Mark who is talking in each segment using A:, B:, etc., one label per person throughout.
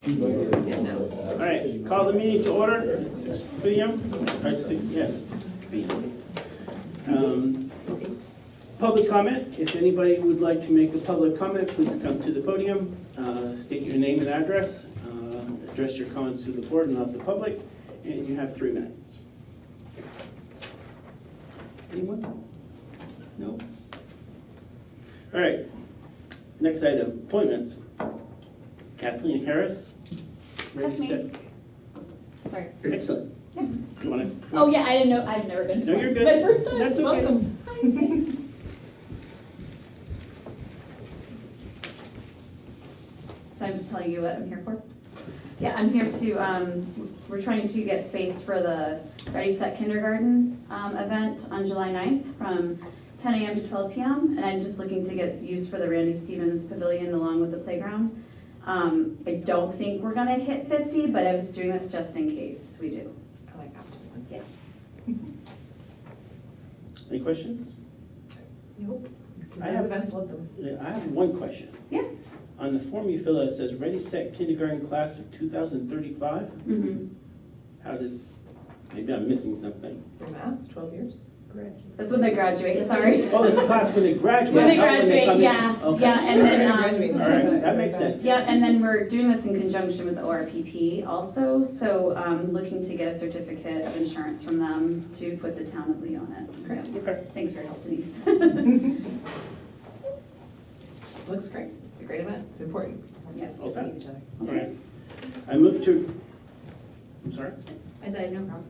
A: All right, call the meeting to order. It's 6 p.m. Or 6, yeah, it's 6 p.m. Public comment. If anybody would like to make a public comment, please come to the podium. State your name and address. Address your comments to the board, not the public. And you have 3 minutes. Anyone? No? All right. Next item, appointments. Kathleen Harris. Ready,
B: That's me.
A: set.
B: Sorry.
A: Excellent.
B: Yeah.
A: You want to?
B: Oh yeah, I didn't know. I've never been.
A: No, you're
B: It's
A: good.
B: my first time.
A: That's okay.
B: Welcome. Hi. Thanks. So I'm just telling you what I'm here for. Yeah, I'm here to. We're trying to get space for the Ready Set Kindergarten event on July 9th from 10 a.m. to 12 p.m. And I'm just looking to get used for the Randy Stevens Pavilion along with the playground. I don't think we're gonna hit 50, but I was doing this just in case we do.
C: I like optimism.
B: Yeah.
A: Any questions?
C: Nope.
A: I
C: Those
A: have-
C: events, love them.
A: Yeah, I have one question.
B: Yeah.
A: On the form you fill out, it says Ready Set Kindergarten Class of 2035.
B: Mm-hmm.
A: How does, maybe I'm missing something.
C: Your math, 12 years?
B: That's when they graduate, sorry.
A: Oh, this class when they graduate.
B: When they
A: not
B: graduate,
A: come in.
B: yeah,
A: Okay.
B: yeah, and then,
C: Graduating.
A: All right, that makes sense.
B: yeah, and then we're doing this in conjunction with the ORPP also, so looking to get a certificate of insurance from them to put the town of Lee on it.
C: Great.
B: Yeah.
A: Okay.
B: Thanks for your help, Denise.
C: Looks great. It's a great event. It's important.
B: Yeah.
C: Just to meet each other.
A: All right. I move to, I'm sorry?
B: I said, no problem.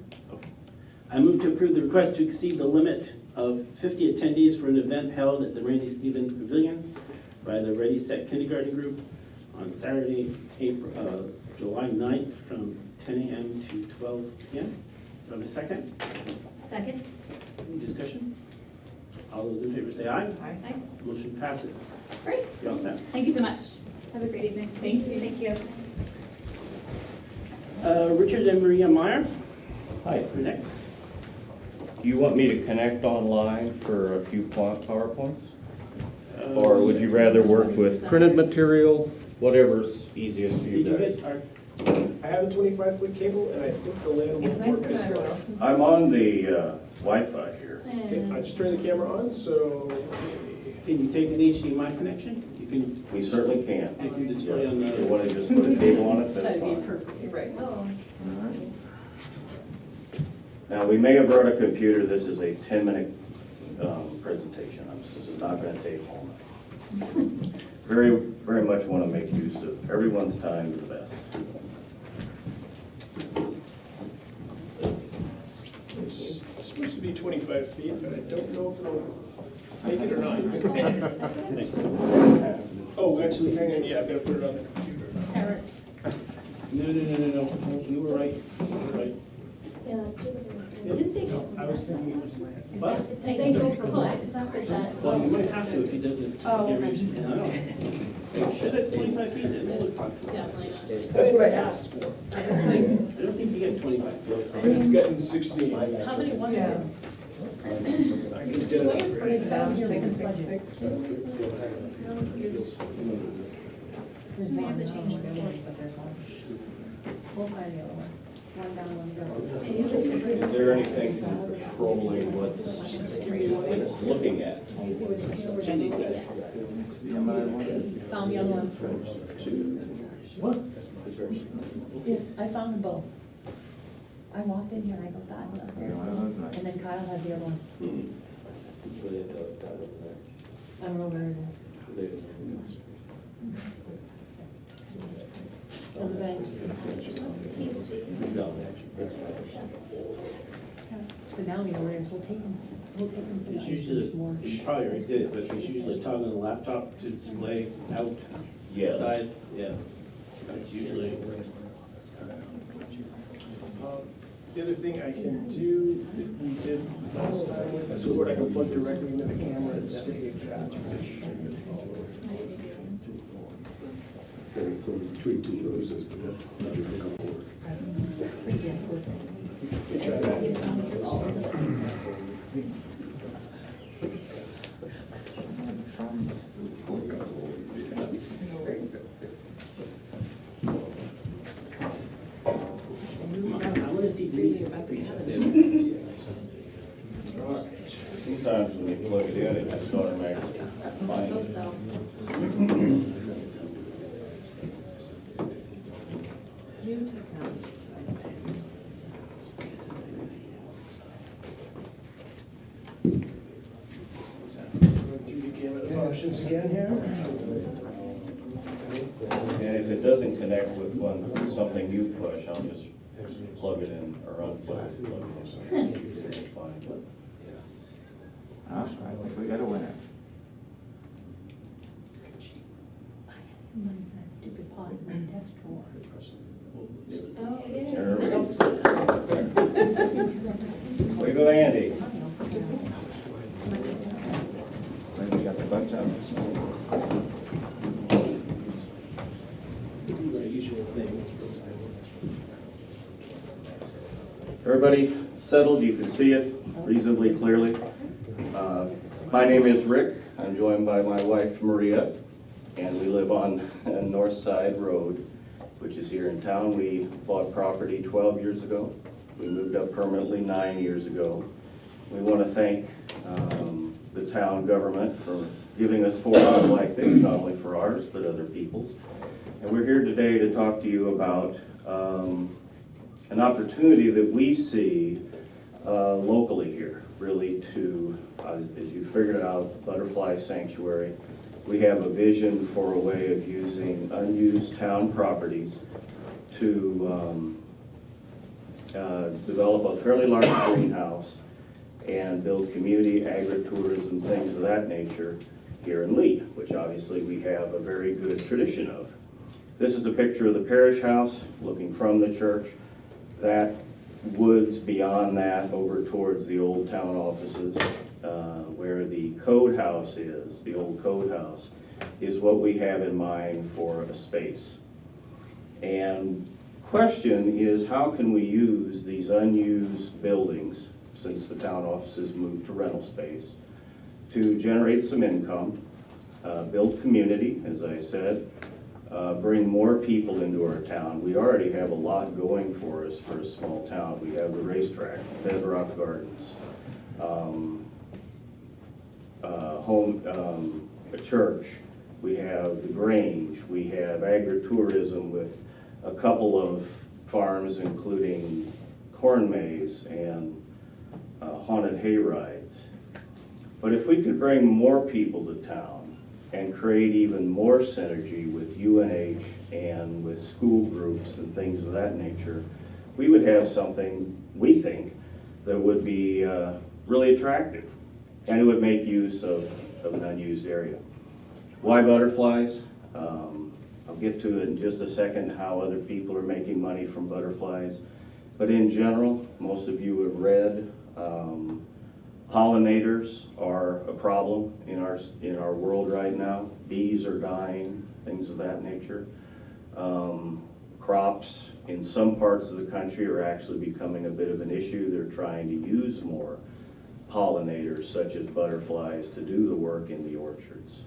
A: I move to approve the request to exceed the limit of 50 attendees for an event held at the Randy Stevens Pavilion by the Ready Set Kindergarten Group on Saturday, July 9th from 10 a.m. to 12 p.m. Do I have a second?
B: Second.
A: Any discussion? All those in favor say aye.
C: Aye.
A: Motion passes.
B: Great.
A: You all set?
B: Thank you so much.
D: Have a great evening.
C: Thank you.
D: Thank you.
A: Richard and Maria Meyer,
E: Hi,
A: you're next.
E: do you want me to connect online for a few PowerPoints? Or would you rather work with printed material, whatever's easiest for you
A: Did you
E: guys?
A: get our,
F: I have a 25-foot cable, and I think the land
C: It's
F: will
C: nice
F: work
C: to
F: as
C: everyone
F: well.
C: else.
E: I'm on the Wi-Fi here.
F: Okay, I just turned the camera on, so
A: can you take an HDMI connection? You can,
E: We certainly can.
A: you can display on
E: If you
A: the,
E: want to just put a cable on it, that's
B: That'd be
E: fine.
B: perfect.
C: You're right. Oh.
E: Now, we may have brought a computer. This is a 10-minute presentation. This is not going to take long. Very, very much want to make use of everyone's time to the best.
F: it's supposed to be 25 feet, but I don't know if it'll make it or not. Oh, actually, hang on, yeah, I've got to put it on the computer.
A: no, you were right, you were right.
D: Yeah, that's what didn't they go?
F: I was thinking it was my...
A: What?
D: Did they go for what? Is that?
A: Well, you might have to if he doesn't.
B: Oh, okay.
A: I don't know. Sure, that's 25 feet, then.
D: Definitely not.
F: That's what I asked for.
A: I don't think you get 25 feet.
F: I've gotten 16.
D: How many ones?
C: Yeah.
F: I can get it.
C: Put it down, 6.
D: We have to change the source.
C: We'll find the other one. One down, one
E: Is there anything controlling what's looking at?
D: Found the other one.
C: Yeah, I found them both. I walked in here and I go, that's up here. And then Kyle has the other one. I don't know where it is. On the bench. But now we know where it is. We'll take them. We'll take them.
A: It's usually,
C: more.
A: you probably already did it, but there's usually a toggle on the laptop to display out
E: Yes.
A: sides, yeah. That's usually,
F: The other thing I can do that we did last time with the sword, I can plug directly into the camera and save that.
G: Between two roses, but that's not even gonna work.
F: We try that.
E: Sometimes when you plug it in, it just automatically finds it.
C: So, new technology.
F: Going through the gamut of options again here.
E: And if it doesn't connect with something you push, I'll just plug it in or unplug it, plug it in. It's fine.
H: All right, we got a winner.
C: Money for that stupid pot in my desk drawer.
D: Oh, yeah.
E: There we go. Way to go, Andy.
H: We got the bunch of
F: Our usual thing.
E: Everybody settled, you can see it reasonably clearly. My name is Rick. I'm joined by my wife Maria, and we live on North Side Road, which is here in town. We bought property 12 years ago. We moved up permanently 9 years ago. We want to thank the town government for giving us forums like this, not only for ours, but other people's. And we're here today to talk to you about an opportunity that we see locally here, really to, as you figured it out, Butterfly Sanctuary. We have a vision for a way of using unused town properties to develop a fairly large greenhouse and build community agritourism, things of that nature here in Lee, which obviously we have a very good tradition of. This is a picture of the parish house looking from the church. That woods beyond that over towards the old town offices where the code house is, the old code house, is what we have in mind for a space. And question is, how can we use these unused buildings, since the town offices moved to rental space, to generate some income, build community, as I said, bring more people into our town. We already have a lot going for us for a small town. We have the racetrack, Bedrock Gardens, a church. We have the Grange. We have agritourism with a couple of farms, including corn maze and haunted hay rides. But if we could bring more people to town and create even more synergy with UNH and with school groups and things of that nature, we would have something, we think, that would be really attractive. And it would make use of an unused area. Why butterflies? I'll get to it in just a second, how other people are making money from butterflies. But in general, most of you have read, pollinators are a problem in our world right now. Bees are dying, things of that nature. Crops in some parts of the country are actually becoming a bit of an issue. They're trying to use more pollinators, such as butterflies, to do the work in the orchards.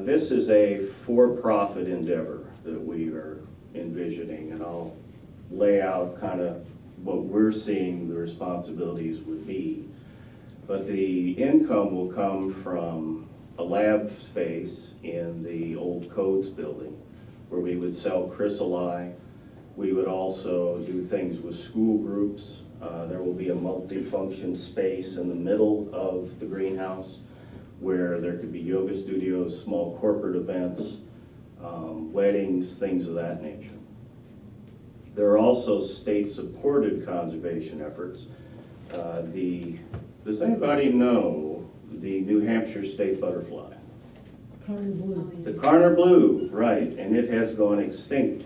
E: This is a for-profit endeavor that we are envisioning, and I'll lay out kind of what we're seeing the responsibilities would be. But the income will come from a lab space in the old codes building where we would sell chrysali. We would also do things with school groups. There will be a multi-function space in the middle of the greenhouse where there could be yoga studios, small corporate events, weddings, things of that nature. There are also state-supported conservation efforts. Does anybody know the New Hampshire state butterfly?
C: Carter Blue.
E: The Carter Blue, right, and it has gone extinct,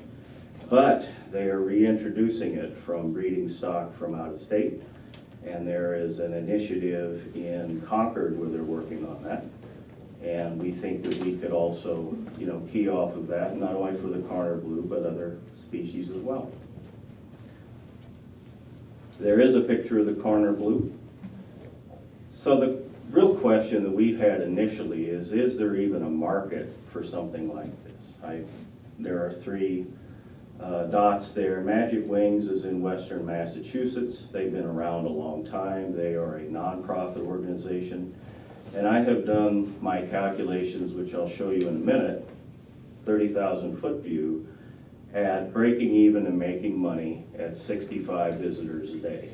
E: but they are reintroducing it from breeding stock from out of state, and there is an initiative in Concord where they're working on that, and we think that we could also, key off of that, not only for the Carter Blue, but other species as well. There is a picture of the Carter Blue. So the real question that we've had initially is there even a market for something like this? There are three dots there. Magic Wings is in Western Massachusetts. They've been around a long time. They are a nonprofit organization. And I have done my calculations, which I'll show you in a minute, 30,000 foot view, at breaking even and making money at 65 visitors a day.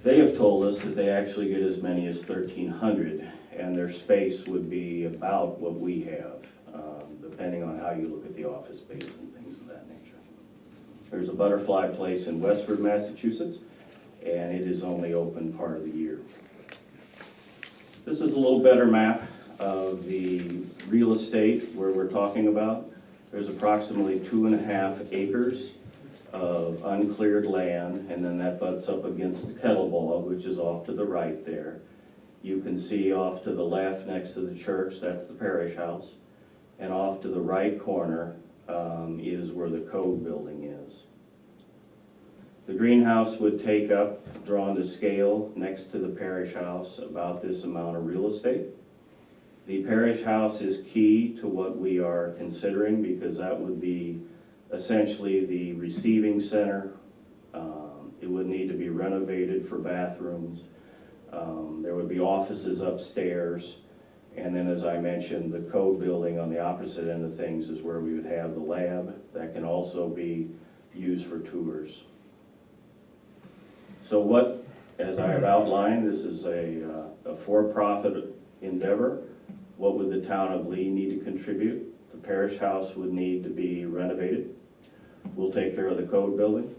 E: They have told us that they actually get as many as 1,300, and their space would be about what we have, depending on how you look at the office space and things of that nature. There's a butterfly place in Westford, Massachusetts, and it is only open part of the year. This is a little better map of the real estate where we're talking about. There's approximately 2.5 acres of uncleared land, and then that butts up against the Kettleball, which is off to the right there. You can see off to the left next to the church, that's the parish house. And off to the right corner is where the code building is. The greenhouse would take up, drawn to scale, next to the parish house, about this amount of real estate. The parish house is key to what we are considering because that would be essentially the receiving center. It would need to be renovated for bathrooms. There would be offices upstairs. And then, as I mentioned, the code building on the opposite end of things is where we would have the lab that can also be used for tours. So what, as I have outlined, this is a for-profit endeavor. What would the town of Lee need to contribute? The parish house would need to be renovated. We'll take care of the code building.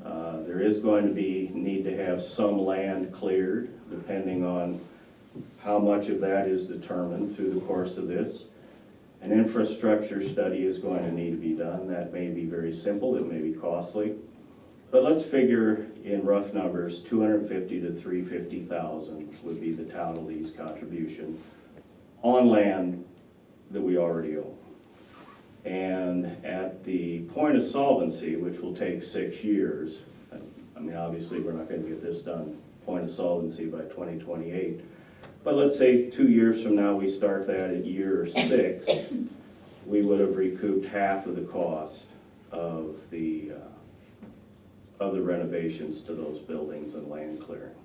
E: There is going to be need to have some land cleared, depending on how much of that is determined through the course of this. An infrastructure study is going to need to be done. That may be very simple, it may be costly. But let's figure in rough numbers, 250 to 350,000 would be the town of Lee's contribution on land that we already own. And at the point of solvency, which will take 6 years, I mean, obviously we're not going to get this done, point of solvency by 2028. But let's say 2 years from now, we start that at year 6, we would have recouped half of the cost of the renovations to those buildings and land clearing.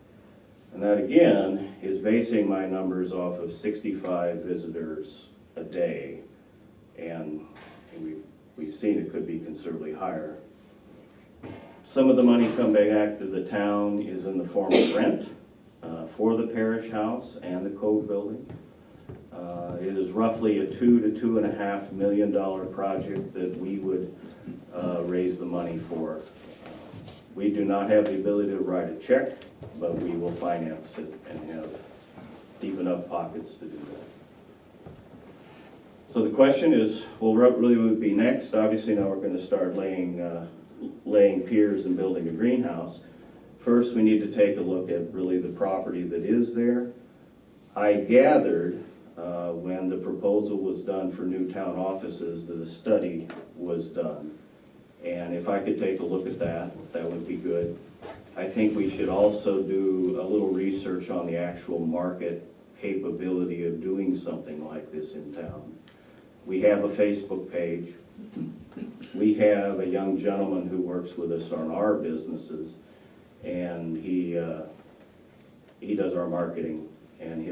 E: And that again is basing my numbers off of 65 visitors a day. And we've seen it could be considerably higher. Some of the money coming back to the town is in the form of rent for the parish house and the code building. It is roughly a $2 to $2.5 million project that we would raise the money for. We do not have the ability to write a check, but we will finance it and have deep enough pockets to do that. So the question is, well, what really would be next? Obviously now we're going to start laying piers and building a greenhouse. First, we need to take a look at really the property that is there. I gathered when the proposal was done for new town offices that a study was done. And if I could take a look at that, that would be good. I think we should also do a little research on the actual market capability of doing something like this in town. We have a Facebook page. We have a young gentleman who works with us on our businesses, and he does our marketing, and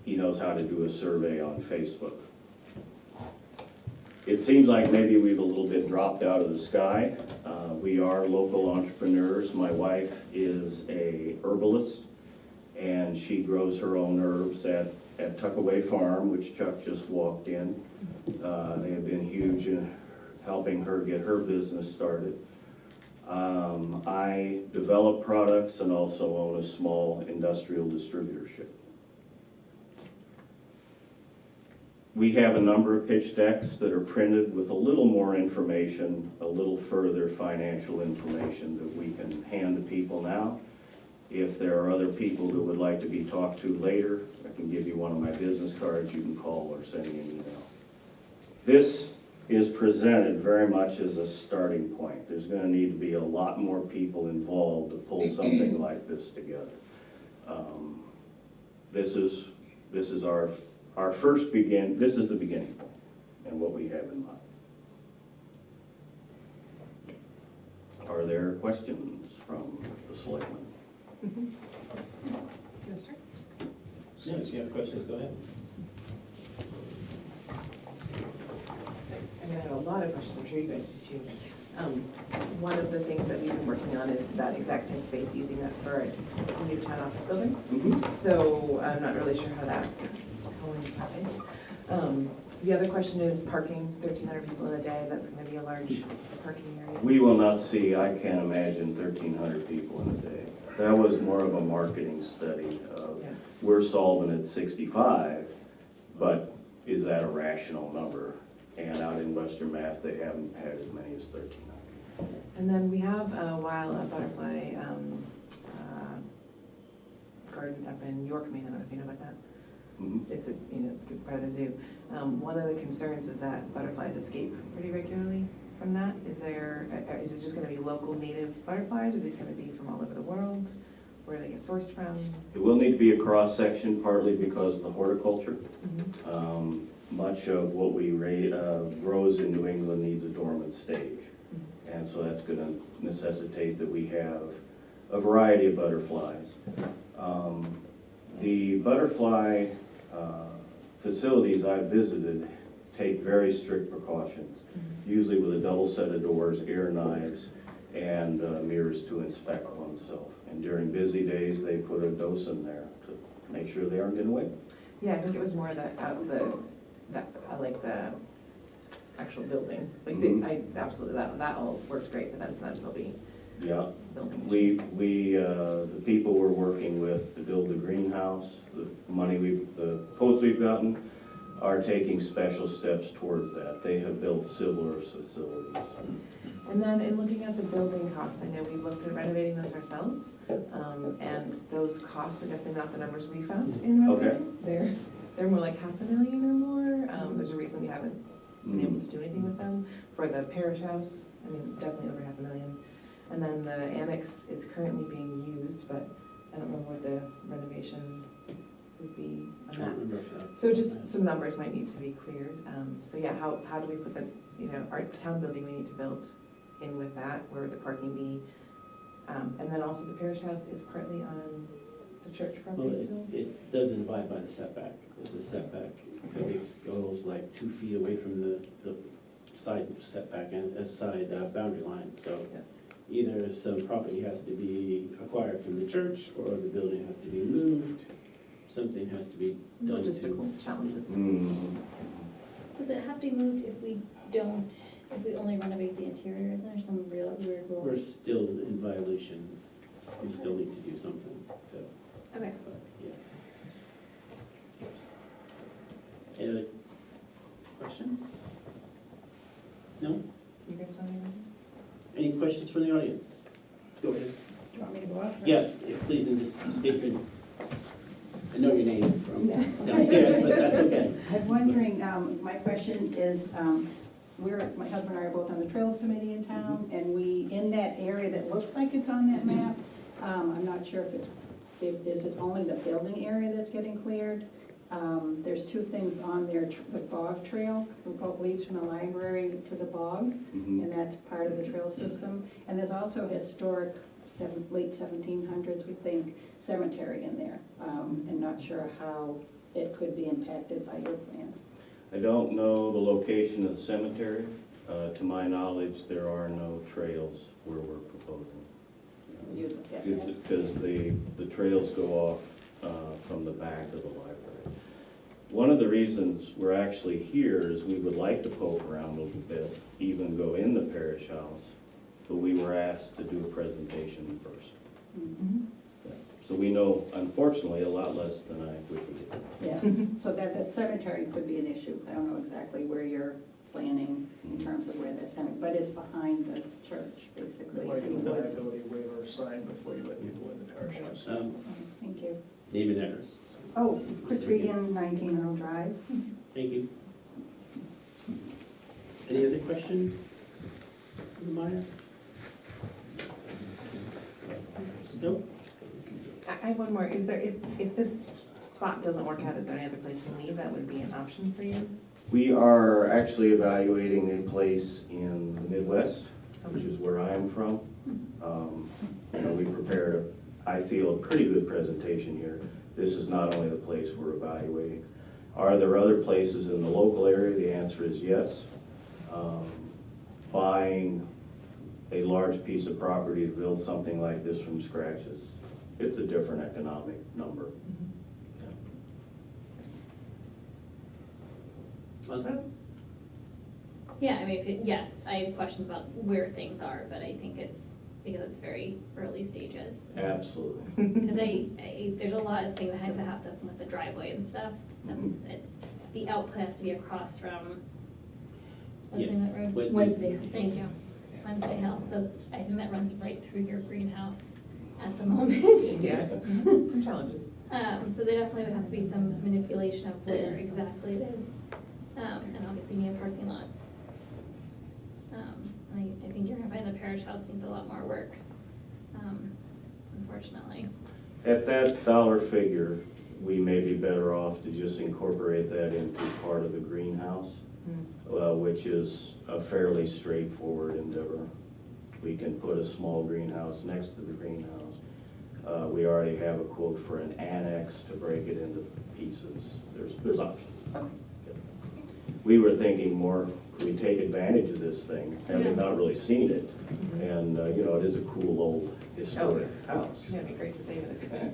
E: he knows how to do a survey on Facebook. It seems like maybe we've a little bit dropped out of the sky. We are local entrepreneurs. My wife is a herbalist, and she grows her own herbs at Tuckaway Farm, which Chuck just walked in. They have been huge in helping her get her business started. I develop products and also own a small industrial distributorship. We have a number of pitch decks that are printed with a little more information, a little further financial information that we can hand to people now. If there are other people who would like to be talked to later, I can give you one of my business cards. You can call or send me an email. This is presented very much as a starting point. There's going to need to be a lot more people involved to pull something like this together. This is our first this is the beginning point. and what we have in mind. Are there questions from the selectmen?
A: Yeah, if you have questions, go ahead.
I: I have a lot of questions, I'm sure you guys do too. One of the things that we've been working on is that exact same space, using that for a new town office building. So I'm not really sure how that coincides. The other question is parking, 1,300 people in a day, that's gonna be a large parking area.
E: We will not see, I can't imagine 1,300 people in a day. That was more of a marketing study of,
I: Yeah.
E: we're solving at 65, but is that a rational number? And out in Western Mass, they haven't had as many as 1,300.
I: And then we have a butterfly garden up in York, Maine, I don't know if you know about that.
E: Mhm.
I: It's a, part of the zoo. One of the concerns is that butterflies escape pretty regularly from that. Is it just gonna be local native butterflies, or are these gonna be from all over the world? Where do they get sourced from?
E: It will need to be a cross-section, partly because of the horticulture. Much of what we grows in New England needs a dormant stage. And so that's going to necessitate that we have a variety of butterflies. The butterfly facilities I've visited take very strict precautions, usually with a double set of doors, air knives, and mirrors to inspect oneself. And during busy days, they put a docent there to make sure they aren't getting away.
I: Yeah, I think it was more that like the actual building. Like absolutely that all works great, but that's not until we
E: Yeah.
I: building.
E: The people we're working with to build the greenhouse, the quotes we've gotten are taking special steps towards that. They have built similar facilities.
I: And then in looking at the building costs, I know we've looked at renovating those ourselves, and those costs are definitely not the numbers we found in renovating. They're more like $500,000 or more. There's a reason we haven't been able to do anything with them. For the parish house, I mean, definitely over $500,000. And then the annex is currently being used, but I don't remember what the renovation would be on
A: I don't
I: that.
A: remember if that.
I: So just some numbers might need to be cleared. So yeah, how do we put our town building we need to build in with that? Where would the parking be? And then also the parish house is partly on the church property
A: Well,
I: still?
A: it doesn't abide by the setback. There's a setback because it goes like 2 feet away from the side setback and side boundary line. So
I: Yeah.
A: either some property has to be acquired from the church or the building has to be moved. Something has to be done to.
I: Logistical challenges.
D: Does it have to be moved if we only renovate the interior? Isn't there some real weird rule?
A: We're still in violation. We still need to do something, so.
D: Okay.
A: Yeah. Any other questions? No?
I: You guys want anything?
A: Any questions from the audience? Go ahead.
J: Do you want me to go up?
A: Yeah, please, and just state your, I know your name from downstairs, but that's okay.
J: I'm wondering, my question is, my husband and I are both on the Trails Committee in town, and in that area that looks like it's on that map, I'm not sure if is it only the building area that's getting cleared? There's 2 things on there, the bog trail, what leads from the library to the bog, and that's part of the trail system. And there's also historic late 1700s, we think, cemetery in there, and not sure how it could be impacted by your plan.
E: I don't know the location of the cemetery. To my knowledge, there are no trails where we're proposing.
J: You look at that.
E: Because the trails go off from the back of the library. One of the reasons we're actually here is we would like to poke around a little bit, even go in the parish house, but we were asked to do a presentation first. So we know, unfortunately, a lot less than I wish we did.
J: Yeah, so that cemetery could be an issue. I don't know exactly where you're planning in terms of where that cemetery, but it's behind the church, basically.
F: There might be
J: in
F: a
J: the woods.
F: liability waiver signed before you let people in the parish house.
J: Thank you.
A: Name and address.
J: Oh, Chris Regan, 19 Earl Drive.
A: Thank you. Any other questions from the audience? No?
I: I have one more. Is there, if this spot doesn't work out, is there any other place to leave that would be an option for you?
E: We are actually evaluating a place in the Midwest, which is where I am from. And we prepared, I feel, a pretty good presentation here. This is not only the place we're evaluating. Are there other places in the local area? The answer is yes. Buying a large piece of property to build something like this from scratch it's a different economic number.
A: What's that?
D: Yeah, I mean, yes, I have questions about where things are, but I think it's because it's very early stages.
E: Absolutely.
D: Because there's a lot of things that have to happen with the driveway and stuff. The output has to be across from, what's the name of that road?
A: Wednesday.
D: Thank you. Wednesday Hill. So I think that runs right through your greenhouse at the moment.
I: Yeah, some challenges.
D: So there definitely would have to be some manipulation of where exactly it is. And obviously need a parking lot. I think you're gonna find the parish house needs a lot more work, unfortunately.
E: At that dollar figure, we may be better off to just incorporate that into part of the greenhouse, which is a fairly straightforward endeavor. We can put a small greenhouse next to the greenhouse. We already have a quote for an annex to break it into pieces. There's options. We were thinking more, could we take advantage of this thing, having not really seen it? And, you know, it is a cool old historic house.
I: Yeah, it'd be great to save it.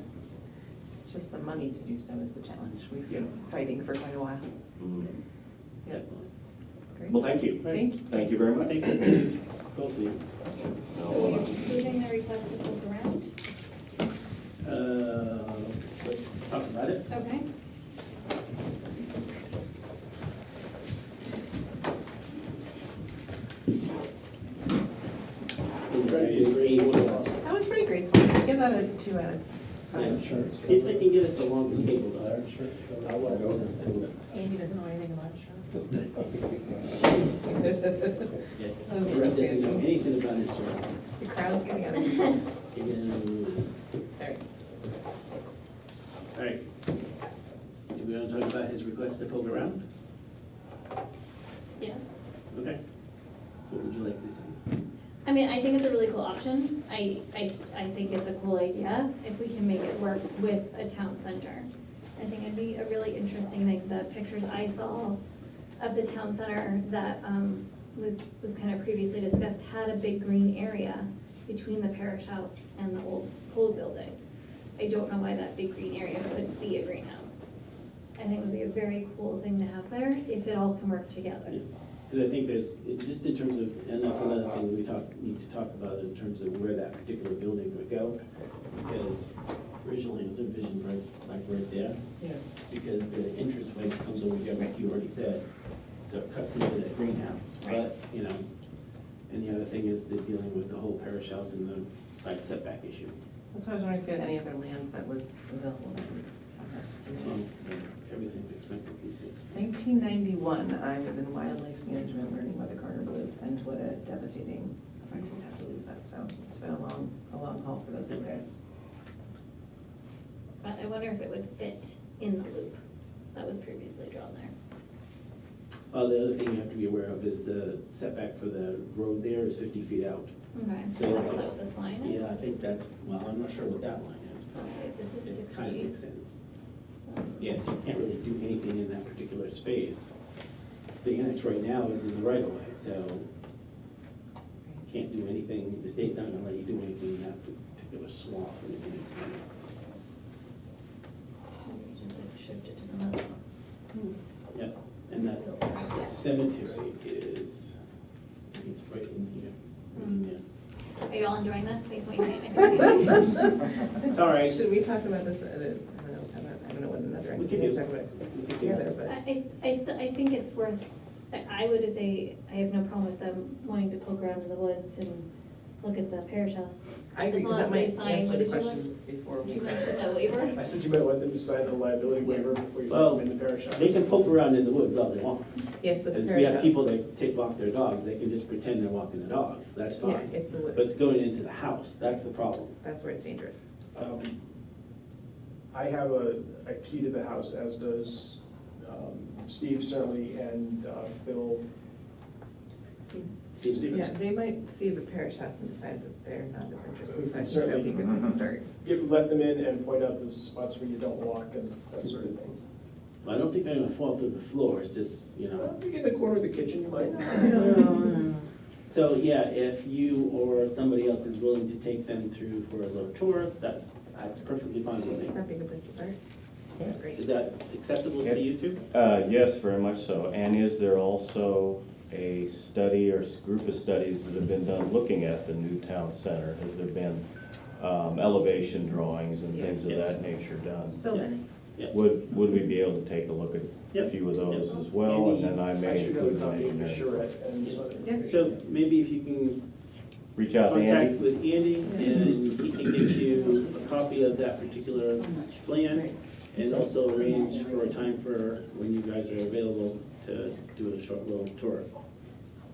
I: It's just the money to do so is the challenge. We've been fighting for quite a while.
E: Mhm.
I: Yeah. Great.
E: Well, thank you.
I: Thank you.
E: Thank you very much.
A: Thank you, both of you.
D: So you're approving the request to poke around?
A: Let's talk about it.
D: Okay.
I: That was pretty graceful. Give that a 2 out of 5.
A: Yeah, see if they can get us a longer cable.
C: Andy doesn't know anything about insurance.
A: Yes,
I: Those
A: he
I: are
A: doesn't know anything about insurance.
I: The crowd's getting out of control.
A: All right. Do we want to talk about his request to poke around?
D: Yes.
A: Okay. What would you like to say?
D: I mean, I think it's a really cool option. I think it's a cool idea if we can make it work with a town center. I think it'd be a really interesting thing. The pictures I saw of the town center that was kind of previously discussed had a big green area between the parish house and the old pool building. I don't know why that big green area couldn't be a greenhouse. I think it would be a very cool thing to have there if it all can work together.
A: Because I think there's, just in terms of, and that's another thing we need to talk about in terms of where that particular building would go. Because originally it was envisioned right there.
I: Yeah.
A: Because the entranceway comes over here, like you already said. So it cuts into that greenhouse. But, you know, and the other thing is they're dealing with the whole parish house and the side setback issue.
I: That's why I was wondering if you had any other land that was available.
A: Everything's expensive these days.
I: 1991, I was in wildlife management learning about the Carter Blue and what a devastating effect you'd have to lose that. So it's been a long haul for those little guys.
D: But I wonder if it would fit in the loop that was previously drawn there.
A: Well, the other thing you have to be aware of is the setback for the road there is 50 feet out.
D: Okay, is
A: So-
D: that what this line is?
A: Yeah, I think that's, well, I'm not sure what that line is. but
D: Okay, this is
A: It kind of
D: 60.
A: makes sense. Yes, you can't really do anything in that particular space. The annex right now is in the right of way, so you can't do anything, the state's not gonna let you do anything in that particular swamp or anything.
D: Maybe just like shift it to the middle.
A: Yep, and that cemetery is, it's right in here. Yeah.
D: Are you all enjoying this? Wait, wait.
A: It's all right.
I: Should we talk about this at a, I don't know what another
A: We
I: activity
A: can
I: to
A: do
I: talk about
A: We could do
I: together,
A: that.
I: but.
D: I think it's worth, I would say, I have no problem with them wanting to poke around in the woods and look at the parish house.
I: I agree,
D: As
I: because
D: long
I: that
D: as
I: might
D: they sign,
I: answer
D: what
I: the
D: did you
I: questions before
D: Did
I: we.
D: you mention a waiver?
F: I said you might want them to sign the liability waiver before you
A: Well,
F: put them in the parish house.
A: They can poke around in the woods all they want.
I: Yes, but the
A: Because
I: parish
A: we have
I: house.
A: people that walk their dogs, they can just pretend they're walking the dogs, that's
I: Yeah,
A: fine.
I: it's the
A: But
I: woods.
A: it's going into the house, that's the problem.
I: That's where it's dangerous.
F: I have a key to the house, as does Steve certainly, and Bill. Steve.
I: Yeah, they might see the parish house and decide that they're not as interested, so I think
F: Certainly.
I: that'd be a good place to start.
F: Let them in and point out the spots where you don't walk and that sort of thing.
A: I don't think they're gonna fall through the floor, it's just, you know.
F: Well, if you get in the corner of the kitchen, you might.
A: So, yeah, if you or somebody else is willing to take them through for a little tour, that's perfectly fine with me.
I: That'd be a good place to start.
E: Yeah.
I: Great.
A: Is that acceptable to you two?
E: Yes, very much so. And is there also a study or group of studies that have been done looking at the new town center? Has there been elevation drawings and things of
A: Yes.
E: that nature done?
I: So many.
E: Would we be able to take a look at
A: Yep.
E: a few of those
A: Yep.
E: as well? And then I
F: I
E: may
F: should have a
E: include my
F: copy of the
E: engineering.
F: charrette and some other
I: Yeah.
F: information.
A: So maybe if you can
E: Reach out to
A: contact
E: Andy?
A: with Andy and he can get you a copy of that particular plan and also arrange for a time for when you guys are available to do a short little tour.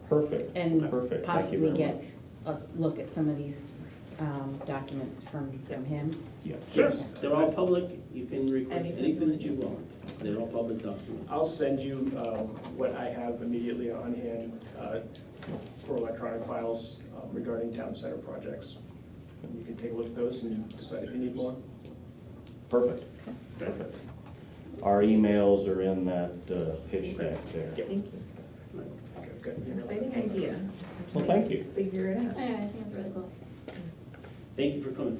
E: Perfect.
K: And
E: Perfect. Thank you
K: possibly
E: very
K: get
E: much.
K: a look at some of these documents from him.
E: Yeah.
A: Yes, they're all public, you can request
I: Anytime.
A: anything that you want. They're all public documents.
F: I'll send you what I have immediately on hand for electronic files regarding town center projects. And you can take a look at those and decide if you need more.
E: Perfect. Perfect. Our emails are in that pitch deck there.
F: Yep.
I: Thank you.
F: Okay, good.
I: Exciting idea. Just have to
E: Well, thank you.
I: Figure it out.
D: I think it's really cool.
A: Thank you for coming.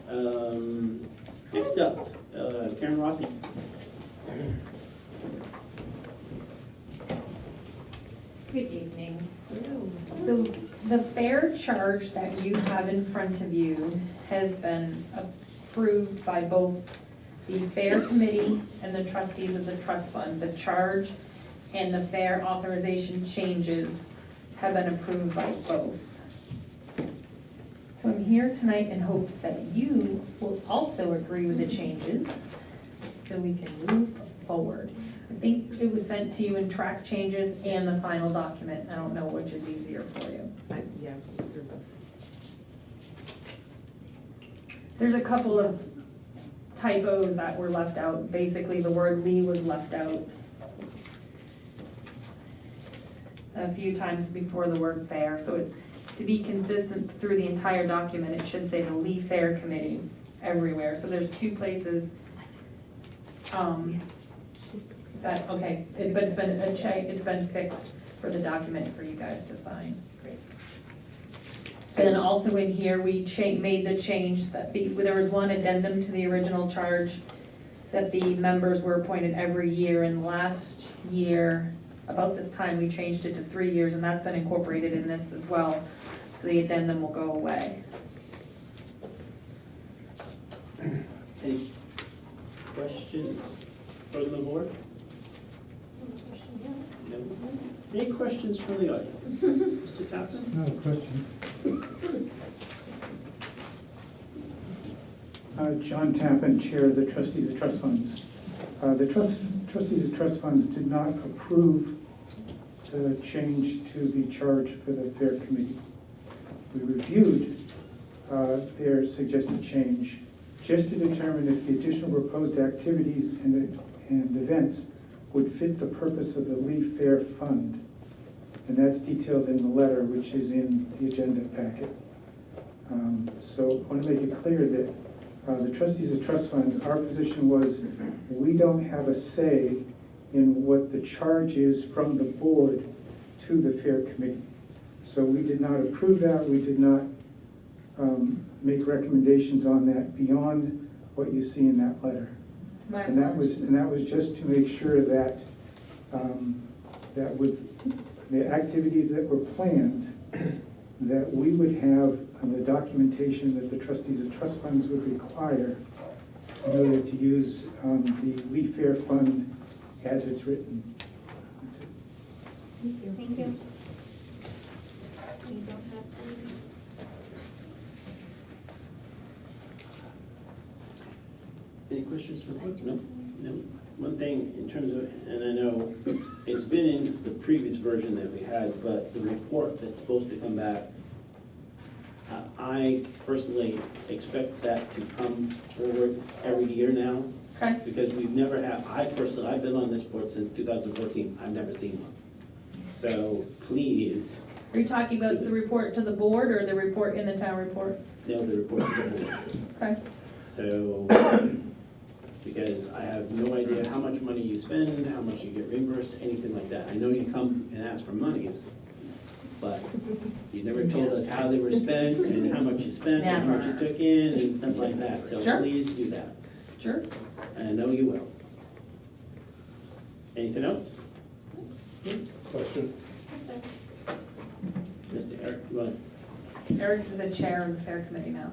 E: Mhm.
A: Next up, Karen Rossi.
L: Good evening. So the fare charge that you have in front of you has been approved by both the fare committee and the trustees of the trust fund. The charge and the fare authorization changes have been approved by both. So I'm here tonight in hopes that you will also agree with the changes so we can move forward. I think it was sent to you in track changes and the final document. I don't know which is easier for you.
I: Yeah. they're both.
L: There's a couple of typos that were left out. Basically, the word Lee was left out a few times before the word fair. So it's to be consistent through the entire document. It should say the Lee Fair Committee everywhere. So there's two places. Okay, but it's been fixed for the document for you guys to sign.
I: Great.
L: And then also in here, we made the change that there was one addendum to the original charge that the members were appointed every year, and last year, about this time, we changed it to 3 years, and that's been incorporated in this as well. So the addendum will go away.
A: Any questions from the board? No? Any questions from the audience? Mr. Tappan?
M: No question. John Tappan, Chair of the Trustees of Trust Funds. The Trustees of Trust Funds did not approve the change to the charge for the Fair Committee. We reviewed their suggested change just to determine if the additional proposed activities and events would fit the purpose of the Lee Fair Fund. And that's detailed in the letter, which is in the agenda packet. So I want to make it clear that the Trustees of Trust Funds, our position was we don't have a say in what the charge is from the board to the Fair Committee. So we did not approve that. We did not make recommendations on that beyond what you see in that letter. And that was just to make sure that that with the activities that were planned, that we would have the documentation that the Trustees of Trust Funds would require in order to use the Lee Fair Fund as it's written. That's it.
D: Thank you. We don't have to.
A: Any questions for the board? No? No? One thing in terms of, and I know it's been in the previous version that we had, but the report that's supposed to come back, I personally expect that to come forward every year now.
L: Okay.
A: Because we've never had, I've been on this board since 2014, I've never seen one. So please,
L: Are you talking about the report to the board or the report in the town report?
A: nail the report to the board.
L: Okay.
A: So, because I have no idea how much money you spend, how much you get reimbursed, anything like that. I know you come and ask for monies, but you never told us how they were spent and how much you spent and how much you took in and stuff like that. So
L: Sure.
A: please do that.
L: Sure.
A: And I know you will. Anything else?
G: Question?
A: Mr. Eric, you want?
L: Eric is the chair of the fair committee now.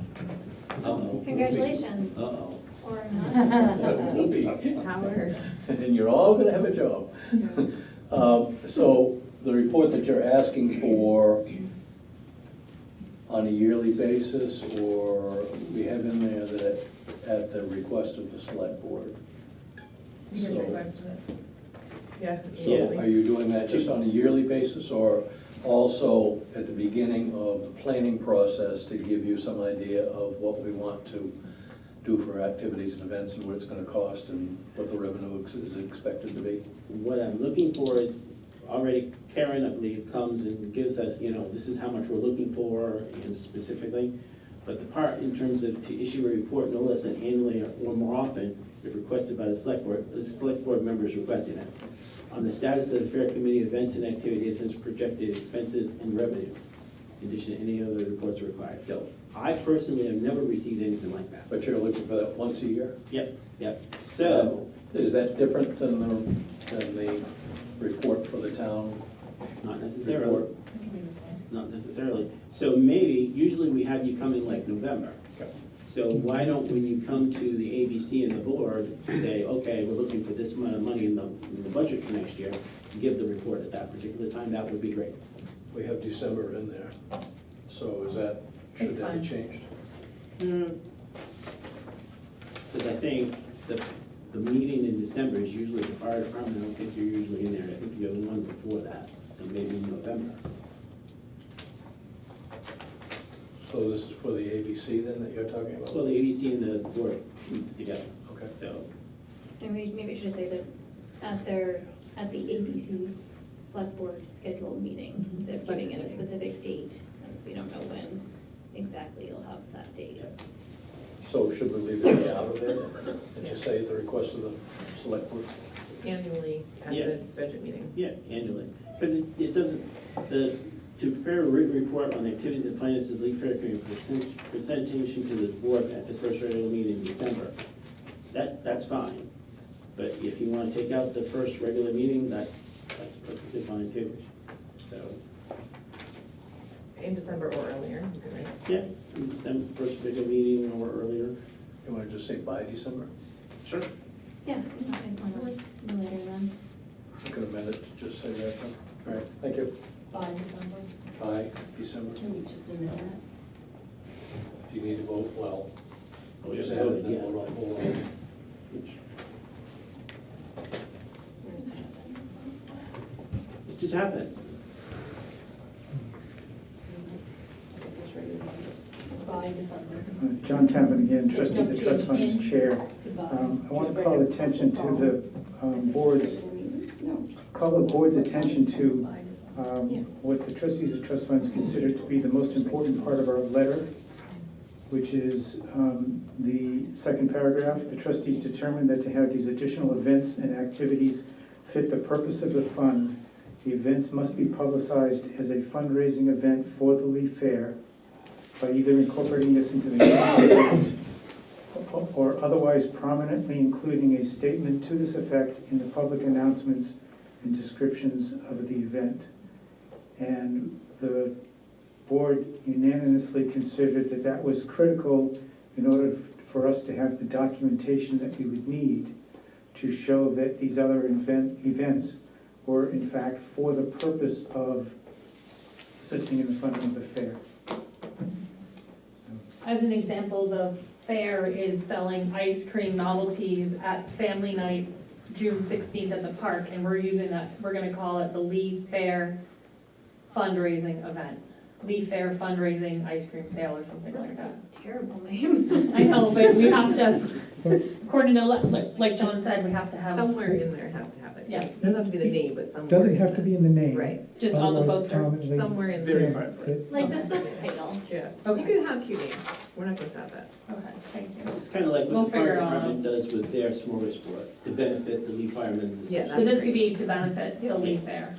A: Uh-oh.
D: Congratulations,
A: Uh-oh.
D: or not.
K: Howard.
N: And you're all gonna have a job. So the report that you're asking for on a yearly basis, or we have in there that at the request of the select board?
I: You just
N: So-
I: requested it. Yeah.
N: So are you doing that just on a yearly basis, or also at the beginning of the planning process to give you some idea of what we want to do for activities and events and what it's gonna cost and what the revenue is expected to be?
A: What I'm looking for is, already Karen, I believe, comes and gives us, this is how much we're looking for and specifically. But the part in terms of to issue a report no less than annually or more often, if requested by the select board members requesting it, on the status of the fair committee events and activities and projected expenses and revenues, in addition to any other reports required. So I personally have never received anything like that.
N: But you're looking for that once a year?
A: Yep. So,
N: Is that different than the report for the town?
A: not necessarily.
N: Report?
A: Not necessarily. So maybe, usually we have you come in like November.
N: Okay.
A: So why don't, when you come to the ABC and the board, say, okay, we're looking for this amount of money in the budget for next year, give the report at that particular time, that would be great.
N: We have December in there, so should
L: It's
N: that
L: fine.
N: be changed?
A: Because I think the meeting in December is usually the fire department, I don't think you're usually in there, I think you have one before that, so maybe in November.
N: So this is for the ABC then that you're talking about?
A: Well, the ABC and the board meets together.
N: Okay.
A: So,
D: Maybe I should say that at the ABC select board scheduled meeting, instead of giving it a specific date, since we don't know when exactly you'll have that date.
N: So should we leave it out of there, and just say at the request of the select board?
I: Annually at
A: Yeah.
I: the budget meeting.
A: yeah, annually. Because it doesn't, to prepare a written report on the activities and finances of the League Fair Committee presentation to the board at the first regular meeting in December, that's fine. But if you want to take out the first regular meeting, that's perfectly fine too. So,
I: In December or earlier, you can write.
A: yeah, in December, first regular meeting or earlier.
N: You want to just say by December?
A: Sure.
D: Yeah, if you guys want to no later than.
N: You can amend it to just say that then. All right, thank you.
K: By December.
N: By December.
K: Can we just amend that?
N: If you need to vote, well,
A: We'll
N: just
A: just
N: add
A: vote
N: it,
A: it,
N: then
A: yeah.
N: we'll vote.
D: Where's that?
A: Mr. Tappan?
K: By December.
M: John Tappan again, trustees of trust funds chair. I want to call attention to the board's, attention to what the trustees of trust funds consider to be the most important part of our letter, which is the second paragraph. The trustees determined that to have these additional events and activities fit the purpose of the fund, the events must be publicized as a fundraising event for the Lee Fair by either incorporating this into the event or otherwise prominently including a statement to this effect in the public announcements and descriptions of the event. And the board unanimously considered that that was critical in order for us to have the documentation that we would need to show that these other events were in fact for the purpose of assisting in the funding of the fair.
L: As an example, the fair is selling ice cream novelties at family night, June 16th at the park, and we're using that, we're gonna call it the Lee Fair fundraising event. Leaf Fair fundraising ice cream sale or something like that.
D: Terrible name.
L: I know, but we have to, according to, like John said, we have to have,
I: Somewhere in there has to have it.
L: Yeah.
I: It doesn't have to be the name, but somewhere.
M: Doesn't
I: in
M: have to
I: the-
M: be in the name.
I: Right,
L: just on the
M: Otherwise,
L: poster.
M: Tom and Lee-
I: somewhere in
F: Very
I: there.
F: fine print.
D: Like the subtitle.
I: Yeah,
L: Okay.
I: you can have cute names, we're not gonna stop that.
L: Okay, thank you.
A: It's kind of like
L: We'll
A: what the fire
L: figure it out.
A: department does with their smorgasbord, to benefit the Lee Firemen's
I: Yeah,
A: Association.
L: So this could be to benefit the Leaf
A: Yes.
L: Fair.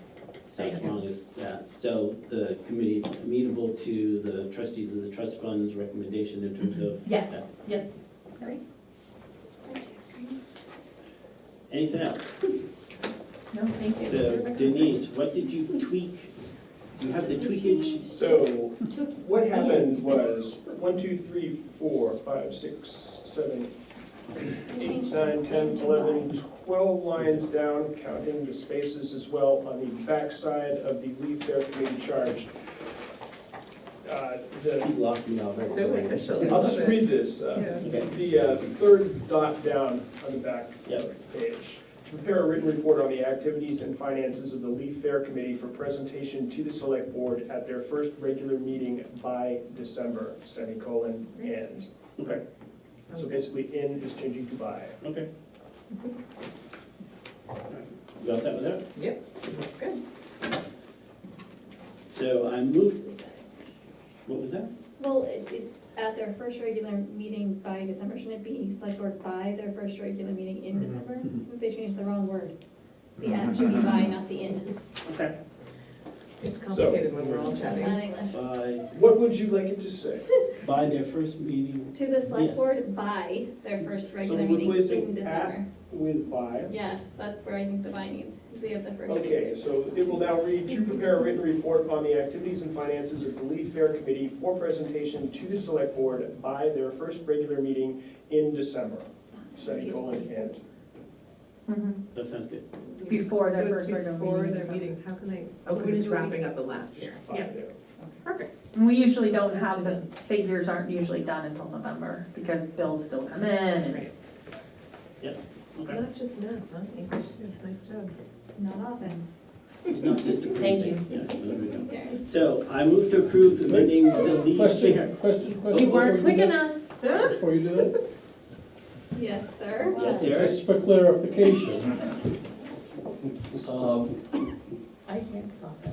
A: So as long as that, so the committee's amenable to the trustees of the trust fund's recommendation in terms of.
L: Yes,
A: that.
L: yes.
A: Anything else?
L: No, thank you.
A: So Denise, what did you tweak? You have the tweakage?
F: So what happened was 1, 2, 3, 4, 5, 6, 7, 8, 9, 10, 11, 12 lines down, counting the spaces as well on the backside of the Leaf Fair Committee charge.
A: He's lost me now.
I: So official.
F: I'll just read this.
A: Okay.
F: The third dot down on the back
A: Yep.
F: page. To prepare a written report on the activities and finances of the Leaf Fair Committee for presentation to the Select Board at their first regular meeting by December, semicolon, and.
A: Okay,
F: So basically, in is changing to by.
A: okay. You all set with that?
I: Yep, that's good.
A: So I moved, what was that?
D: Well, it's at their first regular meeting by December. Shouldn't it be select board by their first regular meeting in December? If they changed the wrong word. The at should be by, not the in.
A: Okay.
I: It's complicated when we're all
D: Not
I: chatting.
D: English.
F: What would you like it to say?
A: By their first meeting.
D: To the select
A: Yes.
D: board by their first
F: So
D: regular
F: we're
D: meeting
F: replacing
D: in December.
F: With by.
D: Yes, that's where I think the by needs, because we have the first.
F: Okay, so it will now read, to prepare a written report on the activities and finances of the Leaf Fair Committee for presentation to the Select Board by their first regular meeting in December, semicolon, and.
A: That sounds good.
L: Before their
I: So
L: first
I: it's
L: regular
I: before
L: meeting.
I: their
L: so-
I: meeting, how can they, oh, because it's wrapping up the last year.
F: by
L: Yeah.
F: there.
I: Perfect.
L: And we usually don't have, the figures aren't usually done until November, because bills still come in. and-
I: Right.
A: Okay.
I: Not just math, huh? English too, nice job.
D: Not often.
A: It's not just a
L: Thank you.
A: Yeah, there we go.
D: Sorry.
A: So I move to approve amending the Lee Fair.
N: Question.
L: You weren't quick
N: before
L: enough.
N: Before you do that,
D: Yes, sir.
A: Yes, Eric?
N: just for clarification,
C: I can't stop it.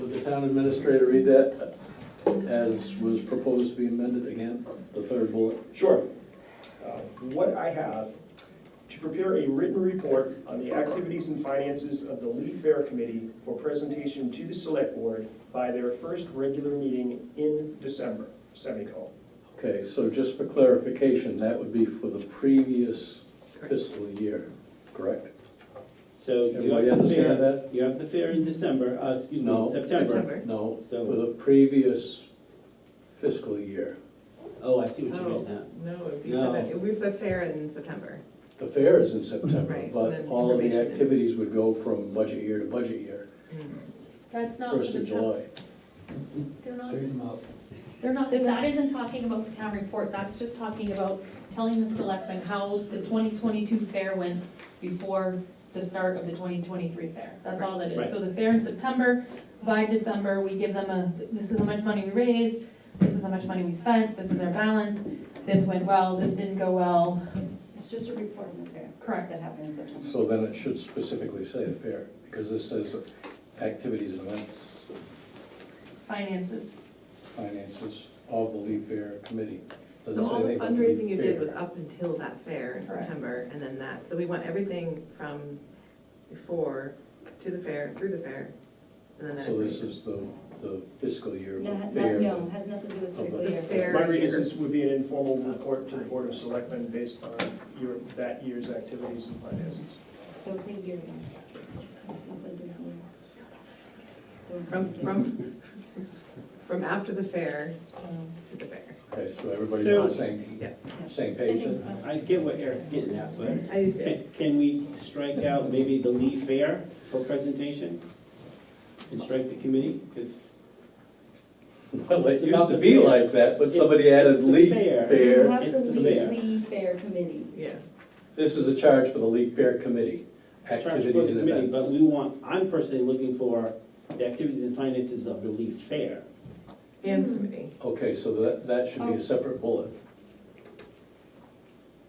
N: would the town administrator read that as was proposed to be amended again, the third bullet?
F: Sure. What I have, to prepare a written report on the activities and finances of the Leaf Fair Committee for presentation to the Select Board by their first regular meeting in December, semicolon.
N: Okay, so just for clarification, that would be for the previous fiscal year, correct?
A: So you
N: Everybody
A: have the fair,
N: understand that?
A: you have the fair in December, excuse
N: No.
A: me, September.
I: September.
N: No,
A: So-
N: for the previous fiscal year.
A: Oh, I see what you're
I: Oh,
A: getting at.
I: no, it'd be
A: No.
I: for the fair in September.
N: The fair is in September,
I: Right, and
N: but
I: then
N: all of the
I: information.
N: activities would go from budget year to budget year,
L: That's not.
N: first of July.
L: They're not. They're not, that isn't talking about the town report, that's just talking about telling the selectmen how the 2022 fair went before the start of the 2023 fair. That's all that is.
A: Right.
L: So the fair in September, by December, we give them this is how much money we raised, this is how much money we spent, this is our balance, this went well, this didn't go well.
K: It's just a report on the fair.
L: Correct.
K: That happened in September.
N: So then it should specifically say the fair, because this says activities and events,
L: Finances.
N: finances of the Leaf Fair Committee.
I: So
N: Doesn't say
I: all the
N: anything about the
I: fundraising you
N: Leaf
I: did
N: Fair.
I: was up until that fair in
L: Correct.
I: September, and then that, so we want everything from before to the fair, through the fair, and then that.
N: So this is the fiscal year of
K: No,
N: the fair.
K: no, has nothing to do with
N: Of
K: fiscal
N: the
K: year.
I: fair.
F: My read is this would be an informal report to the Board of Selectmen based on that year's activities and finances.
K: Don't say year. Has nothing to do with year. So-
I: From after the fair to the fair.
N: Okay, so everybody's
A: So-
N: on the same
D: I
N: page
D: think
N: then?
D: so.
A: I get what Eric's getting at, but
I: I do too.
A: can we strike out maybe the Lee Fair for presentation? And strike the committee, because
N: Well, it
A: It's
N: used
A: about
N: to
A: the
N: be
A: fair.
N: like that, but
A: It's-
N: somebody
A: it's
N: added
A: the
N: Leaf
A: fair.
K: You
N: Fair.
K: have
A: It's
K: the
A: the fair.
K: Leaf Fair Committee.
I: Yeah.
N: This is a charge for the Leaf Fair Committee,
A: charge for
N: activities
A: the
N: and
A: committee, but
N: events.
A: we want, I'm personally looking for the activities and finances of the Lee Fair.
I: And committee.
N: Okay, so that should be a separate bullet.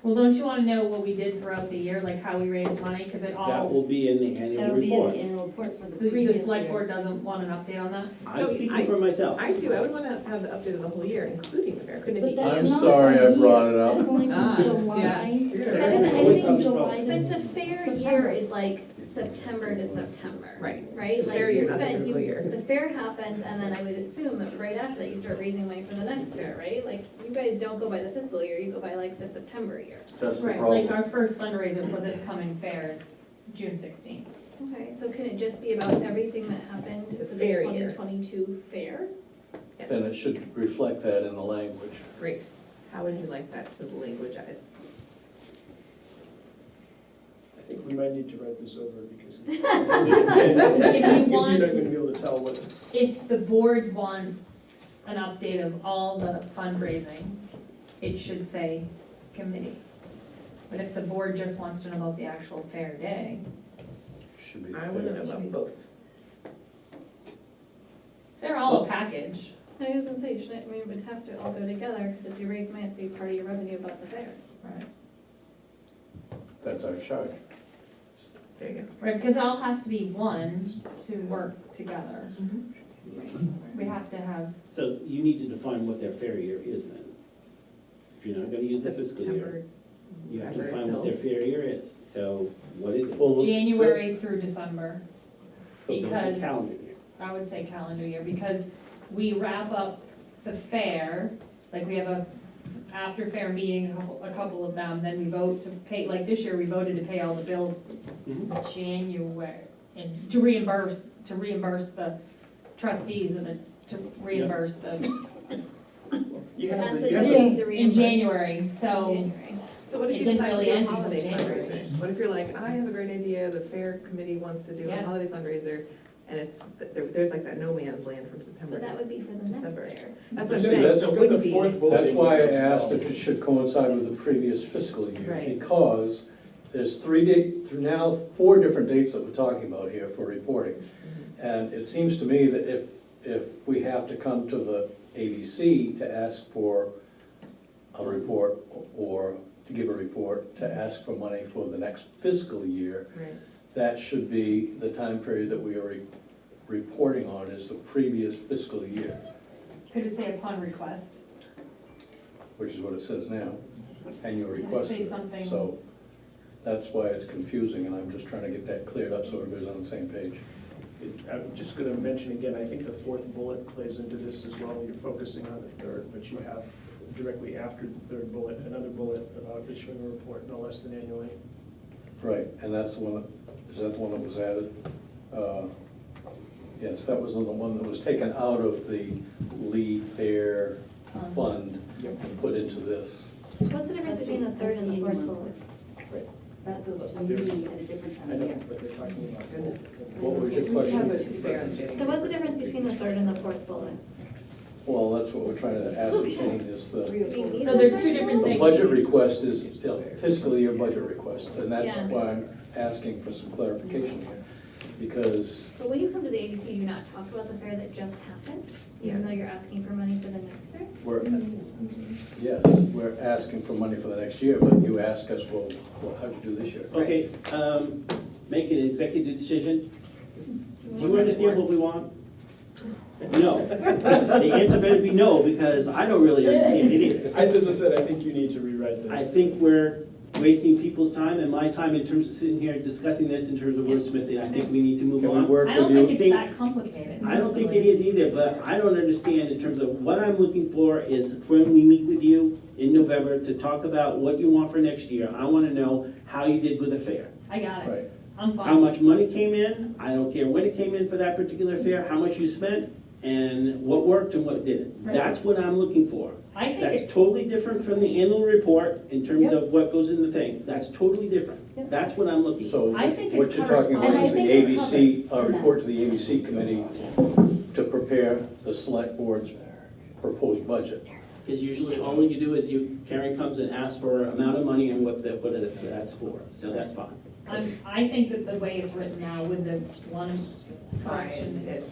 L: Well, don't you wanna know what we did throughout the year, like how we raised money, cause it
A: That
L: all,
A: will be in the annual
K: That'll be in
A: report.
K: the annual report for the
L: the
K: previous
L: select
K: year.
L: board doesn't want an update on that?
A: I'm speaking for myself.
I: I do, I would want to have the update of the whole year, including the fair, couldn't
K: But
I: it be?
K: that's
N: I'm
K: not
N: sorry
K: a
N: I brought
K: year.
N: it up.
K: That's only
I: Ah,
K: from
I: yeah.
K: July.
I: You're
D: But
I: right.
D: isn't
A: Always
D: anything
A: comes
D: July,
A: from-
D: but the fair year
K: September.
D: is like September to September.
I: Right.
D: Right?
I: The
D: Like
I: fair
D: you
I: year, not the
D: spend,
I: fiscal year.
D: the fair happens, and then I would assume that right after that, you start raising money for the next fair, right? Like, you guys don't go by the fiscal year, you go by like the September year.
E: That's the
L: Right, like
E: problem.
L: our first fundraiser for this coming fair is June 16th.
D: Okay, so can it just be about everything that happened
I: The
D: for the
I: fair year.
D: 2022 fair?
I: Yes.
N: Then it should reflect that in the language.
I: Great. How would you like that to languageize?
F: I think we might need to write this over because
L: If you
F: you're
L: want,
F: not gonna be able to tell what.
L: if the board wants an update of all the fundraising, it should say committee. But if the board just wants to know about the actual fair day,
N: Should be
I: I want to
N: fair.
I: know about both.
L: they're all a package.
D: I was gonna say, shouldn't, we would have to all go together, because if you raise money, it's gonna be part of your revenue about the fair.
L: Right.
N: That's our charge.
I: There you go.
L: Right, because it all has to be one to work together.
I: Mm-hmm.
L: We have to have,
A: So you need to define what their fair year is then. If you're not gonna use the fiscal year, you have to
I: September
A: define what their
I: till-
A: fair year is. So what is it?
N: Well,
L: January through December.
A: So it's a
L: because-
A: calendar year.
L: I would say calendar year, because we wrap up the fair, like we have a after fair meeting, a couple of them, then we vote to pay, like this year, we voted to pay all the bills
A: Mhm.
L: January, and to reimburse the trustees and to reimburse the,
F: You
D: To
F: have
D: ask
F: the-
D: the
F: you have the-
D: trustees to
L: in
D: reimburse.
L: January, so.
D: January.
I: So what if
L: It
I: you
L: didn't
I: decide to
L: really
I: do a
L: end until
I: holiday
L: January.
I: fundraiser? What if you're like, I have a great idea, the fair committee wants to do a
L: Yeah.
I: holiday fundraiser, and it's, there's like that no man's land from September
D: But that
I: to
D: would be for the next
I: December.
D: fair.
I: That's what I'm
N: See,
I: saying,
N: that's-
I: so it
F: Put
I: wouldn't
F: the
I: be.
F: fourth bullet
N: That's
F: in
N: why I
F: as
N: asked
F: well.
N: if it should coincide with the previous fiscal year.
I: Right.
N: Because there's 4 different dates that we're talking about here for reporting. And it seems to me that if we have to come to the ABC to ask for a report or to give a report, to ask for money for the next fiscal year,
I: Right.
N: that should be the time period that we are reporting on is the previous fiscal year,
L: Could it say upon request?
N: which is what it says now. And you
L: Could it
N: requested
L: say
N: it.
L: something?
N: So that's why it's confusing, and I'm just trying to get that cleared up so everybody's on the same page.
F: I'm just gonna mention again, I think the fourth bullet plays into this as well. You're focusing on the third, but you have directly after the third bullet, another bullet about issuing a report no less than annually.
N: Right, and that's the one that, is that the one that was added? Yes, that was the one that was taken out of the Lee Fair Fund and put into this.
D: What's the difference between the third and the fourth bullet?
K: That goes to me at a different time
F: I
K: of
F: know,
K: year.
F: but they're talking about
I: Goodness.
N: What was your
I: We have a
N: question?
I: fair on January.
D: So what's the difference between the third and the fourth bullet?
N: Well, that's what we're trying to ascertain is the
L: So they're two different
N: the
L: things.
N: budget request is fiscal year budget request, and that's
D: Yeah.
N: why I'm asking for some clarification here. Because,
D: But when you come to the ABC, do you not talk about the fair that just happened? Even though you're asking for money for the next fair?
N: yes, we're asking for money for the next year, but you ask us, well, how'd you do this year?
A: Okay, make an executive decision. Do you understand what we want? No. The answer better be no, because I don't really understand it either.
F: As I said, I think you need to rewrite this.
A: I think we're wasting people's time and my time in terms of sitting here discussing this in terms of wordsmithing. I think we need to move
N: Can we
A: on.
N: work
L: I
N: with
L: don't
N: you?
L: think it's that complicated.
A: I don't think it
L: personally.
A: is either, but I don't understand in terms of what I'm looking for is when we meet with you in November to talk about what you want for next year, I want to know how you did with the fair.
L: I got it.
N: Right.
L: I'm fine.
A: How much money came in, I don't care when it came in for that particular fair, how much you spent, and what worked and what didn't.
L: Right.
A: That's what I'm looking for.
L: I think
A: That's
L: it's,
A: totally different from the annual report in terms
K: Yep.
A: of what goes in the thing. That's totally different.
K: Yep.
A: That's what I'm looking for.
N: So
L: I think
N: what
L: it's
N: you're
L: covered
N: talking
L: fine.
N: about
K: And I
N: is the
K: think it's
N: ABC,
K: covered in that.
N: report to the ABC committee to prepare the select board's proposed budget.
A: Because usually all you do is Karen comes and asks for amount of money and what that's for. So that's fine.
L: I think that the way it's written now with the one correction is,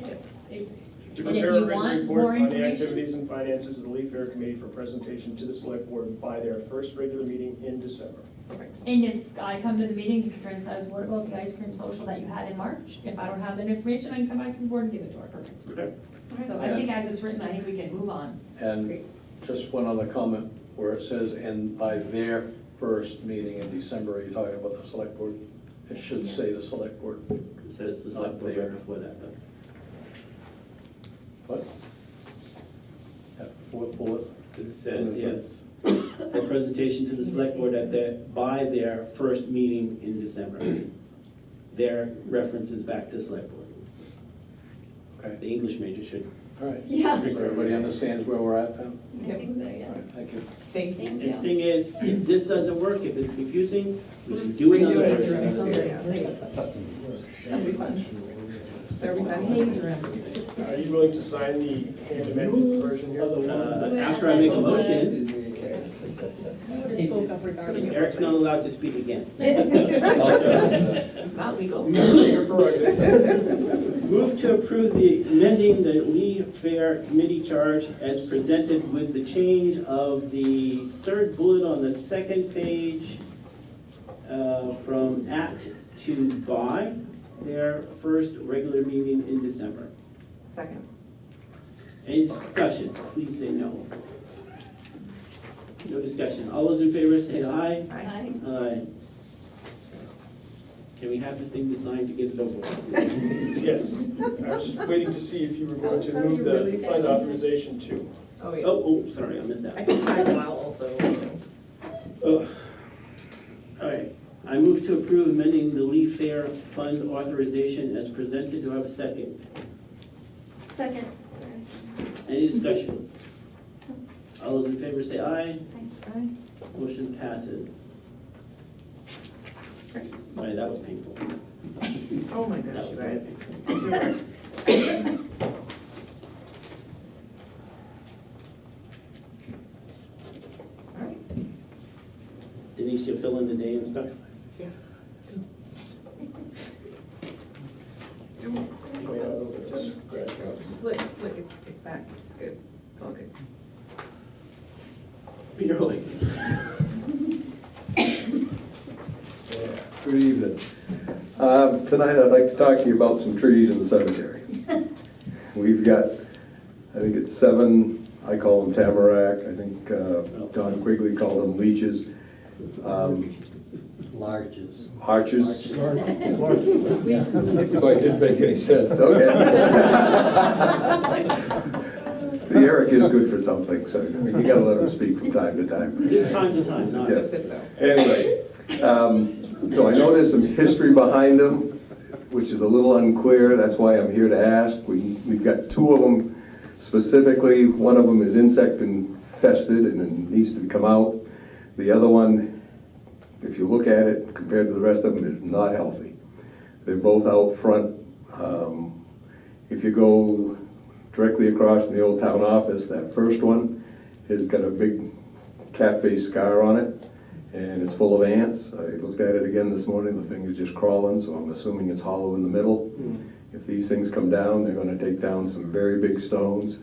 F: To
L: And if
F: prepare
L: you
F: a written
L: want
F: report
L: more
F: on the
L: information-
F: activities and finances of the Leaf Fair Committee for presentation to the select board by their first regular meeting in December.
L: And if I come to the meeting, Catherine says, what about the ice cream social that you had in March? If I don't have that information, I can come back to the board and give it to her. Perfect.
A: Okay.
L: So I think as it's written, I think we can move on.
N: And just one other comment where it says, and by their first meeting in December, are you talking about the select board? It should say the select board.
A: It says the select board right before that, though.
N: What? Yeah, fourth bullet.
A: Because it says, yes, for presentation to the select board by their first meeting in December. Their references back to select board.
N: Okay,
A: The English major should.
N: all right.
D: Yeah.
N: So everybody understands where we're at now?
D: I think so, yeah.
N: All right, thank you.
I: Thank you.
D: Thank
A: And the
D: you.
A: thing is, if this doesn't work, if it's confusing, we can do another version.
I: That'll be fun. There'll be fun.
F: Are you willing to sign the hand amended version here?
A: After I make a motion,
K: Spoke up regarding.
A: Eric's not allowed to speak again.
I: It's not legal.
F: Your prerogative.
A: Move to approve the amending the Lee Fair Committee charge as presented with the change of the third bullet on the second page from at to by their first regular meeting in December.
I: Second.
A: Any discussion? Please say no. No discussion. All those in favor say aye.
D: Aye.
A: Aye. Can we have the thing to sign to get it over with?
F: Yes, I was just waiting to see if you were going to move the fund authorization too.
I: Oh, yeah.
A: Oh, sorry, I missed that.
I: I can sign it while also.
A: Ugh. All right, I move to approve amending the Leaf Fair Fund authorization as presented. Do I have a second?
D: Second.
A: Any discussion? All those in favor say aye.
D: Aye.
A: Motion passes. All right, that was painful.
I: Oh my gosh, you guys. You're worse. All right.
A: Denise, you'll fill in the day and stuff?
I: Yes. Look, it's back. It's good. It's all good.
A: Peter Hoy.
G: Good evening. Tonight I'd like to talk to you about some trees in the cemetery. We've got, I think it's 7, I call them tamarack, I think Don Quigley called them leeches.
N: Larges.
G: Arches.
N: So it didn't make any sense.
G: Okay. The Eric is good for something, so you gotta let him speak from time to time.
A: Just time to time, not.
G: Yes. Anyway, so I know there's some history behind them, which is a little unclear. That's why I'm here to ask. We've got 2 of them specifically. One of them is insect infested and it needs to come out. The other one, if you look at it compared to the rest of them, is not healthy. They're both out front. If you go directly across from the old town office, that first one has got a big cat face scar on it, and it's full of ants. I looked at it again this morning, the thing is just crawling, so I'm assuming it's hollow in the middle. If these things come down, they're gonna take down some very big stones.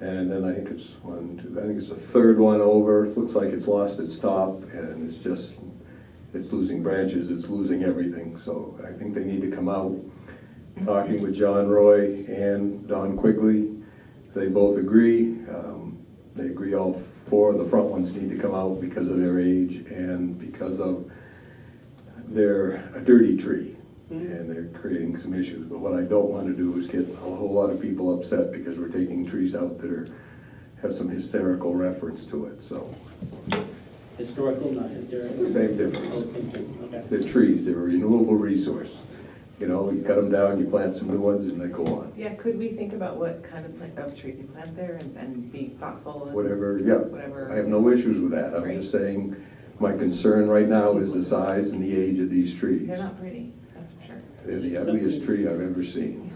G: And then I think it's I think it's the third one over. It looks like it's lost its top, and it's losing branches, it's losing everything. So I think they need to come out. Talking with John Roy and Don Quigley, they both agree. They agree all 4 of the front ones need to come out because of their age and because of they're a dirty tree and they're creating some issues. But what I don't want to do is get a whole lot of people upset because we're taking trees out that have some hysterical reference to it. So
A: Historical, not hysterical?
G: same
A: Oh,
G: difference.
A: same thing, okay.
G: They're trees, they're a renewable resource. You know, you cut them down, you plant some new ones, and they go on.
I: Yeah, could we think about what kind of trees you plant there and be thoughtful? And
G: Whatever, yeah.
I: Whatever.
G: I have no issues with that. I'm just saying, my concern right now is the size and the age of these trees.
I: They're not pretty, that's for sure.
G: They're the ugliest tree I've ever seen.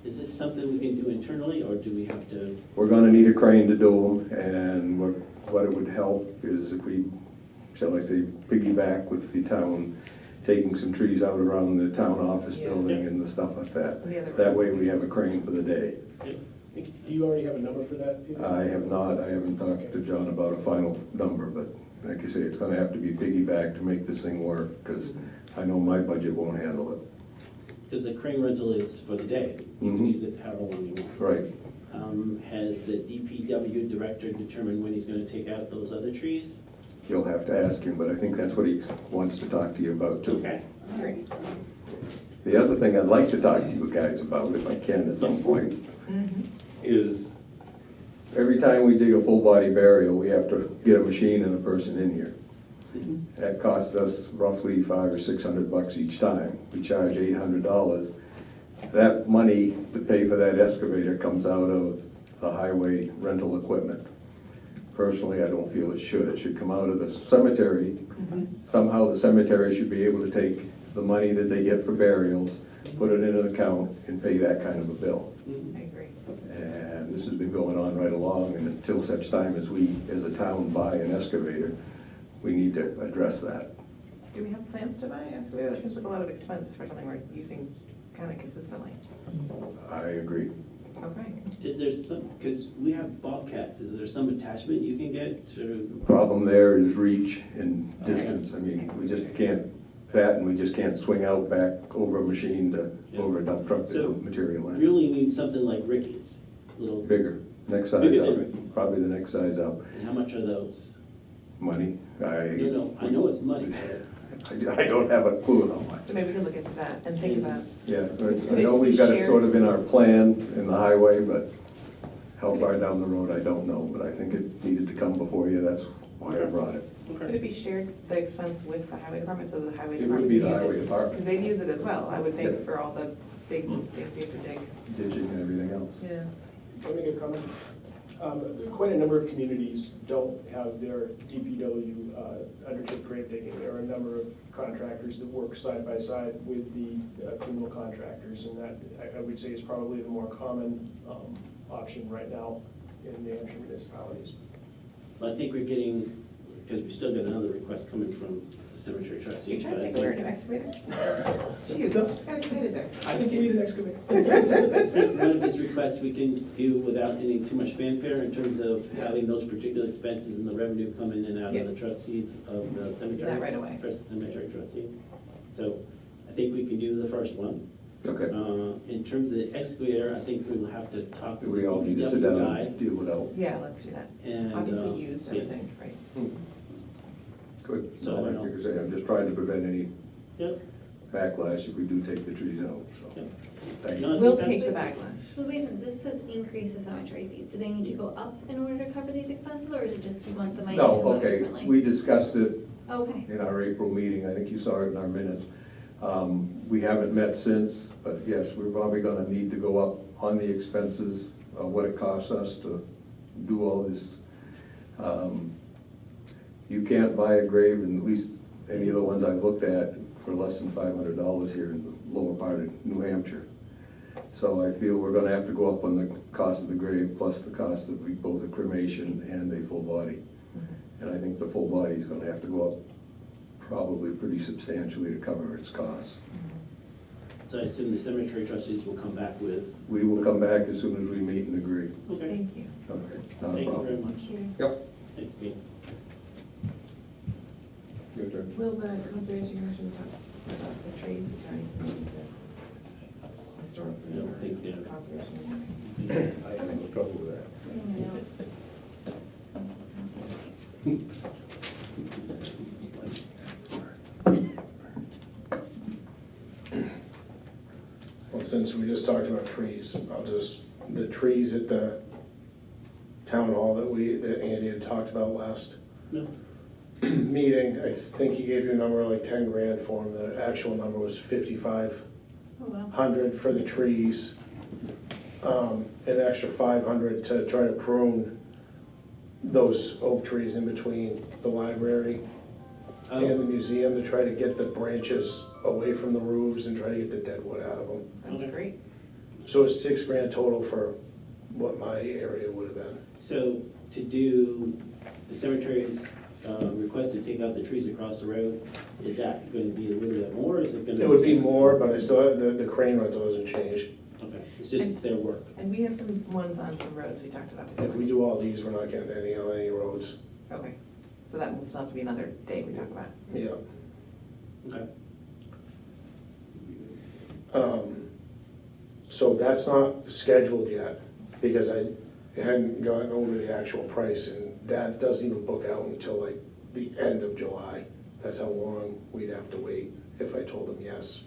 A: Is this something we can do internally, or do we have to?
G: We're gonna need a crane to do them, and what it would help is if we, shall I say, piggyback with the town taking some trees out around the town office
I: Yeah.
G: building and the stuff like that.
I: The other
G: That way we have a crane for the day.
F: Do you already have a number for that, Peter?
G: I have not, I haven't talked to John about a final number, but like I say, it's gonna have to be piggybacked to make this thing work, because I know my budget won't handle it.
A: Because the crane rental is for the day. You can
G: Mhm.
A: use it however long you want.
G: Right.
A: Has the DPW director determined when he's gonna take out those other trees?
G: You'll have to ask him, but I think that's what he wants to talk to you about too.
A: Okay, all right.
G: The other thing I'd like to talk to you guys about, if I can at some point, is every time we dig a full body burial, we have to get a machine and a person in here. That costs us roughly $500 or $600 each time. We charge $800. That money to pay for that excavator comes out of the highway rental equipment. Personally, I don't feel it should. It should come out of the cemetery. Somehow the cemetery should be able to take the money that they get for burials, put it in an account, and pay that kind of a bill.
I: I agree.
G: And this has been going on right along, and until such time as we, as a town, buy an excavator, we need to address that.
I: Do we have plans to buy an excavator? That seems like a lot of expense for something we're using kind of consistently.
G: I agree.
I: Okay.
A: Is there some, because we have bobcats, is there some attachment you can get to?
G: Problem there is reach and distance. I mean, we just can't, that, and we just can't swing out back over a machine to, over a dump truck to
A: So,
G: do material in.
A: Really need something like Ricky's, little,
G: Bigger, next size
A: Bigger than
G: up,
A: Ricky's.
G: probably the next size up.
A: and how much are those?
G: Money,
A: No, I know it's money.
G: I don't have a clue how much.
I: So maybe we could look into that and think about,
G: Yeah, I know we've got it sort of in our plan in the highway, but how far down the road, I don't know. But I think it needed to come before you, that's why I brought it.
I: could it be shared, the expense with the highway department, so the highway
G: It
I: department?
G: would be
I: could
G: the
I: use it?
G: highway department,
I: Because they'd use it as well, I would think,
G: Yeah.
I: for all the big things you have to dig.
G: ditching and everything else.
I: Yeah.
F: Let me make a comment. Quite a number of communities don't have their DPW undertake grave digging. There are a number of contractors that work side by side with the funeral contractors, and that, I would say, is probably the more common option right now in the Hampshire municipalities.
A: But I think we're getting, because we still got another request coming from the cemetery
I: You
A: trustees.
I: trying to
A: but I
I: think we're a
A: think-
I: new excavator? Jeez, just got excited there.
F: I think you need an excavator.
A: I think one of these requests we can do without any too much fanfare in terms of having those particular expenses and the revenue come in and out
I: Yeah.
A: of the trustees of the cemetery.
I: That right away.
A: Cemetery trustees. So I think we can do the first one.
G: Okay,
A: In terms of the excavator, I think we will have to talk to the
G: we all need to sit
A: DPW
G: down
A: guy.
G: and deal with that.
I: Yeah, let's do that.
A: And,
I: Obviously used,
A: see.
I: I think, right?
G: Good.
A: So,
G: So,
A: I
G: like I say, I'm just trying to prevent any
A: Yep.
G: backlash if we do take the trees out, so.
A: Yep.
G: Thank
A: No,
G: you.
A: I
I: We'll
A: think
I: take
A: that's-
I: the backlash.
D: So basically, this says increase the cemetery fees. Do they need to go up in order to cover these expenses, or is it just you want the money to
G: No,
D: come out
G: okay,
D: differently?
G: we discussed it
D: Okay,
G: in our April meeting, I think you saw it in our minutes. We haven't met since, but yes, we're probably gonna need to go up on the expenses of what it costs us to do all this. You can't buy a grave, and at least any of the ones I've looked at, for less than $500 here in the lower part of New Hampshire. So I feel we're gonna have to go up on the cost of the grave, plus the cost of both a cremation and a full body. And I think the full body is gonna have to go up probably pretty substantially to cover its costs.
A: So I assume the cemetery trustees will come back with,
G: We will come back as soon as we meet and agree.
A: okay,
I: Thank you.
G: Okay, not a
A: thank you very
G: problem.
A: much.
G: Yep.
A: Thanks, Pete.
G: Your turn.
I: Will the conservation commission talk about the trees, is there anything to historical?
A: I don't think they're-
I: Conservation.
G: I have no trouble with that.
O: Well, since we just talked about trees, the trees at the town hall that Andy had talked about last
A: No.
O: meeting, I think he gave you a number like 10 grand for them. The actual number was 5,500 for the trees. An extra 500 to try to prune those oak trees in between the library and the museum, to try to get the branches away from the roofs and try to get the dead wood out of them.
I: That's great.
O: So it's 6 grand total for what my area would have been.
A: So to do the cemeteries request to take out the trees across the road, is that going to be a little bit more, or is it going to?
O: It would be more, but I still, the crane rental doesn't change.
A: Okay, it's just their work.
I: And we have some ones on some roads we talked about before.
O: If we do all these, we're not getting any on any roads.
I: Okay, so that will still have to be another day we talk about.
O: Yeah.
A: Okay.
O: So that's not scheduled yet, because I hadn't gotten over the actual price, and that doesn't even book out until like the end of July. That's how long we'd have to wait if I told them yes.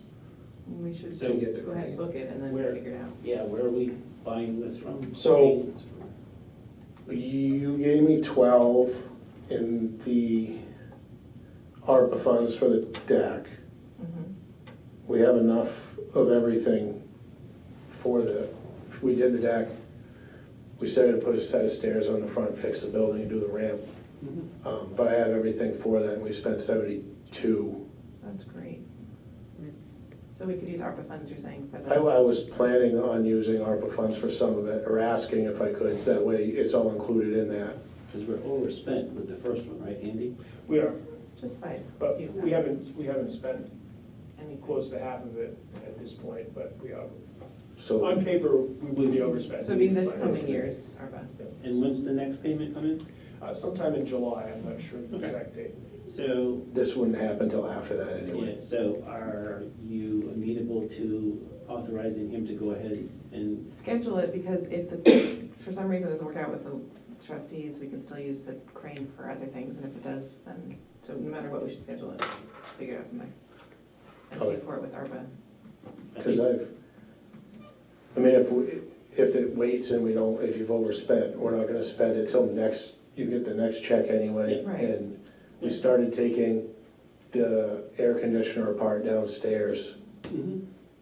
I: We should
O: To get the
I: go ahead and book it and then
A: Where-
I: figure it out.
A: Yeah, where are we buying this from?
O: So- You gave me 12 in the ARPA funds for the deck.
I: Mhm.
O: We have enough of everything for we did the deck. We started to put a set of stairs on the front, fix the building, and do the ramp.
A: Mhm.
O: But I have everything for that, and we spent 72.
I: That's great. So we could use ARPA funds, you're saying, for
O: I
I: that?
O: was planning on using ARPA funds for some of it, or asking if I could, that way it's all included in that.
A: Because we're overspent with the first one, right, Andy?
F: We are,
I: Just by.
F: but we haven't spent
I: Any
F: close to half of it at this point, but we are,
O: So
F: on paper, we would be overspent.
I: So it'd be this coming year's ARPA.
A: And when's the next payment coming?
F: Sometime in July, I'm not sure the
A: Okay.
F: exact date.
A: So,
O: this wouldn't happen till after that anyway.
A: yeah, so are you amenable to authorizing him to go ahead and,
I: Schedule it, because if the, for some reason it doesn't work out with the trustees, we can still use the crane for other things, and if it does, then, so no matter what, we should schedule it, figure it out from there. And pay
O: Okay.
I: for it with ARPA.
O: Because if it waits and we don't, if you've overspent, we're not gonna spend it till next, you get the next check anyway.
I: Yeah. Right.
O: And we started taking the air conditioner apart downstairs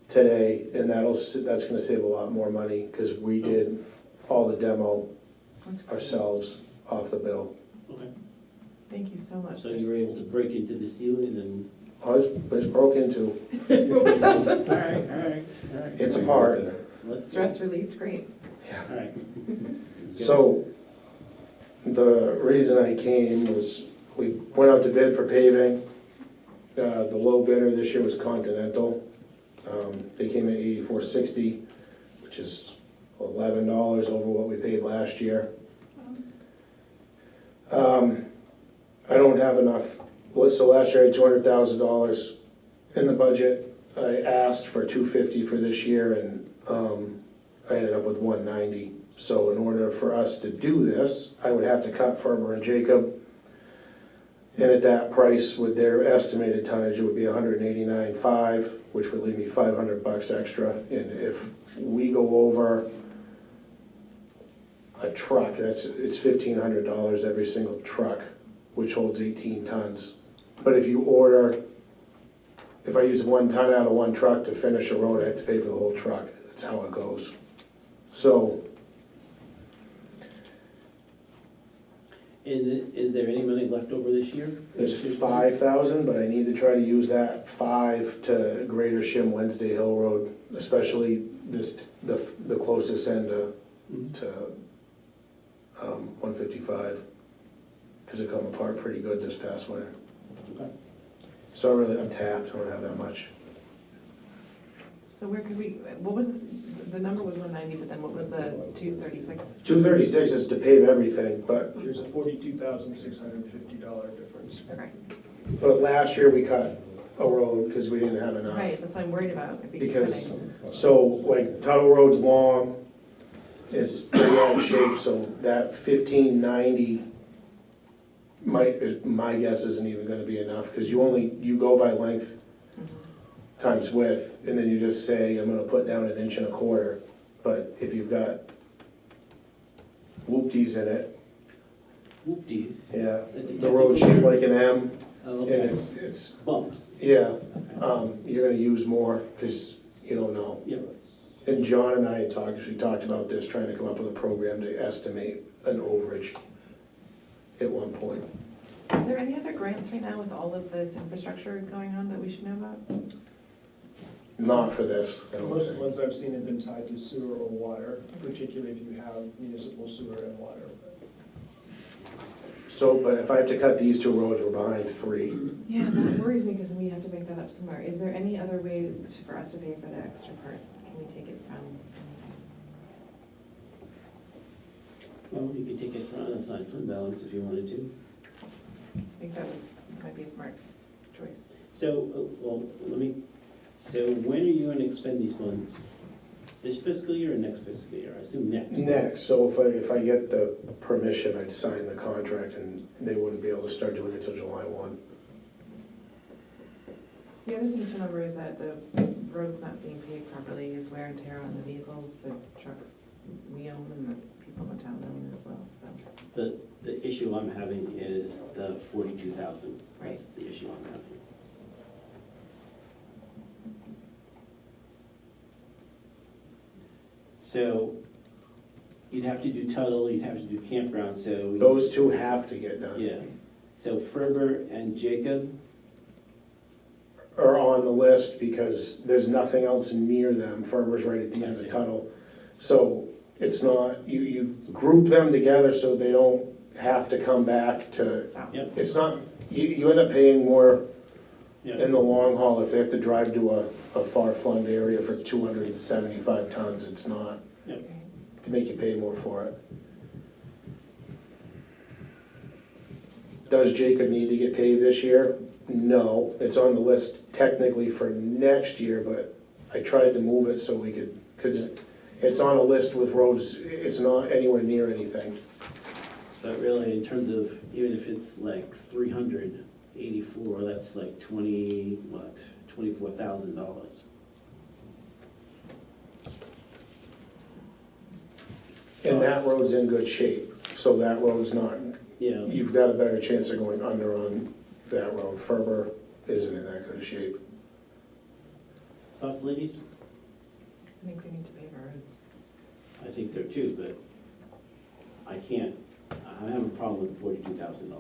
O: today, and that's gonna save a lot more money, because we did all the demo
I: That's great.
O: ourselves off the bill.
A: okay,
I: Thank you so much.
A: so you were able to break into the ceiling and?
O: It's broke into,
A: All right, all right, all right.
O: it's apart.
A: Let's,
I: Stress relieved, great.
A: all right.
O: So, the reason I came was, we went out to bid for paving. The low bidder this year was Continental. They came at $84.60, which is $11 over what we paid last year. I don't have enough, so last year I had $200,000 in the budget. I asked for $250 for this year, and I ended up with $190. So in order for us to do this, I would have to cut Ferber and Jacob. And at that price, with their estimated tonnage, it would be $189.5, which would leave me $500 extra. And if we go over a truck, it's $1,500 every single truck, which holds 18 tons. But if I use 1 ton out of one truck to finish a road, I have to pay for the whole truck. That's how it goes. So,
A: And is there any money left over this year?
O: there's 5,000, but I need to try to use that 5 to Greater Shim Wednesday Hill Road, especially the closest end to 155, because it come apart pretty good this past winter.
A: Okay.
O: So I'm tapped, I don't have that much.
I: So where could we, what was, the number was 190, but then what was the 236?
O: 236 is to pave everything, but
F: There's a $42,650 difference.
I: Okay,
O: last year we cut a road because we didn't have enough.
I: right, that's what I'm worried about. if we keep
O: Because,
I: cutting.
O: so, like, Tuttle Road's long, it's pretty out of shape, so that 1590 my guess isn't even gonna be enough, because you go by length times width, and then you just say, I'm gonna put down 1 1/4 inch. But if you've got whoopties in it,
A: Whoopties.
O: yeah,
A: That's a
O: the road's shaped like an M,
A: Oh,
O: and
A: okay.
O: it's,
A: Bumps.
O: yeah, you're gonna use more, because you don't know.
A: Yeah.
O: And John and I we talked about this, trying to come up with a program to estimate an overage at one point.
I: Are there any other grants right now with all of this infrastructure going on that we should know about?
O: Not for this. I don't
F: Most of
O: think.
F: the ones I've seen have been tied to sewer or water, particularly if you have municipal sewer and water.
O: So, but if I have to cut these two roads, we're behind 3.
I: Yeah, that worries me because we have to make that up somewhere. Is there any other way for us to pay for the extra part? Can we take it from?
A: Well, you could take it from unassigned fund balance if you wanted to.
I: I think that might be a smart choice.
A: So, so when are you gonna expend these funds? This fiscal year or next fiscal year? I assume next.
O: Next, so if I get the permission, I'd sign the contract and they wouldn't be able to start doing it until July 1.
I: The other thing to remember is that the road's not being paid properly, is wear and tear on the vehicles, the trucks we own and the people in town own as well, so.
A: The issue I'm having is the 42,000. That's the issue I'm having. So you'd have to do Tuttle, you'd have to do campground, so.
O: Those two have to get done.
A: Yeah, so Ferber and Jacob,
O: Are on the list because there's nothing else near them. Ferber's right at the end of
A: I see.
O: Tuttle. So it's not, you group them together so they don't have to come back to,
A: yep,
O: it's not, you end up paying more
A: yeah,
O: in the long haul if they have to drive to a far-flung area for 275 tons. It's not
A: yep.
O: to make you pay more for it. Does Jacob need to get paved this year? No, it's on the list technically for next year, but I tried to move it so we could, because it's on a list with roads, it's not anywhere near anything.
A: But really, in terms of, even if it's like 384, that's like $24,000.
O: And that road's in good shape, so that road's not,
A: Yeah,
O: you've got a better chance of going under on that road. Ferber isn't in that good a shape.
A: thoughts, ladies?
I: I think we need to pave our roads.
A: I think so too, but I can't, I have a problem with $42,000.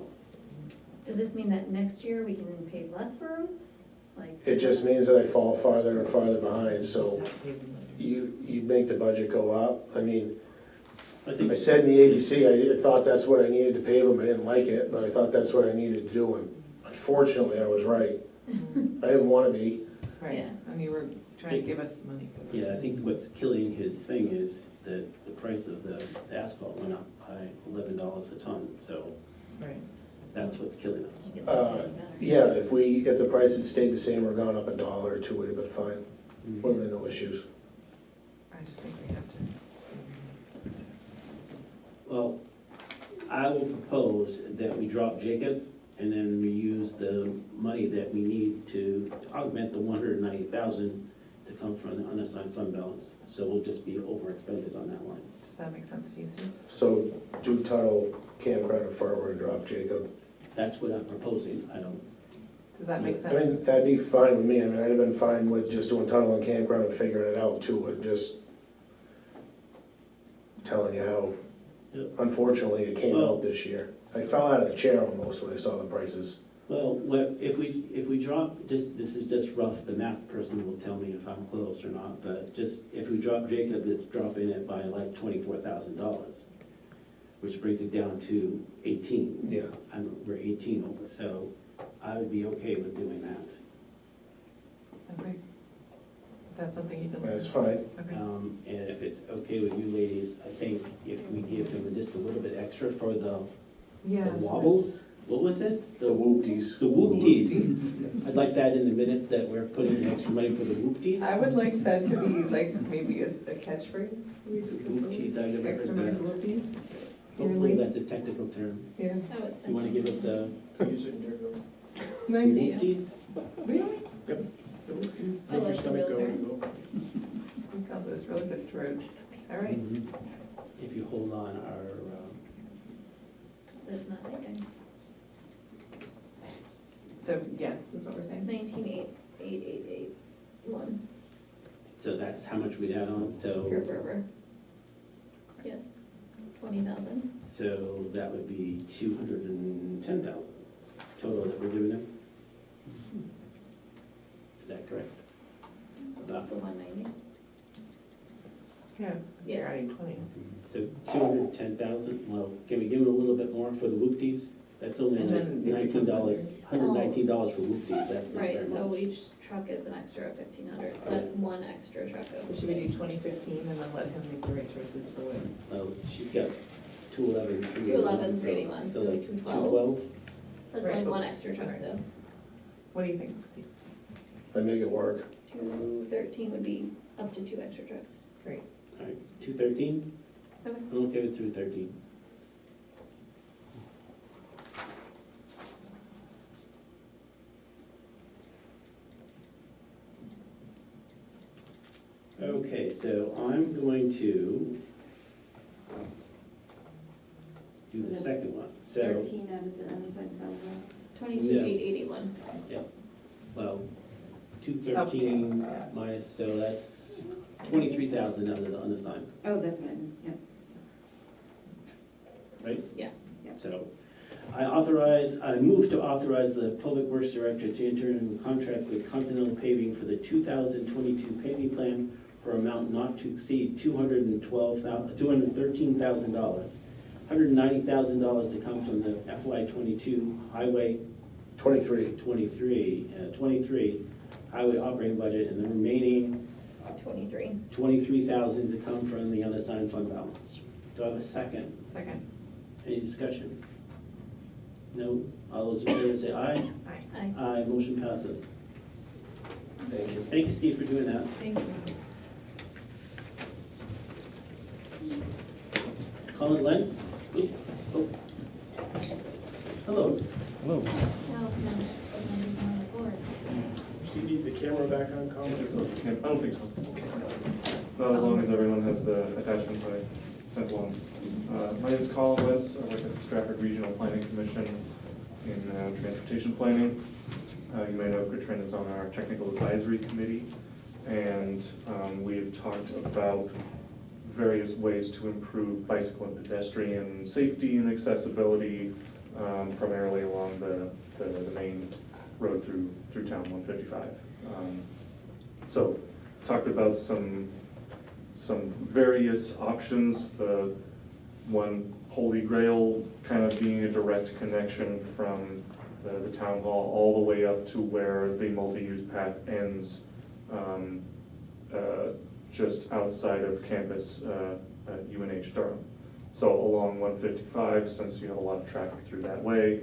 D: Does this mean that next year we can pay less roads? Like,
O: It just means that I fall farther and farther behind, so
I: Just have to pave them.
O: you make the budget go up. I mean,
A: I think,
O: I said in the ABC, I thought that's what I needed to pave them. I didn't like it, but I thought that's what I needed to do, and unfortunately, I was right. I didn't want to be.
I: Right,
D: Yeah.
I: and you were trying to give us money for that.
A: yeah, I think what's killing his thing is that the price of the asphalt went up by $11 a ton, so
I: Right.
A: that's what's killing us.
D: it's gonna be better.
O: Yeah, if the price had stayed the same or gone up $1 or $2, we'd have been fine. Would have been no issues.
I: I just think we have to.
A: Well, I will propose that we drop Jacob and then we use the money that we need to augment the 198,000 to come from the unassigned fund balance. So we'll just be overexpended on that line.
I: Does that make sense to you, Steve?
O: So do Tuttle, Campground, and Ferber, and drop Jacob.
A: That's what I'm proposing. I don't,
I: Does that make
O: I mean,
I: sense?
O: that'd be fine with me. I mean, I'd have been fine with just doing Tuttle and Campground and figuring it out too, but just telling you how,
A: Yep.
O: unfortunately, it came out this year. I fell out of the chair almost when I saw the prices.
A: well, if we drop, this is just rough, the math person will tell me if I'm close or not, but just, if we drop Jacob, it's dropping it by like $24,000, which brings it down to 18.
O: Yeah.
A: We're 18 over, so I would be okay with doing that.
I: Okay. That's something you can.
O: That's fine.
I: Okay.
A: And if it's okay with you ladies, I think if we give them just a little bit extra for the
I: Yeah.
A: wobbles, what was it?
O: The whoopties.
A: The whoopties. I'd like that in the minutes that we're putting the extra money for the whoopties.
I: I would like that to be like maybe a catchphrase. We just put
A: Whoopties, I've never
I: extra
A: heard
I: money
A: that.
I: for whoopties.
A: Hopefully that's a technical term.
I: Yeah.
D: Oh, it's
A: You wanna give us a
F: Use it in your go.
I: Nice.
A: whoopties?
I: Really?
F: Yep.
D: Oh,
F: Make your
D: like the
F: stomach
D: real
F: go,
D: term?
F: you go.
I: We call those roller coaster roads. All right.
A: Mhm. If you hold on our,
D: That's not taken.
I: So yes, is what we're saying?
D: 19,888.1
A: so that's how much we'd add on,
D: for
A: so,
D: Berber. Yes, 20,000.
A: so that would be 210,000 total that we're giving them. Is that correct?
D: That's the 190.
I: Yeah.
D: Yeah.
I: You're adding 20.
A: So 210,000, well, can we give them a little bit more for the whoopties? That's only
I: And
A: like
I: then it
A: $19, $119 for whoop-dees, that's not
D: Right,
A: very
D: so
A: much.
D: each truck is an extra 1,500, so that's one extra truck
I: So
D: of.
I: should we do 2015 and then let him make the right choices for what?
A: Oh, she's got 211,
D: 211, 381, so
A: like
D: 212.
A: 212.
D: That's
I: Right,
D: only
I: but-
D: one extra truck though.
I: What do you think, Steve?
O: I make it work.
D: 213 would be up to 2 extra trucks.
I: Great.
A: All right, 213?
D: Okay.
A: I'm okay with 213. Okay, so I'm going to do the
B: that's
A: second one. So,
B: 13 out of the unassigned fund balance.
D: 22,881.
A: well, 213 minus, so that's 23,000 out of the unassigned,
B: Oh, that's what I meant, yep.
A: right?
D: Yeah.
B: Yep.
A: So I move to authorize the Public Works Director to enter into a contract with Continental Paving for the 2022 paving plan for amount not to exceed $213,000. $190,000 to come from the FY '22 Highway
O: 23.
A: 23 Highway operating budget, and the remaining
D: 23.
A: $23,000 to come from the unassigned fund balance. Do I have a second?
I: Second.
A: Any discussion? No? All those in favor say aye.
I: Aye.
D: Aye.
A: Aye, motion passes.
O: Thank you.
A: Thank you, Steve, for doing that.
I: Thank you.
A: Colin Lentz? Oop, oh. Hello.
H: Hello.
D: Now, can I on the board?
F: Do you need the camera back on, Colin?
P: I don't think so. Not as long as everyone has the attachments I sent along. My name is Colin Wentz. I work at the Stratford Regional Planning Commission in transportation planning. You may know Gritrin is on our technical advisory committee, and we have talked about various ways to improve bicycle and pedestrian safety and accessibility, primarily along the main road through town, 155. So talked about some various options. The one holy grail kind of being a direct connection from the town hall all the way up to where the multi-use path ends, just outside of campus at UNH Durham. So along 155, since you have a lot of traffic through that way,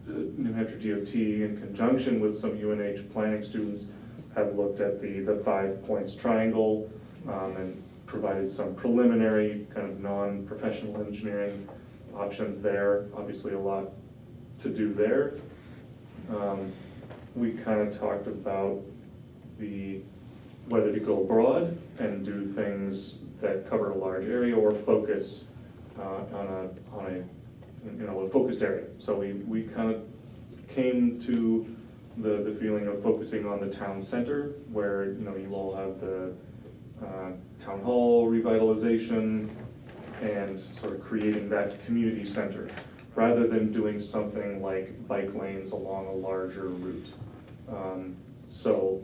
P: New Hampshire DOT, in conjunction with some UNH planning students, have looked at the 5 points triangle and provided some preliminary kind of non-professional engineering options there. Obviously a lot to do there. We kind of talked about whether to go broad and do things that cover a large area or focus on a focused area. So we kind of came to the feeling of focusing on the town center, where you all have the town hall revitalization and sort of creating that community center, rather than doing something like bike lanes along a larger route. So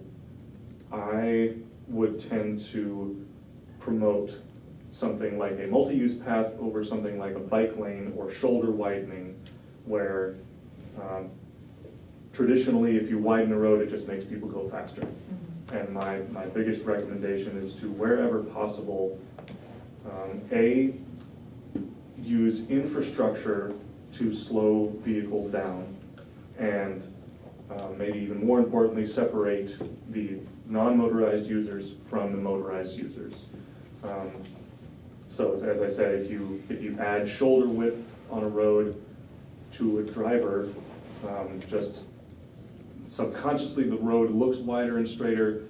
P: I would tend to promote something like a multi-use path over something like a bike lane or shoulder widening, where traditionally if you widen a road, it just makes people go faster. And my biggest recommendation is to, wherever possible, use infrastructure to slow vehicles down, and maybe even more importantly, separate the non-motorized users from the motorized users. So as I said, if you add shoulder width on a road to a driver, just subconsciously the road looks wider and straighter,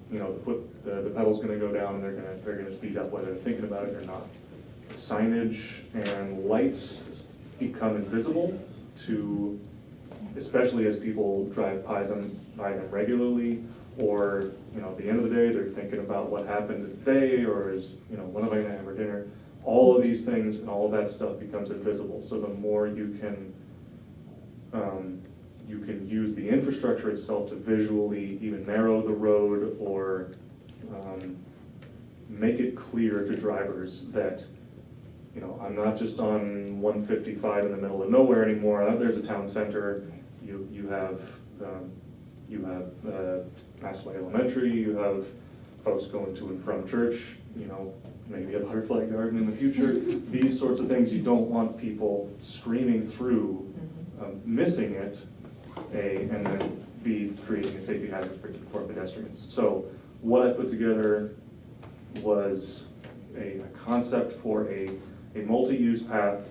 P: the pedal's gonna go down and they're gonna speed up whether they're thinking about it or not. Signage and lights become invisible to, especially as people drive by them regularly, or at the end of the day they're thinking about what happened today, or when am I gonna have for dinner. All of these things and all of that stuff becomes invisible. So the more you can use the infrastructure itself to visually even narrow the road, or make it clear to drivers that you know, I'm not just on 155 in the middle of nowhere anymore. There's a town center. You have Maxwell Elementary. You have folks going to and from church. You know, maybe a butterfly garden in the future. These sorts of things, you don't want people screaming through, missing it, and then B, creating a safety hazard for pedestrians. So what I put together was a concept for a multi-use path,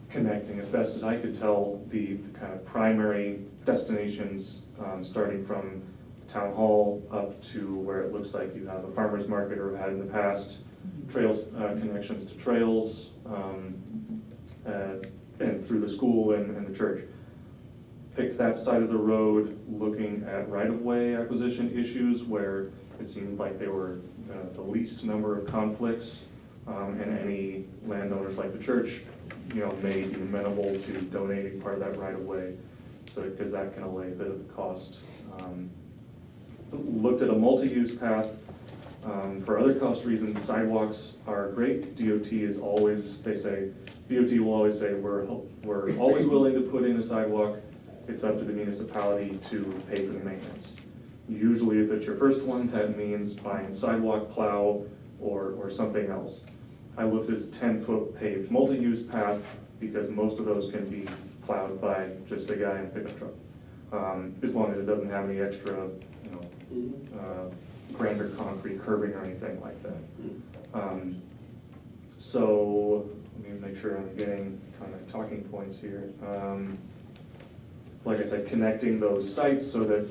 P: connecting, as best as I could tell, the kind of primary destinations, starting from Town Hall up to where it looks like you have a farmer's market or had in the past, trails, connections to trails, and through the school and the church. Picked that side of the road looking at right-of-way acquisition issues where it seemed like there were the least number of conflicts, and any landowners like the church, you know, may be amenable to donating part of that right-of-way, so because that can allay a bit of the cost. Looked at a multi-use path. For other cost reasons, sidewalks are great. DOT is always, DOT will always say, we're always willing to put in a sidewalk. It's up to the municipality to pay for the maintenance. Usually if it's your first one, that means buying sidewalk plow or something else. I looked at a 10-foot paved multi-use path because most of those can be plowed by just a guy in a pickup truck. As long as it doesn't have any extra, you know, grander concrete curbing or anything like that. So let me make sure I'm getting kind of talking points here. Like I said, connecting those sites so that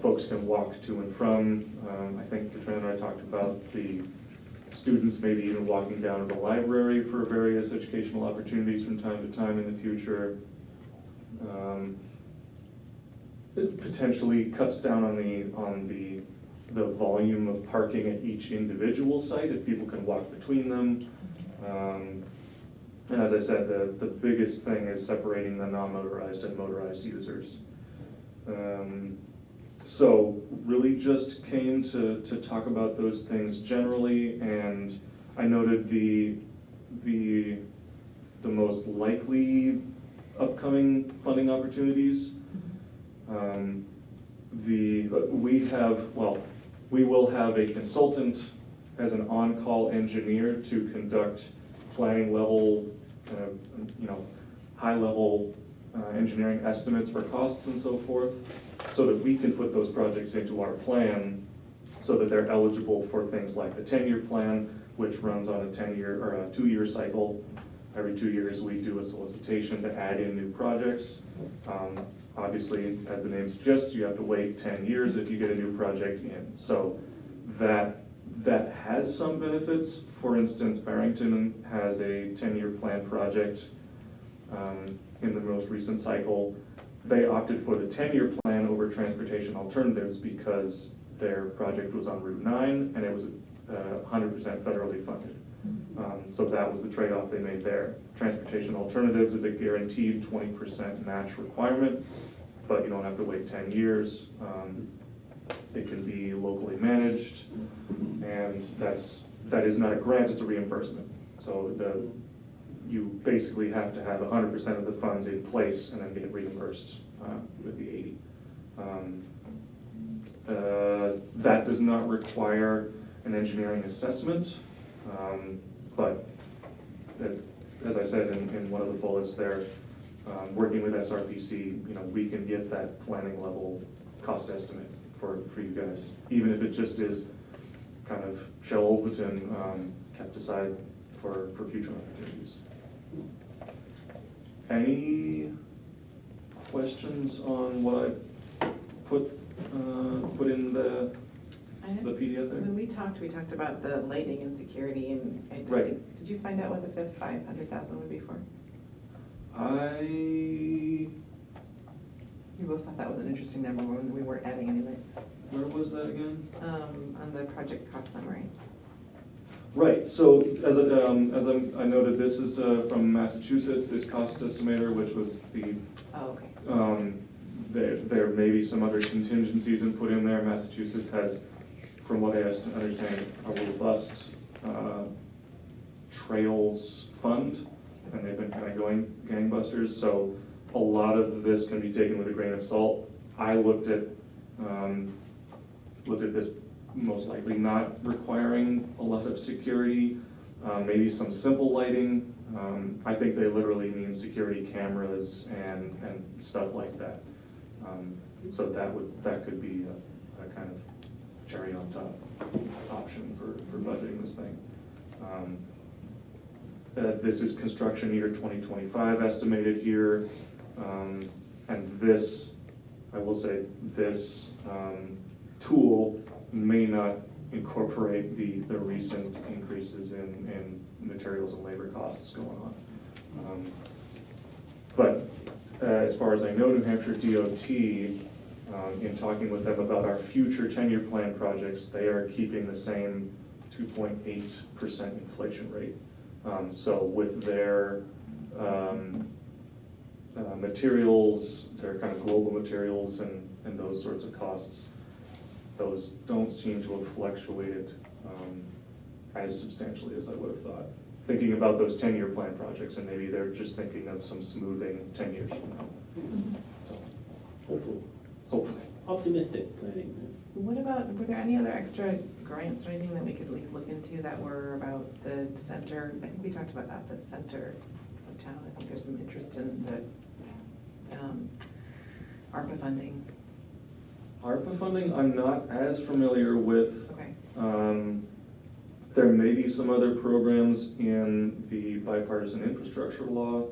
P: folks can walk to and from. I think Katrina and I talked about the students maybe even walking down to the library for various educational opportunities from time to time in the future. It potentially cuts down on the volume of parking at each individual site if people can walk between them. And as I said, the biggest thing is separating the non-motorized and motorized users. So really just came to talk about those things generally, and I noted the most likely upcoming funding opportunities. We will have a consultant as an on-call engineer to conduct planning level, high level engineering estimates for costs and so forth, so that we can put those projects into our plan so that they're eligible for things like the 10-year plan, which runs on a 10-year or a 2-year cycle. Every 2 years we do a solicitation to add in new projects. Obviously, as the name suggests, you have to wait 10 years if you get a new project in. So that has some benefits. For instance, Barrington has a 10-year plan project in the most recent cycle. They opted for the 10-year plan over transportation alternatives because their project was on Route 9 and it was 100% federally funded. So that was the trade-off they made there. Transportation alternatives is a guaranteed 20% match requirement, but you don't have to wait 10 years. It can be locally managed, and that is not a grant, it's a reimbursement. So you basically have to have 100% of the funds in place and then get reimbursed with the 80. That does not require an engineering assessment, but as I said in one of the bullets there, working with SRPC, we can get that planning level cost estimate for you guys, even if it just is kind of Shell Overton kept aside for future opportunities. Any questions on what I put in the PDF there?
I: When we talked about the lighting and security, and
P: Right.
I: Did you find out what the fifth 500,000 would be for? We both thought that was an interesting number when we weren't adding any lights.
P: Where was that again?
I: On the project cost summary.
P: Right, so as I noted, this is from Massachusetts, this cost estimator, which was the,
I: Oh, okay.
P: there may be some other contingencies input in there. Massachusetts has, from what I understand, a robust trails fund, and they've been kind of going gangbusters, so a lot of this can be taken with a grain of salt. I looked at this most likely not requiring a lot of security, maybe some simple lighting. I think they literally mean security cameras and stuff like that. So that could be a kind of cherry on top option for budgeting this thing. This is construction year 2025 estimated here, and this, I will say, this tool may not incorporate the recent increases in materials and labor costs going on. But as far as I know, New Hampshire DOT, in talking with them about our future 10-year plan projects, they are keeping the same 2.8% inflation rate. So with their materials, their kind of global materials and those sorts of costs, those don't seem to have fluctuated as substantially as I would have thought. Thinking about those 10-year plan projects, and maybe they're just thinking of some smoothing 10 years from now. So, hopefully.
A: Optimistic planning.
I: What about, were there any other extra grants or anything that we could at least look into that were about the center? I think we talked about that, the center of town. I think there's some interest in the ARPA funding.
P: ARPA funding, I'm not as familiar with.
I: Okay.
P: There may be some other programs in the bipartisan infrastructure law.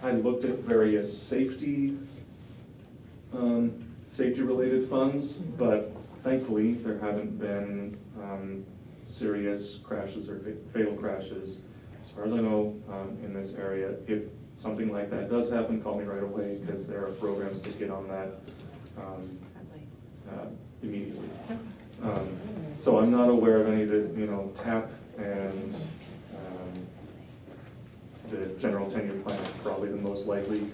P: I looked at various safety-related funds, but thankfully there haven't been serious crashes or fatal crashes, as far as I know, in this area. If something like that does happen, call me right away, because there are programs to get on that immediately. So I'm not aware of any that, TAP and the general 10-year plan is probably the most likely.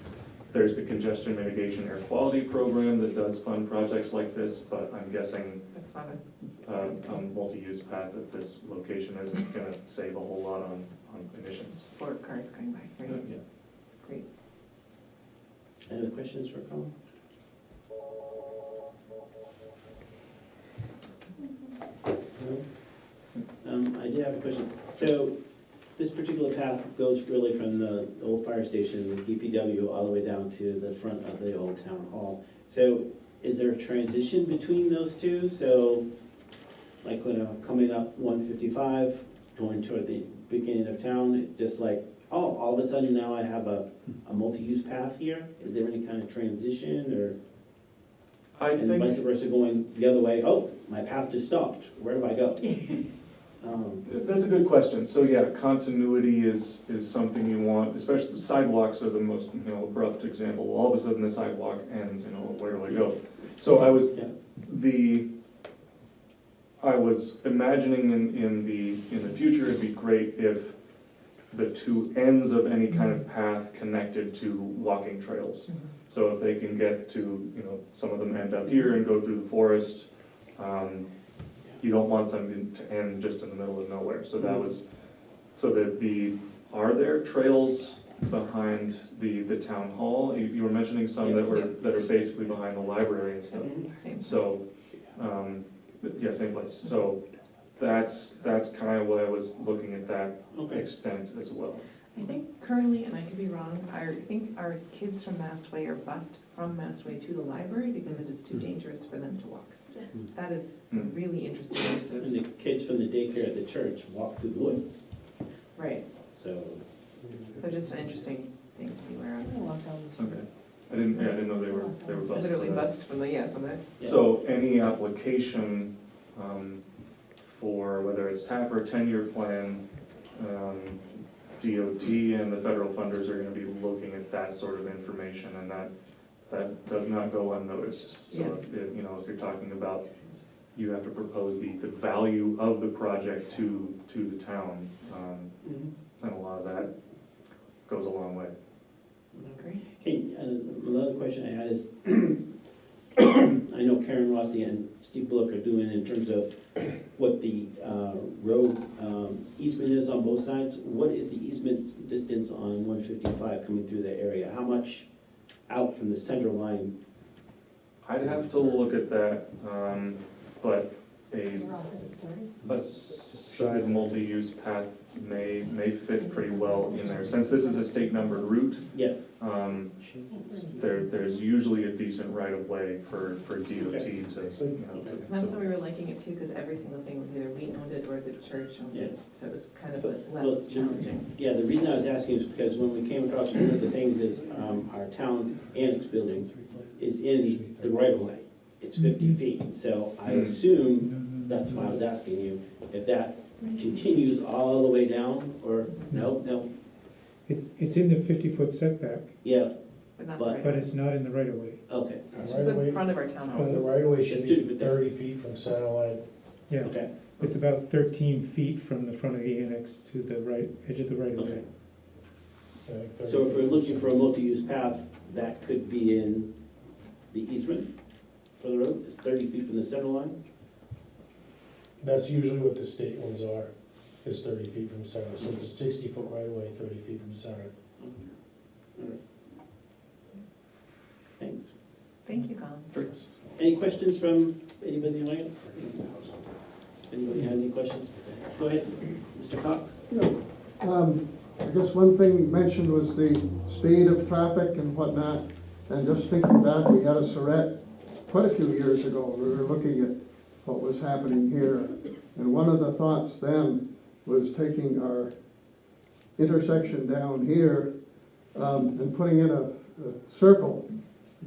P: There's the congestion mitigation air quality program that does fund projects like this, but I'm guessing a multi-use path at this location isn't going to save a whole lot on emissions.
I: For cars going by, right?
P: Yeah.
I: Great.
A: Any other questions for Colin? No? I did have a question. So this particular path goes really from the old fire station, the DPW, all the way down to the front of the old town hall. So is there a transition between those two? So like when I'm coming up 155, going toward the beginning of town, it's just like, oh, all of a sudden now I have a multi-use path here? Is there any kind of transition, or? And vice versa, going the other way, oh, my path just stopped, where do I go?
P: That's a good question. So yeah, continuity is something you want, especially sidewalks are the most abrupt example. All of a sudden the sidewalk ends, where do I go? So I was imagining in the future it'd be great if the two ends of any kind of path connected to walking trails. So if they can get to, some of them end up here and go through the forest, you don't want something to end just in the middle of nowhere. So that was, are there trails behind the town hall? You were mentioning some that are basically behind the library and stuff. So, yeah, same place. So that's kind of what I was looking at, that extent as well.
I: I think currently, and I could be wrong, I think our kids from Mastway are bused from Mastway to the library because it is too dangerous for them to walk. That is really interesting.
A: And the kids from the daycare at the church walk through the woods.
I: Right.
A: So
I: just an interesting thing to be aware of.
P: Okay. I didn't know they were bused.
I: Literally bust from the.
P: So any application for whether it's TAP or 10-year plan, DOT and the federal funders are going to be looking at that sort of information, and that does not go unnoticed. So if you're talking about, you have to propose the value of the project to the town, and a lot of that goes a long way.
A: Okay, another question I had is, I know Karen Rossi and Steve Bullock are doing in terms of what the road easement is on both sides. What is the easement distance on 155 coming through the area? How much out from the center line?
P: I'd have to look at that, but a side multi-use path may fit pretty well in there. Since this is a state numbered route,
A: Yeah.
P: there's usually a decent right of way for DOT to, you know,
I: That's
P: to.
I: why we were liking it too, because every single thing was either we owned it or the church owned it, so it was kind of
A: Well,
I: less challenging.
A: Yeah, the reason I was asking is because when we came across one of the things is our town annex building is in the right of way. It's 50 feet, so I assume, that's why I was asking you, if that continues all the way down, or, no,
M: It's in the 50-foot setback,
A: yeah,
I: But not
A: But-
I: right
M: but
I: away.
M: it's not in the right of way.
A: okay,
I: It's just the front of our town hall.
O: The right of way should
A: It's
O: be
A: two different
O: 30
A: things.
O: feet from center line.
M: Yeah,
A: okay,
M: it's about 13 feet from the front of the annex to the right, edge of the right of way.
A: okay. So if we're looking for a multi-use path, that could be in the easement for the road, it's 30 feet from the center line?
O: That's usually what the state ones are, is 30 feet from center. So it's a 60-foot right of way, 30 feet from center.
A: Thanks.
I: Thank you, Colin.
A: Any questions from anybody in the audience? Anybody have any questions? Go ahead, Mr. Cox.
Q: I guess one thing mentioned was the speed of traffic and whatnot. And just thinking back, we had a Surrett quite a few years ago. We were looking at what was happening here. And one of the thoughts then was taking our intersection down here and putting in a circle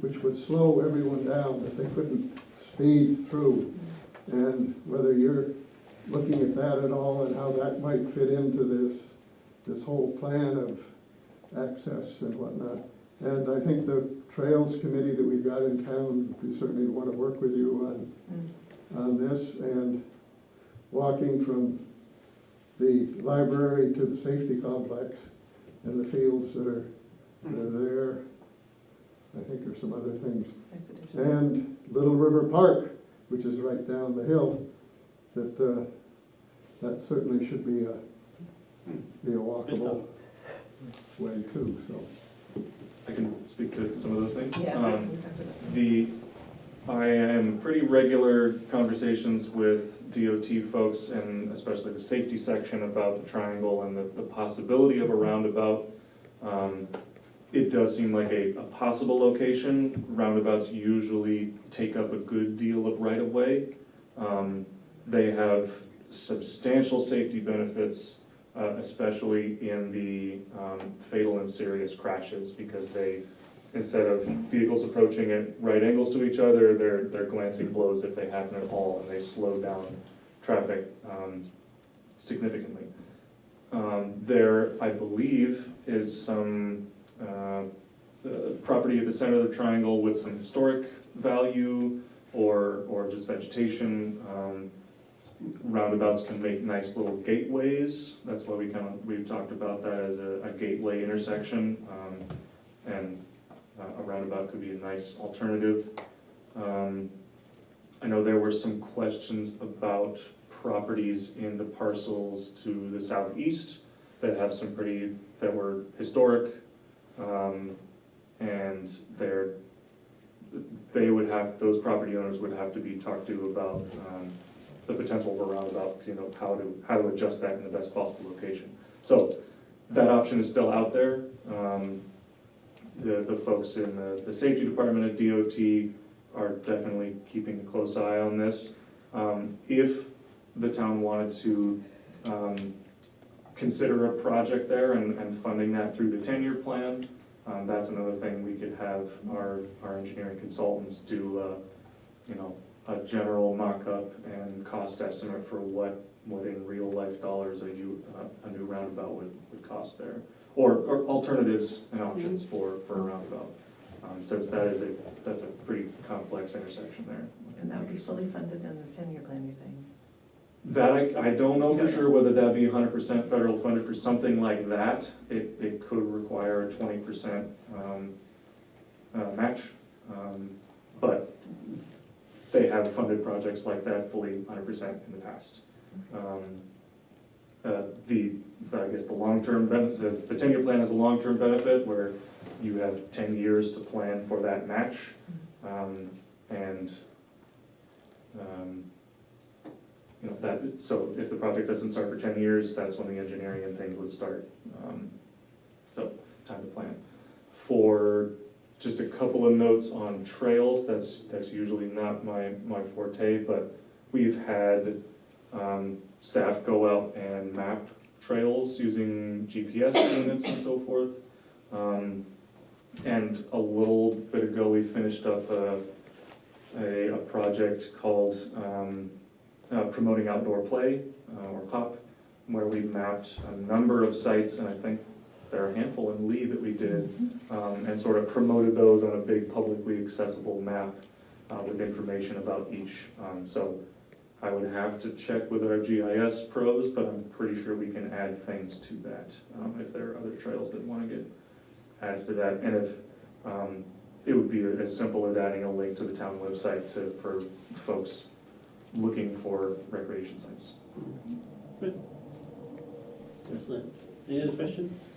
Q: which would slow everyone down if they couldn't speed through. And whether you're looking at that at all and how that might fit into this whole plan of access and whatnot. And I think the Trails Committee that we've got in town, we certainly want to work with you on this, and walking from the library to the safety complex and the fields that are there. I think there's some other things. And Little River Park, which is right down the hill, that certainly should be a walkable way too, so.
P: I can speak to some of those things.
I: Yeah.
P: I am in pretty regular conversations with DOT folks, and especially the safety section, about the triangle and the possibility of a roundabout. It does seem like a possible location. Roundabouts usually take up a good deal of right-of-way. They have substantial safety benefits, especially in the fatal and serious crashes, because they, instead of vehicles approaching at right angles to each other, they're glancing blows if they happen at all, and they slow down traffic significantly. There, I believe, is some property at the center of the triangle with some historic value or just vegetation. Roundabouts can make nice little gateways. That's why we've talked about that as a gateway intersection. And a roundabout could be a nice alternative. I know there were some questions about properties in the parcels to the southeast that have some that were historic. And those property owners would have to be talked to about the potential of a roundabout, how to adjust that in the best possible location. So that option is still out there. The folks in the safety department at DOT are definitely keeping a close eye on this. If the town wanted to consider a project there and funding that through the 10-year plan, that's another thing we could have our engineering consultants do, a general mock-up and cost estimate for what in real life dollars a new roundabout would cost there. Or alternatives and options for a roundabout, since that's a pretty complex intersection there.
I: And that would be fully funded in the 10-year plan, you're saying?
P: That I don't know for sure whether that'd be 100% federal funded for something like that. It could require a 20% match, but they have funded projects like that fully 100% in the past. I guess the long-term benefit, the 10-year plan has a long-term benefit where you have 10 years to plan for that match. So if the project doesn't start for 10 years, that's when the engineering and things would start. So time to plan. For just a couple of notes on trails, that's usually not my forte, but we've had staff go out and map trails using GPS units and so forth. And a little bit ago, we finished up a project called Promoting Outdoor Play, or POP, where we mapped a number of sites, and I think there are a handful in Lee that we did, and sort of promoted those on a big publicly accessible map with information about each. So I would have to check with our GIS pros, but I'm pretty sure we can add things to that if there are other trails that want to get added to that. And if it would be as simple as adding a link to the town website for folks looking for recreation sites.
A: Good. Excellent. Any other questions?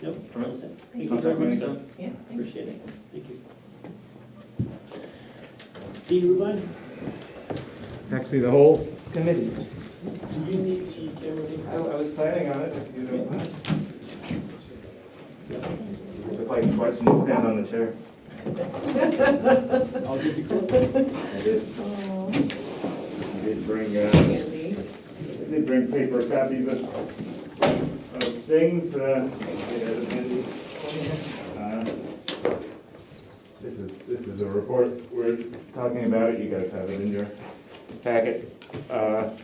A: Nope. All set. Thank you very much, Tom.
I: Yeah,
A: Appreciate it. Thank you. Dean Rubin?
H: It's actually the whole committee.
A: Do you need to camera?
H: I was planning on it, if you don't mind. Just like watching you stand on the chair.
A: I'll give you credit.
H: I did bring paper copies of things. This is a report we're talking about it. You guys have it in your packet. And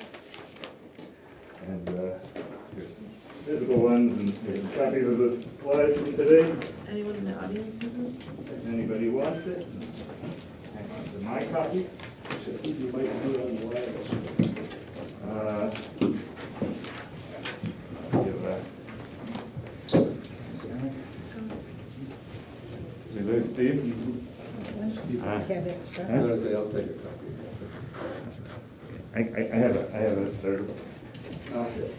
H: here's some physical ones, and here's some copies of the slides from today.
I: Anyone in the audience?
H: If anybody wants it, hang on to my copy.
A: I think you might do it on the wireless.
H: Did we lose Steve?
G: I'll take a copy.
H: I have a third.
G: Okay.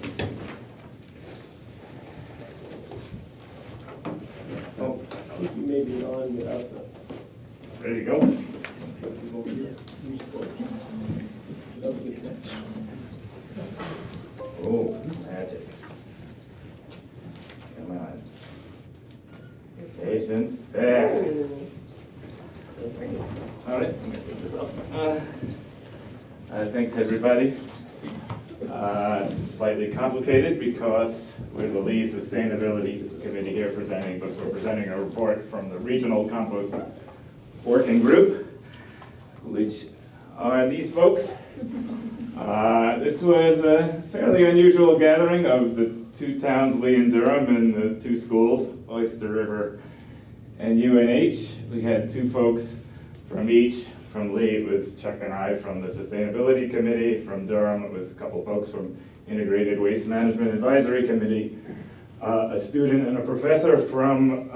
F: Oh, I think you may be on without the.
H: Ready to go? Oh, magic. Come on. Patience. There. All right, I'm gonna take this off. Thanks, everybody. It's slightly complicated because we're the Lee Sustainability Committee here presenting, but we're presenting a report from the Regional Compost Working Group, which are these folks. This was a fairly unusual gathering of the two towns, Lee and Durham, and the two schools, Oyster River and UNH. We had two folks from each. From Lee, it was Chuck and I from the Sustainability Committee. From Durham, it was a couple folks from Integrated Waste Management Advisory Committee, a student and a professor from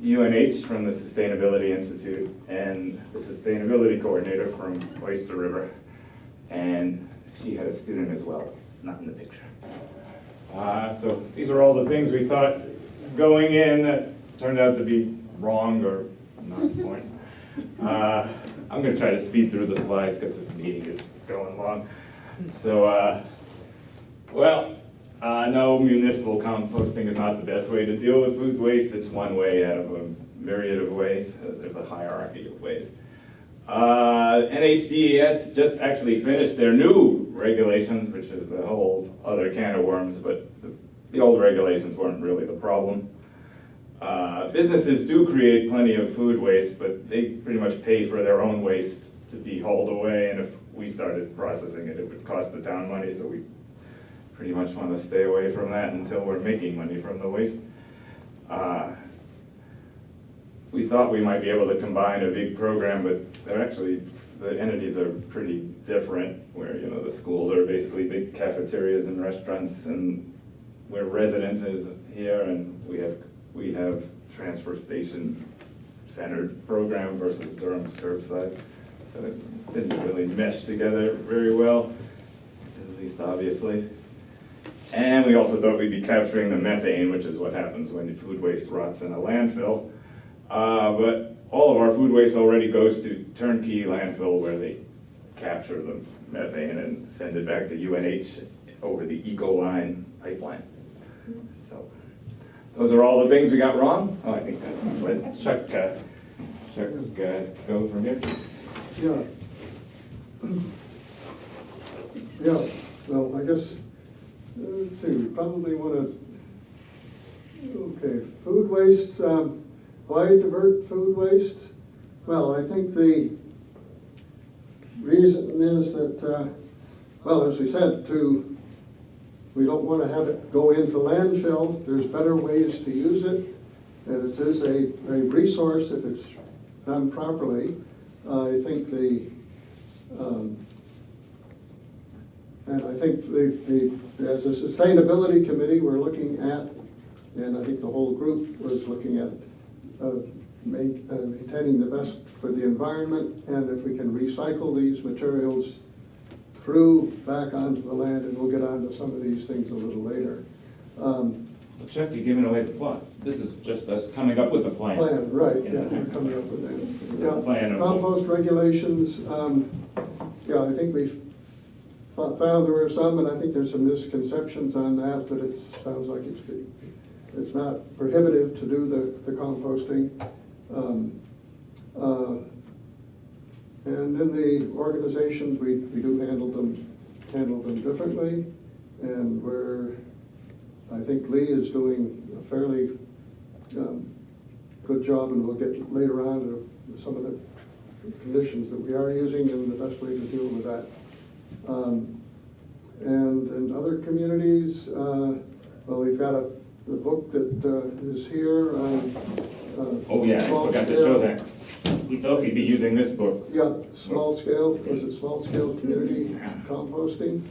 H: UNH, from the Sustainability Institute, and the Sustainability Coordinator from Oyster River. And she had a student as well, not in the picture. So these are all the things we thought going in that turned out to be wrong or not important. I'm going to try to speed through the slides because this meeting is going long. So, no, municipal composting is not the best way to deal with food waste. It's one way out of a myriad of ways. There's a hierarchy of ways. NHDES just actually finished their new regulations, which is a whole other can of worms, but the old regulations weren't really the problem. Businesses do create plenty of food waste, but they pretty much pay for their own waste to be hauled away, and if we started processing it, it would cost the town money, so we pretty much want to stay away from that until we're making money from the waste. We thought we might be able to combine a big program, but they're actually, the entities are pretty different, where, you know, the schools are basically big cafeterias and restaurants, and we're residences here, and we have transfer station centered program versus Durham's curbside. So it didn't really mesh together very well, at least obviously. And we also thought we'd be capturing the methane, which is what happens when the food waste rots in a landfill. But all of our food waste already goes to turnkey landfill where they capture the methane and send it back to UNH over the Ecoline pipeline. So those are all the things we got wrong. Oh, I think that let Chuck go from here.
Q: Yeah. Yeah, well, I guess, let's see, we probably want to, okay, food waste, why divert food waste? Well, I think the reason is that, well, as we said, we don't want to have it go into landfill. There's better ways to use it, and it is a resource if it's done properly. I think and I think as a sustainability committee, we're looking at, and I think the whole group was looking at maintaining the best for the environment, and if we can recycle these materials back onto the land, and we'll get onto some of these things a little later.
H: Chuck, you're giving away the plot. This is just us coming up with a plan.
Q: Right, yeah, we're coming up with that. Yeah,
H: Plan of-
Q: compost regulations, yeah, I think we've found there were some, and I think there's some misconceptions on that, but it sounds like it's not prohibitive to do the composting. And in the organizations, we do handle them differently, and I think Lee is doing a fairly good job, and we'll get later on to some of the conditions that we are using and the best way to deal with that. And in other communities, well, we've got a book that is here.
H: Oh yeah, I forgot to show that. We thought we'd be using this book.
Q: Yeah, small scale community composting,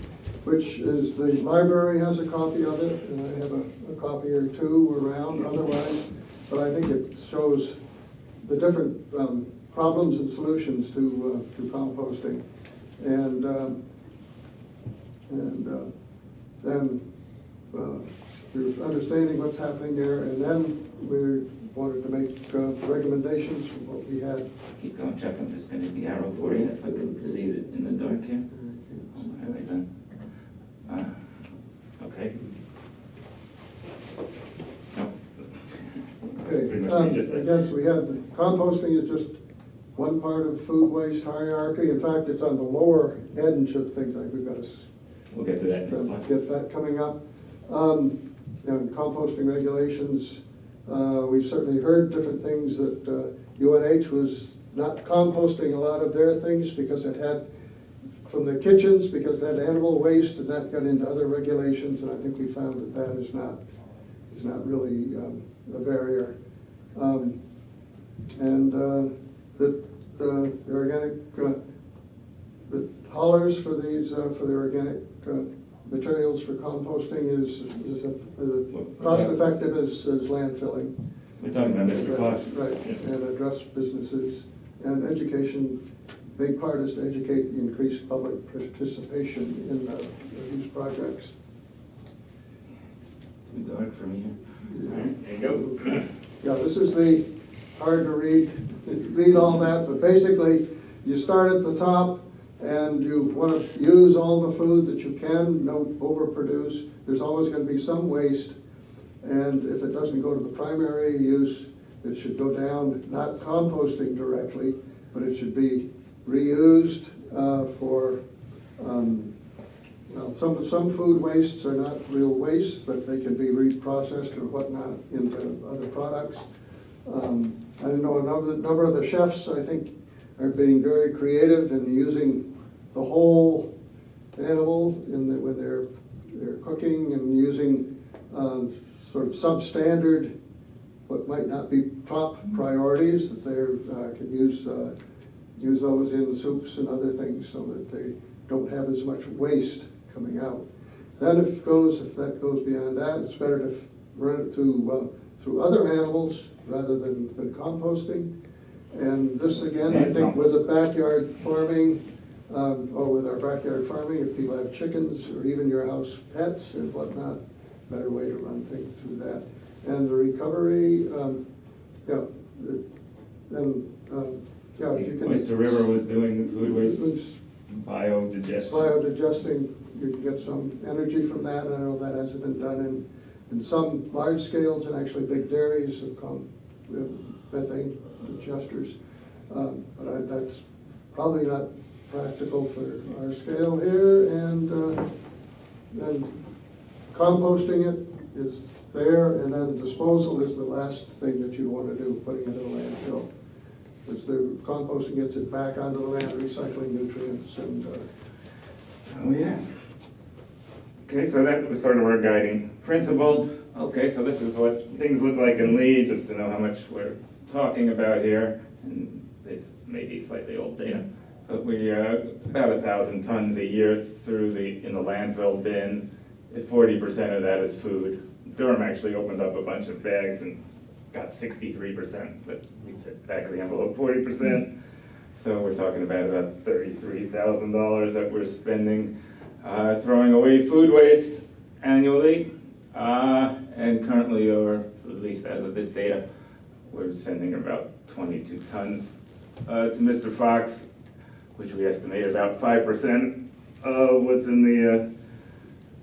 Q: which is, the library has a copy of it, and I have a copy or two around otherwise, but I think it shows the different problems and solutions to composting. And then we're understanding what's happening there, and then we wanted to make recommendations from what we had.
A: Keep going, Chuck, I'm just gonna hit the arrow for you, if I can see it in the dark here. Oh, have I done? Okay. No.
Q: Okay,
H: Pretty much me just there.
Q: again, so we had, the composting is just one part of food waste hierarchy. In fact, it's on the lower edge of things. Like we've got to
H: We'll get to that next slide.
Q: get that coming up. And composting regulations, we've certainly heard different things that UNH was not composting a lot of their things because it had, from the kitchens, because it had animal waste, and that got into other regulations, and I think we found that is not really a barrier. And the organic, the haulers for these, for the organic materials for composting is cost effective as landfilling.
H: We're talking about Mr. Fox.
Q: Right,
H: Yeah.
Q: and address businesses, and education, big part is to educate the increased public participation in these projects.
A: Too dark for me here.
H: All right, there you go.
Q: Yeah, this is the, hard to read all that, but basically, you start at the top, and you want to use all the food that you can, don't overproduce. There's always going to be some waste, and if it doesn't go to the primary use, it should go down, not composting directly, but it should be reused for, well, some food wastes are not real waste, but they can be reprocessed or whatnot into other products. I know a number of the chefs, I think, are being very creative in using the whole animal when they're cooking, and using sort of substandard, what might not be top priorities, that they can use those in soups and other things so that they don't have as much waste coming out. Then if that goes beyond that, it's better to run it through other animals rather than composting. And this again, I think with the backyard farming, or with our backyard farming, if people have chickens or even your house pets and whatnot, better way to run things through that. And the recovery, yeah, if you can.
H: Oyster River was doing food waste biodigestion.
Q: Biodigesting, you can get some energy from that. I know that hasn't been done in some large scales, and actually big dairies have come with methane digesters. But that's probably not practical for our scale here. And then composting it is there, and then disposal is the last thing that you want to do, putting it in a landfill. Because the composting gets it back onto the land, recycling nutrients and.
H: Oh, yeah. Okay, so that was sort of our guiding principle. Okay, so this is what things look like in Lee, just to know how much we're talking about here. And this is maybe slightly old data, but we about 1,000 tons a year in the landfill bin. 40% of that is food. Durham actually opened up a bunch of bags and got 63%, but we said back of the envelope 40%. So we're talking about $33,000 that we're spending throwing away food waste annually. And currently, or at least as of this data, we're sending about 22 tons to Mr. Fox, which we estimate about 5% of what's in the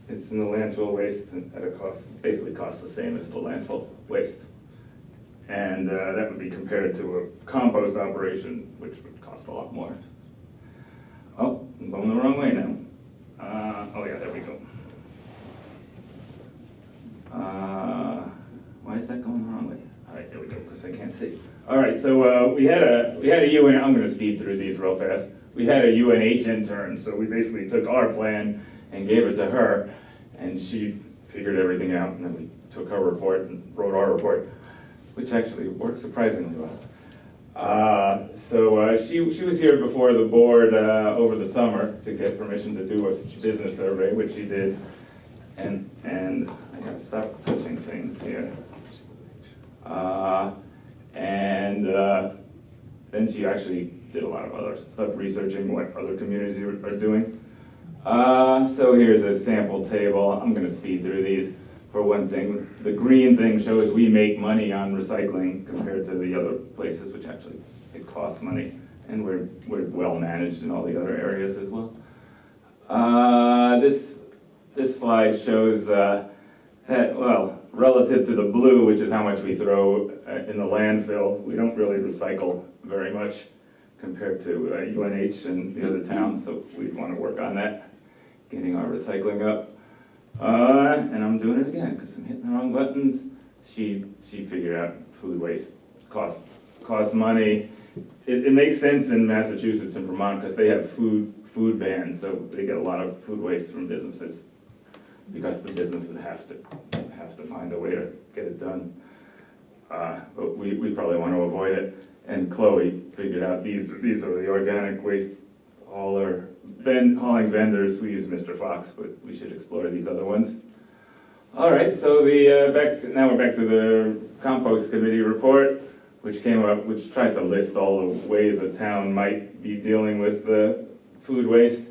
H: landfill waste, and at a cost, basically costs the same as the landfill waste. And that would be compared to a compost operation, which would cost a lot more. Oh, I'm going the wrong way now. Oh yeah, there we go. Why is that going the wrong way? All right, there we go, because I can't see. All right, so we had a UN, I'm going to speed through these real fast. We had a UNH intern, so we basically took our plan and gave it to her, and she figured everything out, and then we took her report and wrote our report, which actually worked surprisingly well. So she was here before the board over the summer to get permission to do a business survey, which she did, and I gotta stop touching things here. Then she actually did a lot of other stuff, researching what other communities are doing. So here's a sample table. I'm going to speed through these. For one thing, the green thing shows we make money on recycling compared to the other places, which actually it costs money, and we're well managed in all the other areas as well. This slide shows that, well, relative to the blue, which is how much we throw in the landfill, we don't really recycle very much compared to UNH and the other towns, so we want to work on that, getting our recycling up. And I'm doing it again because I'm hitting the wrong buttons. She figured out food waste costs money. It makes sense in Massachusetts and Vermont because they have food bans, so they get a lot of food waste from businesses because the businesses have to find a way to get it done. But we probably want to avoid it. And Chloe figured out these are the organic waste hauling vendors. We use Mr. Fox, but we should explore these other ones. All right, so now we're back to the compost committee report, which tried to list all the ways a town might be dealing with food waste.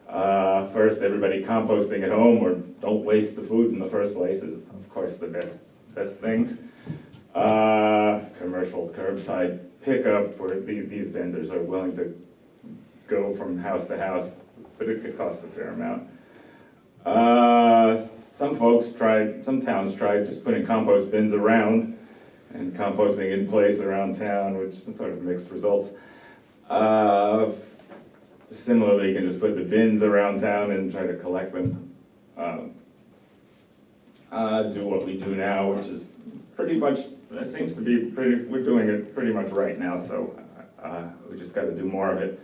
H: First, everybody composting at home, or don't waste the food in the first place, is of course the best things. Commercial curbside pickup, where these vendors are willing to go from house to house, but it could cost a fair amount. Some towns tried just putting compost bins around and composting in place around town, which is sort of mixed results. Similarly, you can just put the bins around town and try to collect them. Do what we do now, which is pretty much, that seems to be we're doing it pretty much right now, so we just got to do more of it.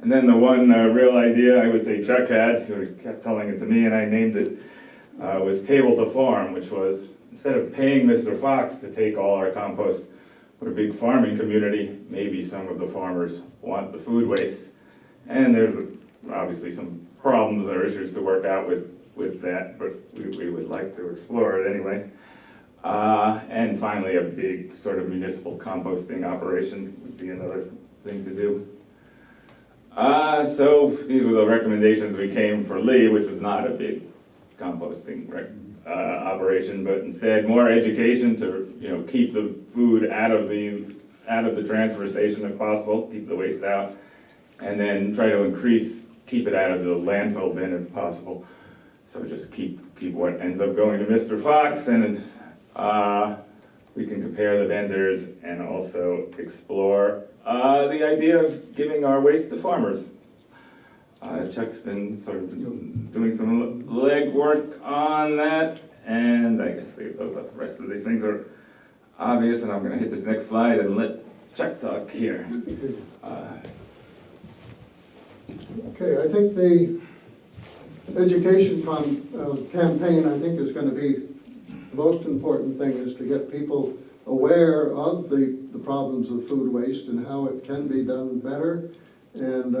H: And then the one real idea I would say Chuck had, who kept telling it to me and I named it, was Table to Farm, which was, instead of paying Mr. Fox to take all our compost, we're a big farming community, maybe some of the farmers want the food waste. And there's obviously some problems or issues to work out with that, but we would like to explore it anyway. And then finally, a big sort of municipal composting operation would be another thing to do. So these were the recommendations we came for Lee, which was not a big composting operation, but instead more education to, you know, keep the food out of the transfer station if possible, keep the waste out, and then try to keep it out of the landfill bin if possible. So just keep what ends up going to Mr. Fox, and we can compare the vendors and also explore the idea of giving our waste to farmers. Chuck's been sort of doing some legwork on that, and I guess the rest of these things are obvious, and I'm going to hit this next slide and let Chuck talk here.
Q: Okay, I think the education campaign, I think, is going to be the most important thing, is to get people aware of the problems of food waste and how it can be done better, and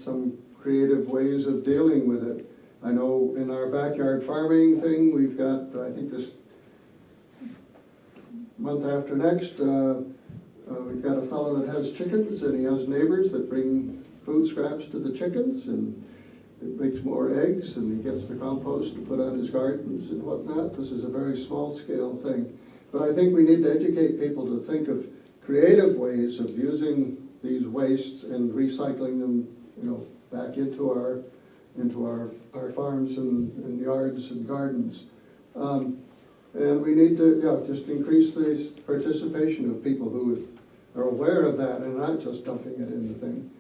Q: some creative ways of dealing with it. I know in our backyard farming thing, we've got, I think this month after next, we've got a fellow that has chickens, and he has neighbors that bring food scraps to the chickens, and it makes more eggs, and he gets the compost to put on his gardens and whatnot. This is a very small scale thing. But I think we need to educate people to think of creative ways of using these wastes and recycling them, you know, back into our farms and yards and gardens. And we need to just increase the participation of people who are aware of that and not just dumping it in the thing.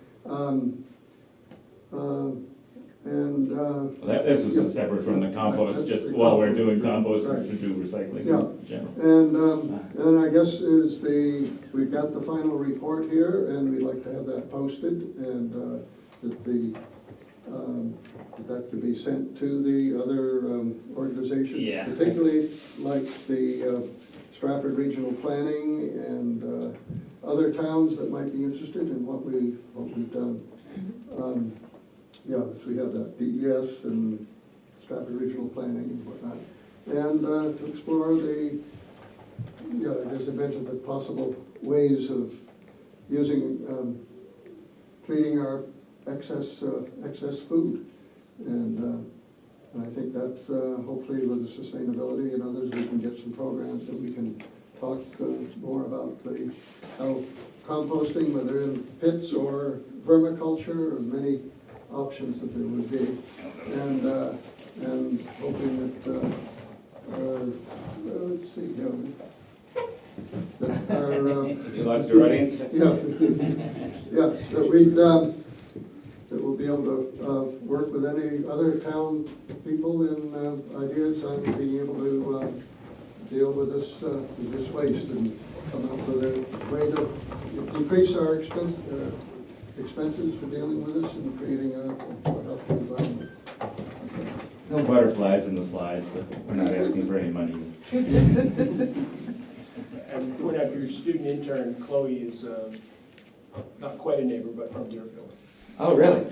H: This was separate from the compost, just while we're doing compost, we should do recycling in general.
Q: And I guess we've got the final report here, and we'd like to have that posted, and that could be sent to the other organizations, particularly like the Stratford Regional Planning and other towns that might be interested in what we've done. So we have that DES and Stratford Regional Planning and whatnot, and to explore as I mentioned, the possible ways of using, treating our excess food, and I think that's hopefully with the sustainability and others, we can get some programs that we can talk more about how composting, whether in pits or vermiculture, or many options that there would be, and hoping that let's see, that our,
H: you lost your audience?
Q: That we'll be able to work with any other town people in ideas on being able to deal with this waste and come up with a way to decrease our expenses for dealing with this and creating a more healthy environment.
H: No butterflies in the slides, but we're not asking for any money.
F: And point out your student intern, Chloe, is not quite a neighbor, but from Deerfield.
H: Oh, really?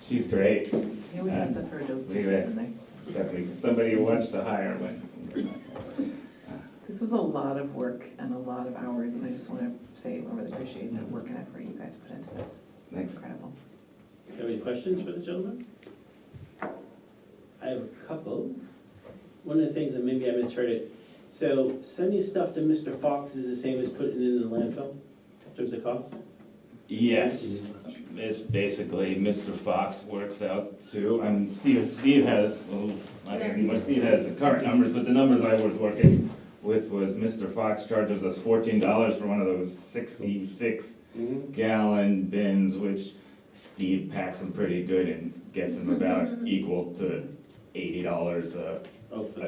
H: She's great.
I: Yeah, we have stuff for adults.
H: Definitely somebody who wants to hire one.
I: This was a lot of work and a lot of hours, and I just want to say I really appreciate the work and effort you guys put into this.
H: Thanks.
I: Incredible.
A: Do you have any questions for the gentleman? I have a couple. One of the things, and maybe I misheard it, so sending stuff to Mr. Fox is the same as putting it in the landfill in terms of cost?
H: Yes, it's basically Mr. Fox works out to, and Steve has, well, not anymore, Steve has the current numbers, but the numbers I was working with was Mr. Fox charges us $14 for one of those 66 gallon bins, which Steve packs them pretty good and gets them about equal to $80 a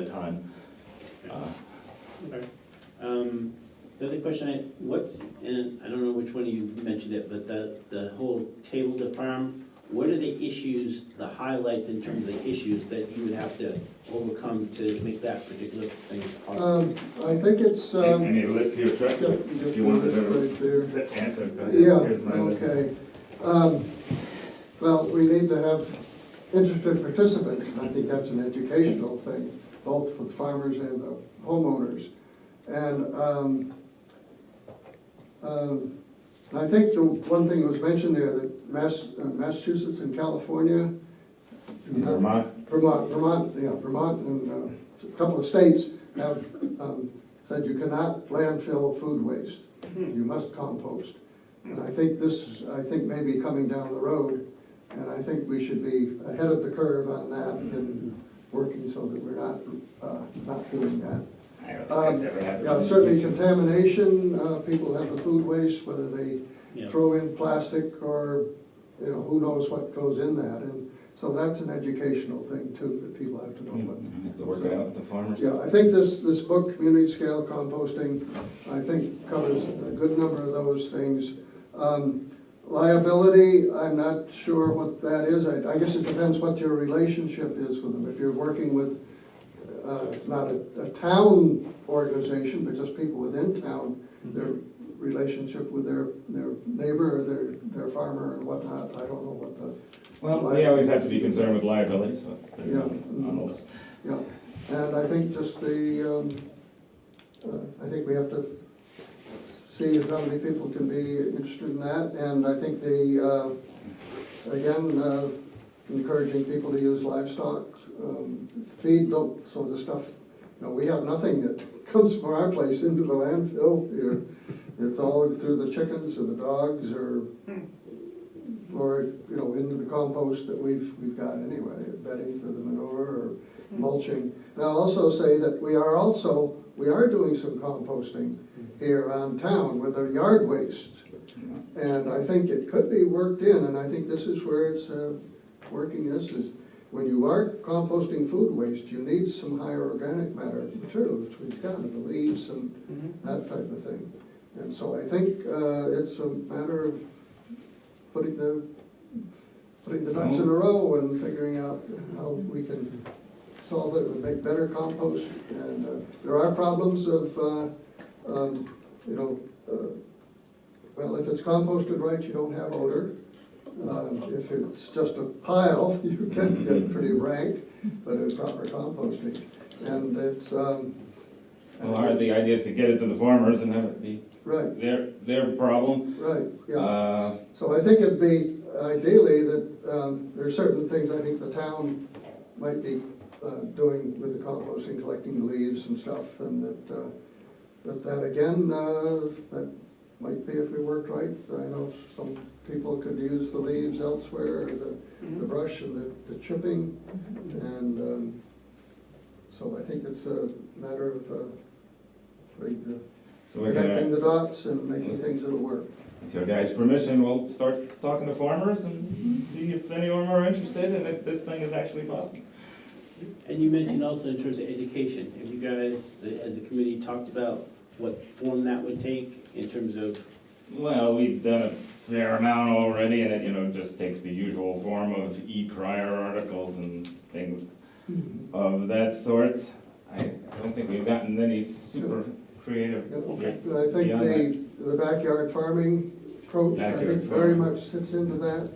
H: ton.
A: Okay. The other question, and I don't know which one of you mentioned it, but the whole table to farm, what are the issues, the highlights in terms of the issues that you would have to overcome to make that particular thing possible?
Q: I think it's...
H: Any list here, Chuck? If you want to answer, go ahead.
Q: Yeah,
H: Here's my list.
Q: okay. Well, we need to have interested participants, and I think that's an educational thing, both for the farmers and the homeowners. And I think the one thing that was mentioned there, that Massachusetts and California.
H: Vermont?
Q: Vermont, and a couple of states have said you cannot landfill food waste. You must compost. And I think may be coming down the road, and I think we should be ahead of the curve on that and working so that we're not doing that.
H: I don't think that's ever happened.
Q: Yeah, certainly contamination, people have the food waste, whether they throw in plastic or, who knows what goes in that. And so that's an educational thing too, that people have to know what.
H: To work it out with the farmers.
Q: Yeah, I think this book, Community Scale Composting, I think covers a good number of those things. Liability, I'm not sure what that is. I guess it depends what your relationship is with them. If you're working with not a town organization, but just people within town, their relationship with their neighbor or their farmer and whatnot, I don't know what the...
H: Well, they always have to be concerned with liability, so they're
Q: Yeah.
H: on the list.
Q: Yeah, and I think just I think we have to see if how many people can be interested in that, and I think encouraging people to use livestock feed, so the stuff, we have nothing that comes from our place into the landfill here. It's all through the chickens or the dogs or into the compost that we've got anyway, bedding for the manure or mulching. And I'll also say that we are doing some composting here around town with our yard waste. And I think it could be worked in, and I think this is where it's working. This is, when you are composting food waste, you need some higher organic matter material, which we've got, the leaves and that type of thing. And so I think it's a matter of putting the ducks in a row and figuring out how we can solve it and make better compost. And there are problems of, well, if it's composted right, you don't have odor. If it's just a pile, you can get pretty rank, but in proper composting. And it's...
H: Well, the idea is to get it to the farmers and have it be
Q: right.
H: their problem.
Q: Right, yeah. So I think it'd be ideally that there are certain things I think the town might be doing with the composting, collecting the leaves and stuff, and that again, that might be if we worked right. I know some people could use the leaves elsewhere, or the brush and the chipping, and so I think it's a matter of connecting the dots and making things that'll work.
H: With your guys' permission, we'll start talking to farmers and see if any of them are interested and if this thing is actually possible.
A: And you mentioned also in terms of education, have you guys, as a committee, talked about what form that would take in terms of?
H: Well, we've done a fair amount already, and it just takes the usual form of e-crier articles and things of that sort. I don't think we've gotten any super creative.
Q: I think the backyard farming approach, I think very much sits into that.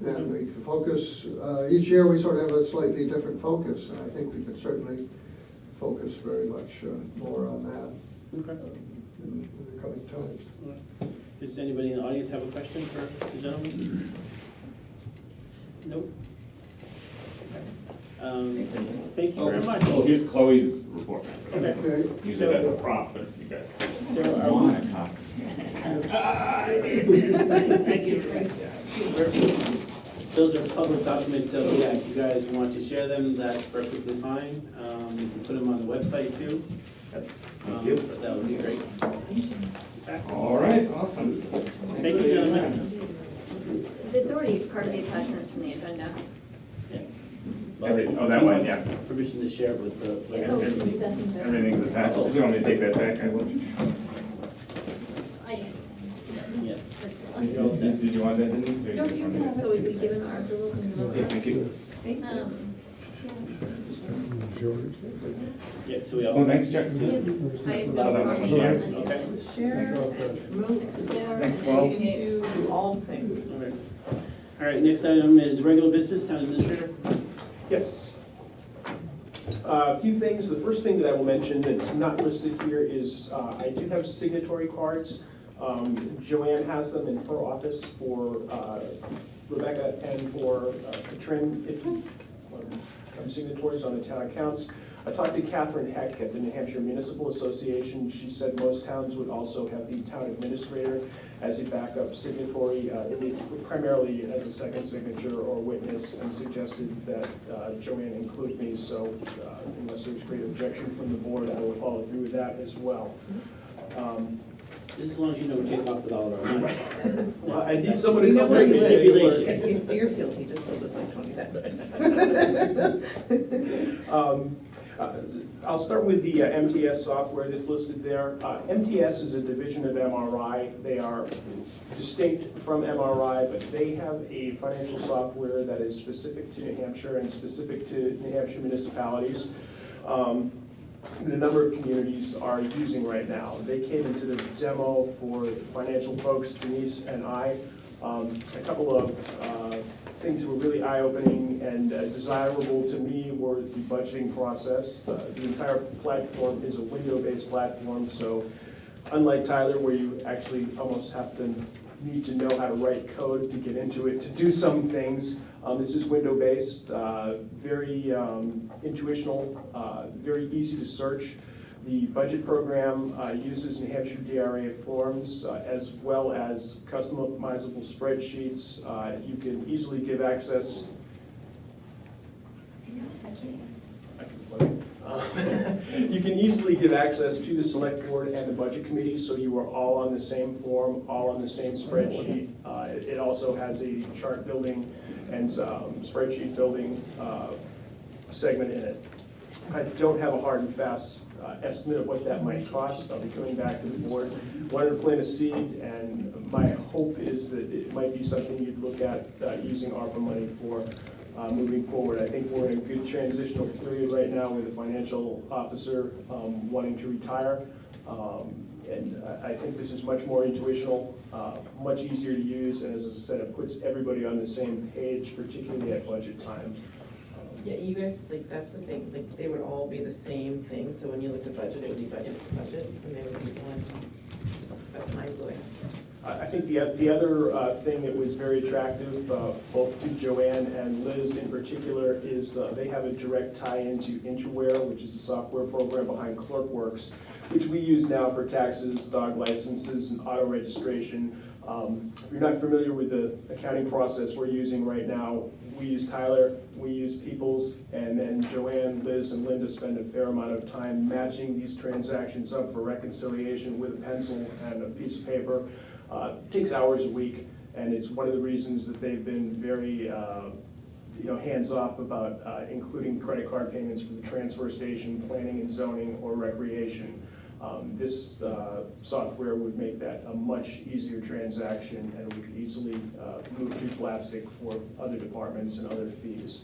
Q: And we focus, each year we sort of have a slightly different focus, and I think we could certainly focus very much more on that in the coming times.
A: Does anybody in the audience have a question for the gentleman? Nope. Thank you very much.
H: Oh, here's Chloe's report.
A: Okay.
H: Use it as a prop, but if you guys
A: So
H: want a copy.
A: Thank you. Those are public documents, so yeah, if you guys want to share them, that's perfectly fine. You can put them on the website too. But that would be great.
H: All right, awesome.
A: Thank you, gentlemen.
D: It's already part of the attachments from the agenda.
H: That one, yeah.
A: Permission to share it with the.
H: Everything's attached. If you want me to take that back, I will.
A: Yeah.
H: Did you want that, Denise? Or you
D: No,
H: just
D: you
H: want
D: can
H: me
D: have, so we've given our approval.
H: Okay, thank you.
A: Yeah, so we all.
H: Oh, thanks, Chuck.
D: I have no problem
H: Yeah.
D: with anything.
I: Share, move, explore,
H: Thanks, Paul.
I: into all things.
A: All right, next item is regular business, town administrator.
F: Yes. A few things. The first thing that I will mention that's not listed here is I do have signatory cards. Joanne has them in her office for Rebecca and for Katrin, if you want signatories on the town accounts. I talked to Catherine Heck at the New Hampshire Municipal Association. She said most towns would also have the town administrator as a backup signatory, primarily as a second signature or witness, and suggested that Joanne include me. So unless there's great objection from the board, I will follow through with that as well.
A: Just as long as you don't take off with all of our money.
F: Well, I need someone to
I: You know
F: come
I: what
F: in
I: he
F: and
I: said?
F: stipulation.
I: It's Deerfield, he just told us like 20 times.
F: I'll start with the MTS software that's listed there. MTS is a division of MRI. They are distinct from MRI, but they have a financial software that is specific to New Hampshire and specific to New Hampshire municipalities. A number of communities are using right now. They came into the demo for financial folks, Denise and I. A couple of things that were really eye-opening and desirable to me were the budgeting process. The entire platform is a window-based platform, so unlike Tyler, where you actually almost have to need to know how to write code to get into it to do some things, this is window-based, very intuitional, very easy to search. The budget program uses New Hampshire DRA forms as well as customizable spreadsheets. You can easily give access. You can easily give access to the select board and the budget committee, so you are all on the same form, all on the same spreadsheet. It also has a chart building and spreadsheet building segment in it. I don't have a hard and fast estimate of what that might cost. I'll be coming back to the board. Wanted to plant a seed, and my hope is that it might be something you'd look at using ARPA money for moving forward. I think we're in a good transitional period right now with a financial officer wanting to retire. And I think this is much more intuitional, much easier to use, and as I said, it puts everybody on the same page, particularly at budget time.
I: Yeah, you guys, like, that's the thing, like, they would all be the same thing, so when you looked at budget, it would be budget to budget, and they would be one. That's mind-blowing.
F: I think the other thing that was very attractive, both to Joanne and Liz in particular, is they have a direct tie into Interware, which is a software program behind ClerkWorks, which we use now for taxes, dog licenses, and auto registration. If you're not familiar with the accounting process we're using right now, we use Tyler, we use Peoples, and then Joanne, Liz, and Linda spend a fair amount of time matching these transactions up for reconciliation with a pencil and a piece of paper. It takes hours a week, and it's one of the reasons that they've been very hands-off about including credit card payments for the transfer station, planning and zoning, or recreation. This software would make that a much easier transaction, and we could easily move to plastic for other departments and other fees.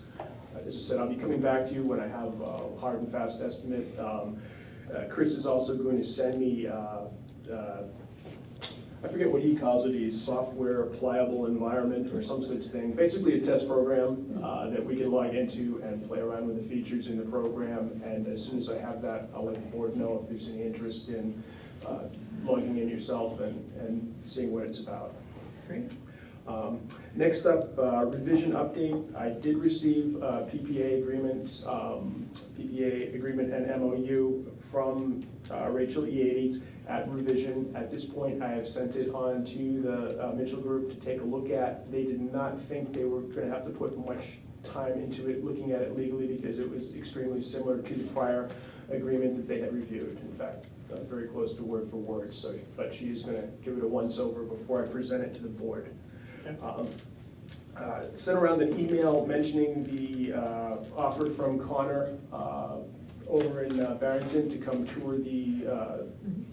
F: As I said, I'll be coming back to you when I have a hard and fast estimate. Chris is also going to send me, I forget what he calls it, a software pliable environment or some such thing. Basically a test program that we can log into and play around with the features in the program. And as soon as I have that, I'll let the board know if there's any interest in logging in yourself and seeing what it's about.
I: Great.
F: Next up, revision update. I did receive PPA agreement and MOU from Rachel E80 at revision. At this point, I have sent it on to the Mitchell Group to take a look at. They did not think they were going to have to put much time into it, looking at it legally, because it was extremely similar to the prior agreement that they had reviewed. In fact, very close to word for word. So, but she is going to give it a once-over before I present it to the board. Sent around an email mentioning the offer from Connor over in Barrington to come tour the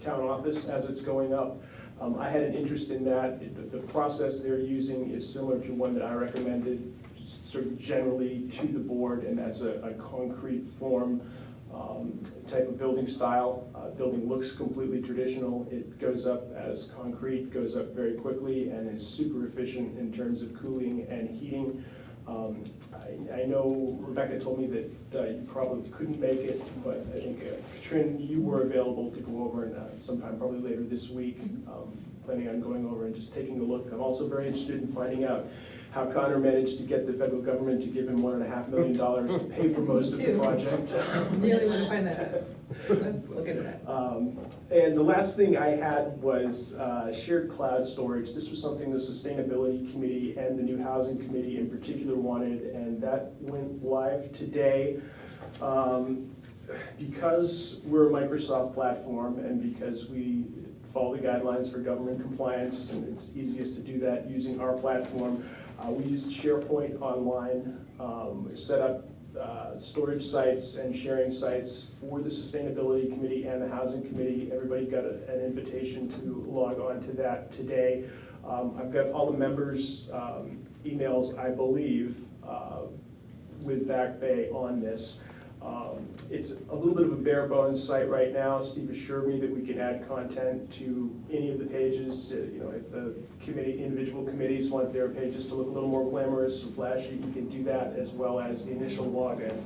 F: town office as it's going up. I had an interest in that. The process they're using is similar to one that I recommended sort of generally to the board, and that's a concrete form type of building style. Building looks completely traditional. It goes up as concrete, goes up very quickly, and is super efficient in terms of cooling and heating. I know Rebecca told me that you probably couldn't make it, but I think Katrin, you were available to go over and sometime probably later this week. Planning on going over and just taking a look. I'm also very interested in finding out how Connor managed to get the federal government to give him $1.5 million to pay for most of the project.
I: Really want to find that out. Let's look into that.
F: And the last thing I had was shared cloud storage. This was something the Sustainability Committee and the New Housing Committee in particular wanted, and that went live today. Because we're a Microsoft platform and because we follow the guidelines for government compliance, and it's easiest to do that using our platform, we used SharePoint Online, set up storage sites and sharing sites for the Sustainability Committee and the Housing Committee. Everybody got an invitation to log on to that today. I've got all the members' emails, I believe, with Back Bay on this. It's a little bit of a bare bones site right now. Steve assured me that we can add content to any of the pages. If the individual committees want their pages to look a little more glamorous and flashy, we can do that as well as the initial login.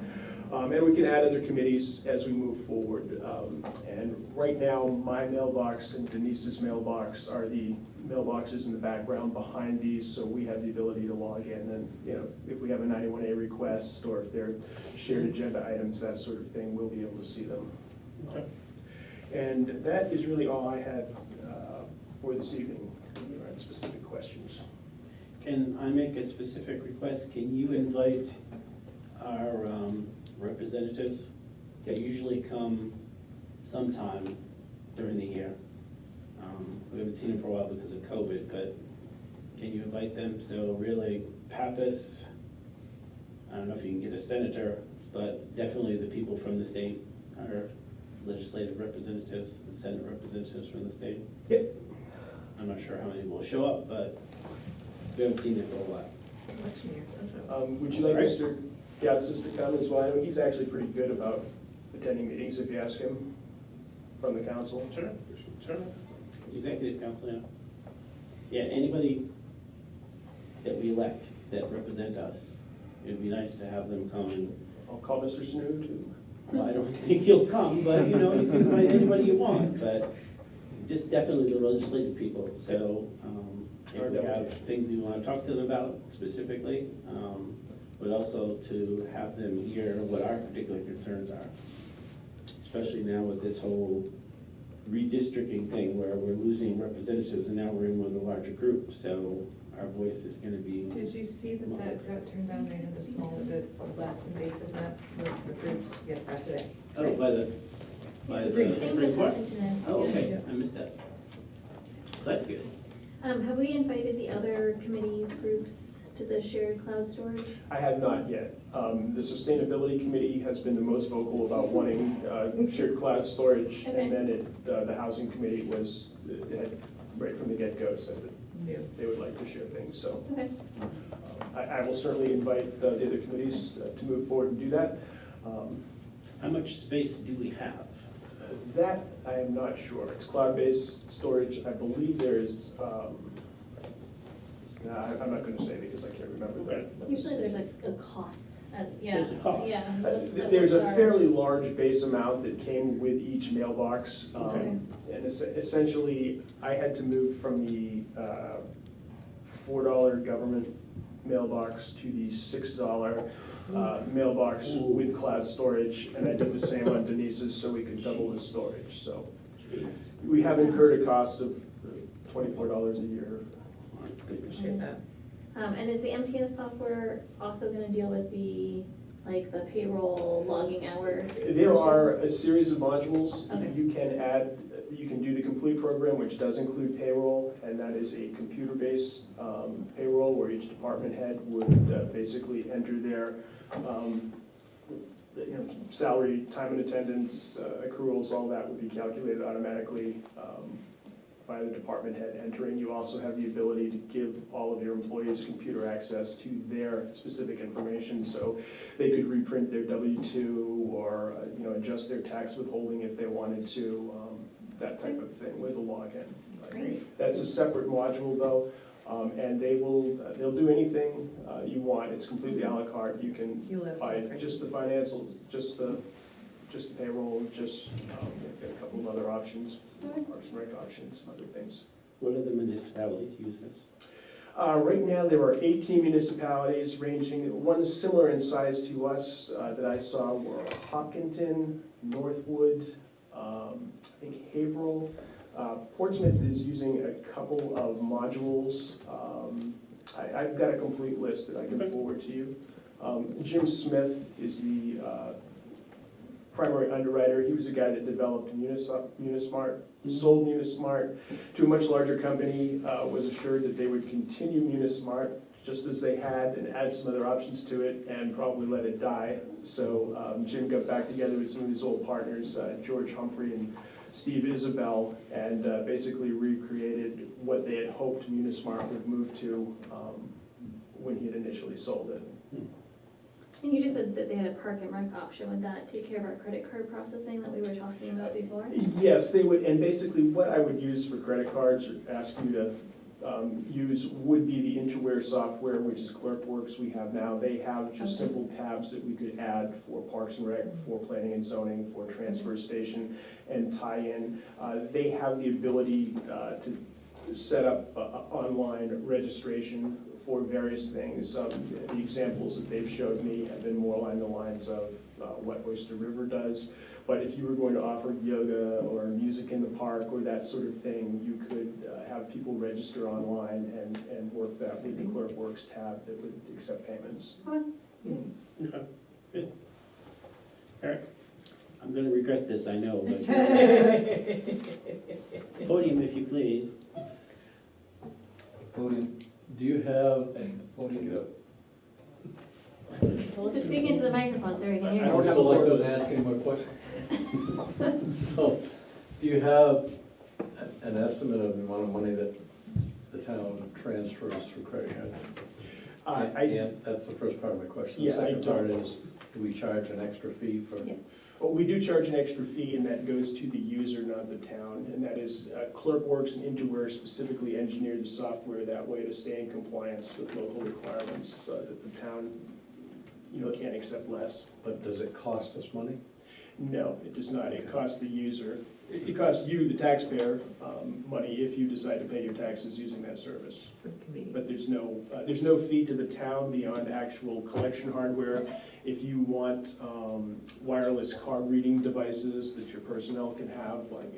F: And we can add other committees as we move forward. And right now, my mailbox and Denise's mailbox are the mailboxes in the background behind these, so we have the ability to log in. And if we have a 91A request or if they're shared agenda items, that sort of thing, we'll be able to see them.
A: Okay.
F: And that is really all I had for this evening. If you have specific questions.
A: Can I make a specific request? Can you invite our representatives that usually come sometime during the year? We haven't seen them for a while because of COVID, but can you invite them? So really, Pappas, I don't know if you can get a senator, but definitely the people from the state, our legislative representatives and Senate representatives from the state.
F: Yep.
A: I'm not sure how many will show up, but we haven't seen them for a while.
F: Would you like Mr. Gatzis to come as well? I know he's actually pretty good about attending meetings if you ask him from the council.
A: Sure. Executive council, yeah. Yeah, anybody that we elect that represent us, it'd be nice to have them come and.
F: I'll call Mr. Snood too.
A: Well, I don't think he'll come, but you can invite anybody you want, but just definitely the legislative people. So if we have things you want to talk to them about specifically, but also to have them hear what our particular concerns are, especially now with this whole redistricting thing where we're losing representatives and now we're in with a larger group, so our voice is going to be.
I: Did you see that got turned down? They had the less invasive map was approved. Yes, not today.
A: Oh, by the Supreme Court? Oh, okay, I missed that. So that's good.
D: Have we invited the other committees, groups to the shared cloud storage?
F: I have not yet. The Sustainability Committee has been the most vocal about wanting shared cloud storage,
D: Okay.
F: and then the Housing Committee was, had, right from the get-go, said that they would like to share things. So
D: Okay.
F: I will certainly invite the other committees to move forward and do that.
A: How much space do we have?
F: That I am not sure. It's cloud-based storage. I believe there's, I'm not going to say because I can't remember that.
D: Usually there's a cost. Yeah.
A: There's a cost.
D: Yeah.
F: There's a fairly large base amount that came with each mailbox.
A: Okay.
F: And essentially, I had to move from the $4 government mailbox to the $6 mailbox with cloud storage, and I did the same on Denise's so we could double the storage. So we have incurred a cost of $24 a year.
D: And is the Mts Software also going to deal with the payroll logging hours?
F: There are a series of modules.
D: Okay.
F: You can add, you can do the complete program, which does include payroll, and that is a computer-based payroll where each department head would basically enter their salary, time and attendance, accruals, all that would be calculated automatically by the department head entering. You also have the ability to give all of your employees computer access to their specific information, so they could reprint their W-2 or adjust their tax withholding if they wanted to, that type of thing with a login.
D: Great.
F: That's a separate module though. And they'll do anything you want. It's completely à la carte. You can
I: You let us know
F: buy
I: prices.
F: just the financials, just the payroll, just, they've got a couple of other options, Parks and Rec options, and other things.
A: What other municipalities use this?
F: Right now, there are 18 municipalities ranging, one similar in size to us that I saw were Hopkinton, Northwood, I think Haverhill. Portsmouth is using a couple of modules. I've got a complete list that I can forward to you. Jim Smith is the primary underwriter. He was the guy that developed Unismart, sold Unismart to a much larger company, was assured that they would continue Unismart just as they had and add some other options to it and probably let it die. So Jim got back together with some of his old partners, George Humphrey and Steve Isabel, and basically recreated what they had hoped Unismart would move to when he had initially sold it.
D: And you just said that they had a park and rec option. Would that take care of our credit card processing that we were talking about before?
F: Yes, they would, and basically what I would use for credit cards, or ask you to use, would be the Mts Software, which is ClerkWorks we have now. They have just simple tabs that we could add for Parks and Rec, for planning and zoning, for transfer station, and tie in. They have the ability to set up online registration for various things. The examples that they've showed me have been more along the lines of what Oyster River does. But if you were going to offer yoga or music in the park or that sort of thing, you could have people register online and work that with the ClerkWorks tab that would accept payments.
A: Okay, good. Eric, I'm gonna regret this, I know, but podium if you please.
N: Podium, do you have, podium, get up.
D: Speak into the microphone so we can hear
F: I
D: you.
F: don't have a
N: like
F: board
N: to
F: list.
N: ask any more questions. So, do you have an estimate of the amount of money that the town transfers through credit card? And that's the first part of my question. The
F: Yeah, I
N: second part
F: don't.
N: is, do we charge an extra fee for?
D: Yes.
F: Well, we do charge an extra fee, and that goes to the user, not the town. And that is ClerkWorks and Interware specifically engineered the software that way to stay in compliance with local requirements so that the town, can't accept less.
N: But does it cost us money?
F: No, it does not. It costs the user, it costs you, the taxpayer, money if you decide to pay your taxes using that service. But there's no fee to the town beyond actual collection hardware. If you want wireless card reading devices that your personnel can have, like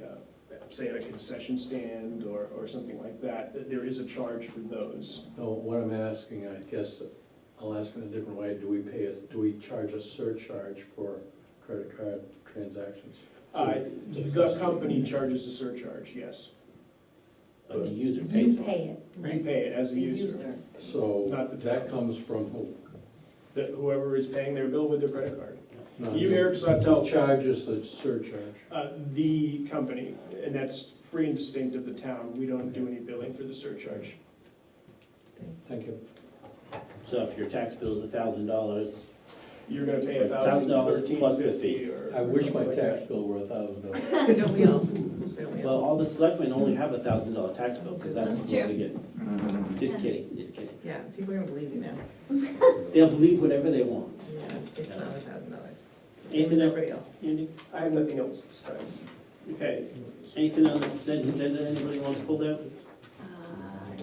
F: say at a concession stand or something like that, there is a charge for those.
N: No, what I'm asking, I guess, I'll ask in a different way, do we charge a surcharge for credit card transactions?
F: The company charges a surcharge, yes.
A: But the user pays for it.
K: pay it.
F: You pay it as a user.
N: So
F: Not the
N: that
F: town.
N: comes from who?
F: Whoever is paying their bill with their credit card.
N: No,
F: You,
N: who
F: Eric Sawtelle,
N: charges the surcharge?
F: the company, and that's free and distinct of the town. We don't do any billing for the surcharge.
N: Thank you.
A: So if your tax bill is $1,000,
F: You're gonna pay
A: $1,000 plus the fee.
F: $1,013.50 or
N: I wish my
F: something like
N: tax
F: that.
N: bill were $1,000.
I: Don't we all? Don't we all?
A: Well, all the selectmen only have $1,000 tax bill, because that's
D: That's
A: what
D: true.
A: we get. Just kidding, just kidding.
I: Yeah, people are gonna believe you now.
A: They'll believe whatever they want.
I: Yeah, it's not $1,000.
A: Anything else,
I: Everybody else.
A: Andy?
F: I have nothing else this time.
A: Okay. Anything on the consent agenda anybody wants pulled out?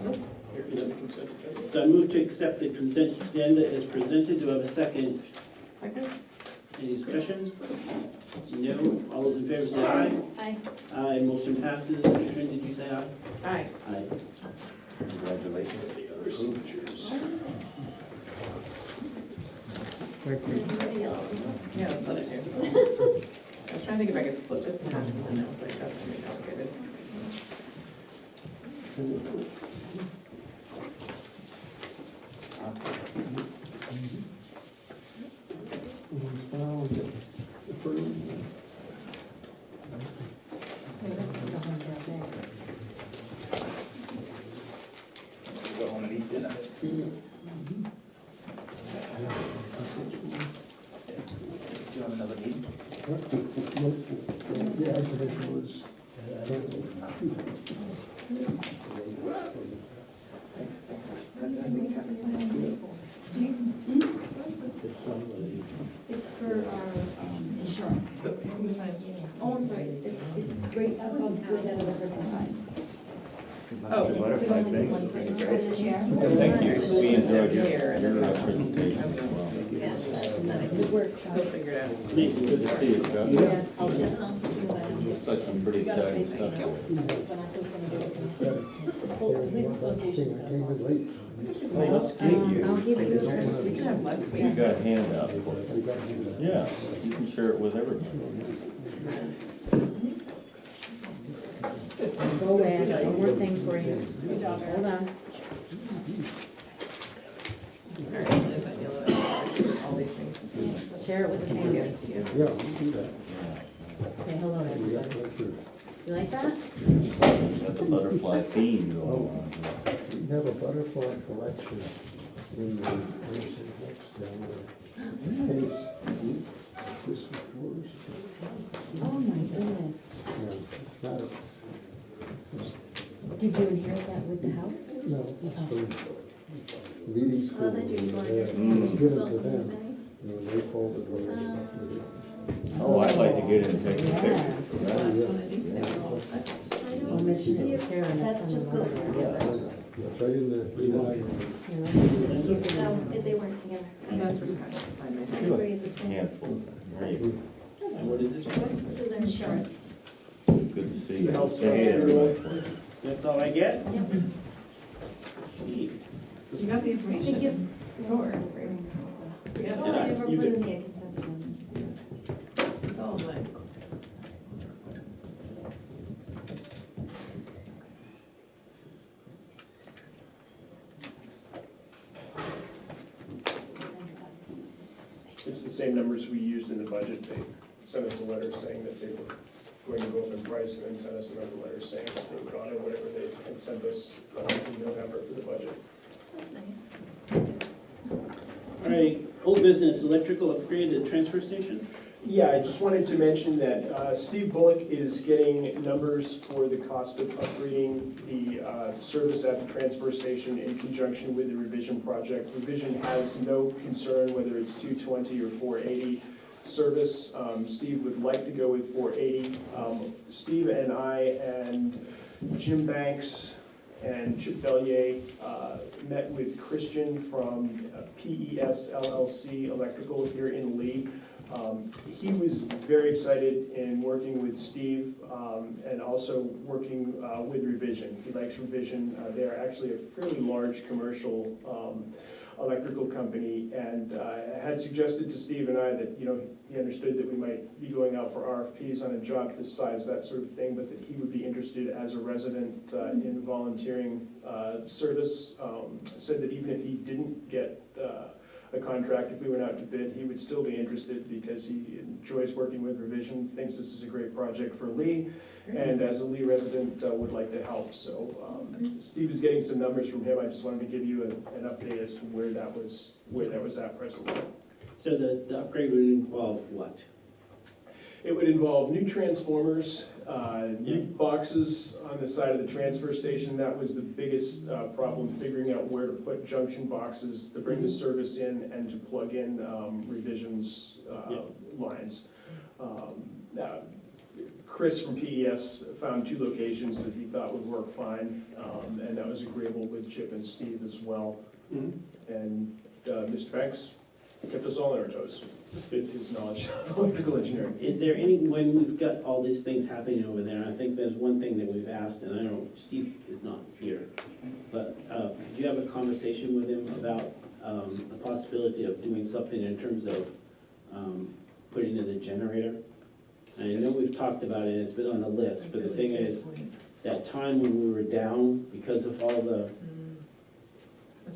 D: Nope.
F: Here is the consent agenda.
A: So I move to accept the consent agenda as presented. Do I have a second?
I: Second?
A: Any discussion? No. All those in favor say aye.
D: Aye.
A: Aye, motion passes. Katrin, did you say aye?
I: Aye.
A: Aye.
E: Congratulations.
F: Other signatures.
Q: Thank you.
I: Yeah, I'd love to. I was trying to think if I could split this in half, and then I was like, that's gonna be complicated.
H: Go home and eat dinner. Do you have another meeting?
Q: Yeah, information was.
H: Thanks.
K: It's for our insurance.
I: Who signs?
K: Oh, I'm sorry, it's right above where that other person signed.
I: Oh.
K: And it could only be one signature in the chair.
E: Thank you. We enjoyed your
K: presentation
E: as well.
K: Yeah, that's not a good work.
I: They'll figure it out.
A: Nate, good to see you.
K: Yeah. I'll just, see what I can do.
E: Looks like some pretty
K: We got a
E: exciting
K: place
E: stuff.
K: right now. But I still gonna do it. Well, police association's got a phone. I'll give you this.
I: We can have less
E: You
I: space.
E: got handouts for it. Yeah, you can share it with everybody.
L: Go ahead, one more thing for you.
K: Good job, Eric.
L: Hold on.
I: Sorry, if I deal with all these things.
L: Share it with the
I: I'll
L: family.
I: get it to you.
Q: Yeah, we'll do that.
L: Say hello, everybody. You like that?
E: That's a butterfly theme going on.
Q: We have a butterfly collection in the, where's it, next down there. Case. This is yours.
L: Oh, my goodness.
Q: Yeah, it's not,
L: Did you inherit that with the house?
Q: no, it's for leading school.
D: that you
Q: Give
D: wanted
Q: it
D: to-
Q: to them, and then they fold it over.
E: Oh, I'd like to get in and take a
L: Yeah.
E: picture.
I: That's what I think, they were all set.
L: I'll mention it to Sarah
D: That's
L: next
D: just
L: time.
D: those together.
Q: It's right in the,
D: No, if they weren't together.
I: And that's for Scott to sign. I
D: That's
I: think.
D: where you have to stand.
E: Handful. Great.
A: And what is this for?
D: This is insurance.
E: Good to see you.
F: Helps
E: Hey, everybody.
A: That's all I get?
D: Yep.
A: Jeez.
I: You got the information?
D: Thank you.
I: Sure.
D: That's all I ever put in the consent agenda.
I: It's all like.
F: It's the same numbers we used in the budget. They sent us a letter saying that they were going to go up in price, and then sent us another letter saying that they would honor whatever they had sent us in November for the budget.
D: That's nice.
A: All right, old business, electrical upgrade at the transfer station?
F: Yeah, I just wanted to mention that Steve Bullock is getting numbers for the cost of upgrading the service at the transfer station in conjunction with the revision project. Revision has no concern whether it's 220 or 480 service. Steve would like to go with 480. Steve and I and Jim Banks and Chip Bellier met with Christian from PES LLC Electrical here in Lee. He was very excited in working with Steve and also working with Revision. He likes Revision. They're actually a fairly large commercial electrical company, and had suggested to Steve and I that, you know, he understood that we might be going out for RFPs on a job this size, that sort of thing, but that he would be interested as a resident in volunteering service. Said that even if he didn't get a contract, if we went out to bid, he would still be interested because he enjoys working with Revision, thinks this is a great project for Lee, and as a Lee resident would like to help. So Steve is getting some numbers from him. I just wanted to give you an update as to where that was at presently.
A: So the upgrade would involve what?
F: It would involve new transformers, new boxes on the side of the transfer station. That was the biggest problem, figuring out where to put junction boxes to bring the service in and to plug in Revision's lines. Chris from PES found 2 locations that he thought would work fine, and that was agreeable with Chip and Steve as well. And Mr. Banks kept us all on our toes with his knowledge of electrical engineering.
A: Is there any, when we've got all these things happening over there, I think there's one thing that we've asked, and I don't, Steve is not here, but could you have a conversation with him about the possibility of doing something in terms of putting in a generator? And I know we've talked about it, it's been on the list, but the thing is, that time when we were down because of all the,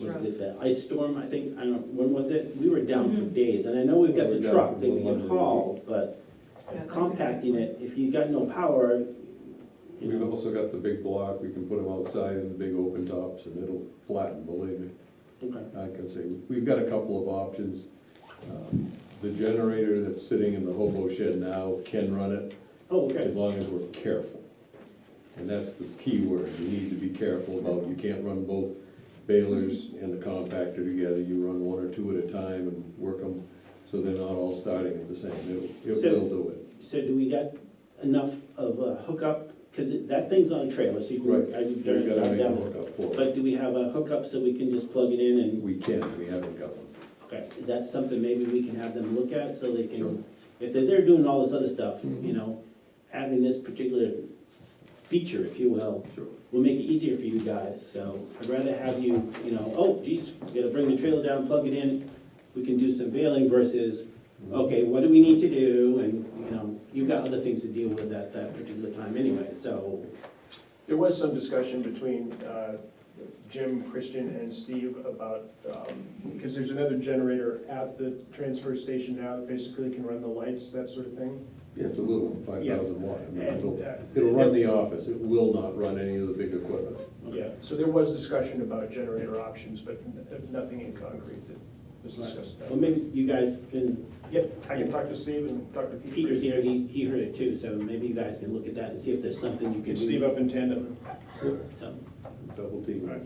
A: was it the ice storm, I think, I don't know, when was it? We were down for days, and I know we've got the truck that we can haul, but compacting it, if you got no power, you
G: We've
A: know.
G: also got the big block, we can put them outside in the big open tops and it'll flatten, believe me.
A: Okay.
G: I can say, we've got a couple of options. The generator that's sitting in the hobo shed now can run it.
A: Oh, okay.
G: As long as we're careful. And that's the key word, you need to be careful about, you can't run both
N: balers and the compactor together. You run one or two at a time and work them so they're not all starting at the same. It will do it.
A: So do we got enough of a hookup? Because that thing's on a trailer, so you can.
N: Right.
A: I've
N: We've
A: done
N: got to
A: it
N: make a
A: down.
N: hookup for it.
A: But do we have a hookup so we can just plug it in and?
N: We can, we haven't got one.
A: Okay, is that something maybe we can have them look at so they can,
N: Sure.
A: if they're doing all this other stuff, you know, having this particular feature, if you will,
N: Sure.
A: will make it easier for you guys. So I'd rather have you, you know, oh geez, we gotta bring the trailer down, plug it in, we can do some baling versus, okay, what do we need to do? And, you know, you've got other things to deal with at that particular time anyway, so.
F: There was some discussion between Jim, Christian, and Steve about, because there's another generator at the transfer station now that basically can run the lights, that sort of thing.
N: Yeah, it's a little one, 5,000 watt. I mean,
F: And,
N: it'll run the office. It will not run any of the big equipment.
F: Yeah, so there was discussion about generator options, but nothing in concrete that was discussed.
A: Well, maybe you guys can,
F: Yep, I can talk to Steve and talk to Pete.
A: Peter's here, he heard it too, so maybe you guys can look at that and see if there's something you can
F: Get
A: do.
F: Steve up in tandem.
A: So,
N: Double team.
F: Right.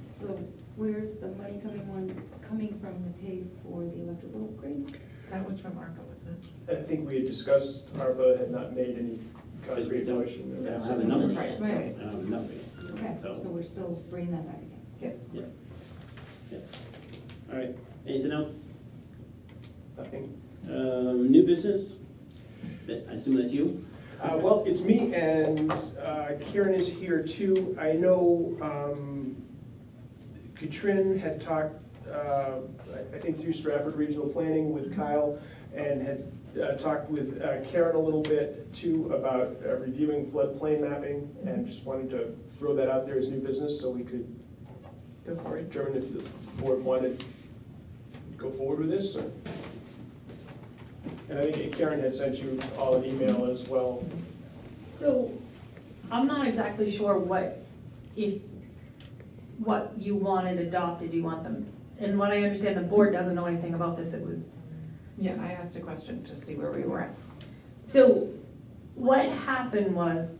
C: So where's the money coming from to pay for the electrical upgrade?
I: That was from ARPA, wasn't it?
F: I think we had discussed, ARPA had not made any
A: because we
F: concrete
A: don't,
F: motion.
A: I don't have a number.
C: Right.
A: I don't have a number.
C: Okay,
A: So-
C: so we're still bringing that back again.
I: Yes.
A: Yeah. All right, anything else?
F: Nothing.
A: New business? I assume that's you?
F: Well, it's me and Kieran is here too. I know Katrin had talked, I think through Stratford Regional Planning with Kyle, and had talked with Karen a little bit too about reviewing floodplain mapping, and just wanted to throw that out there as new business so we could determine if the board wanted to go forward with this. Or. And I think Karen had sent you all an email as well.
L: So I'm not exactly sure what you wanted adopted, you want them, and what I understand, the board doesn't know anything about this, it was.
I: Yeah, I asked a question to see where we were at.
L: So what happened was,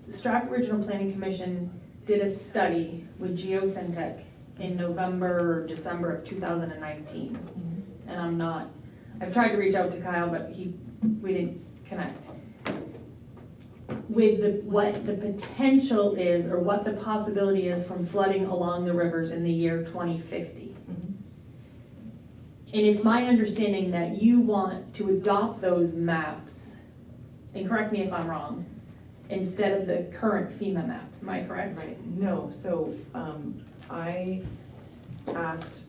L: the Stratford Regional Planning Commission did a study with Geosyntec in November or December of 2019. And I've tried to reach out to Kyle, but we didn't connect. With what the potential is, or what the possibility is from flooding along the rivers in the year 2050. And it's my understanding that you want to adopt those maps, and correct me if I'm wrong, instead of the current FEMA maps, am I correct?
I: Right, no, so I asked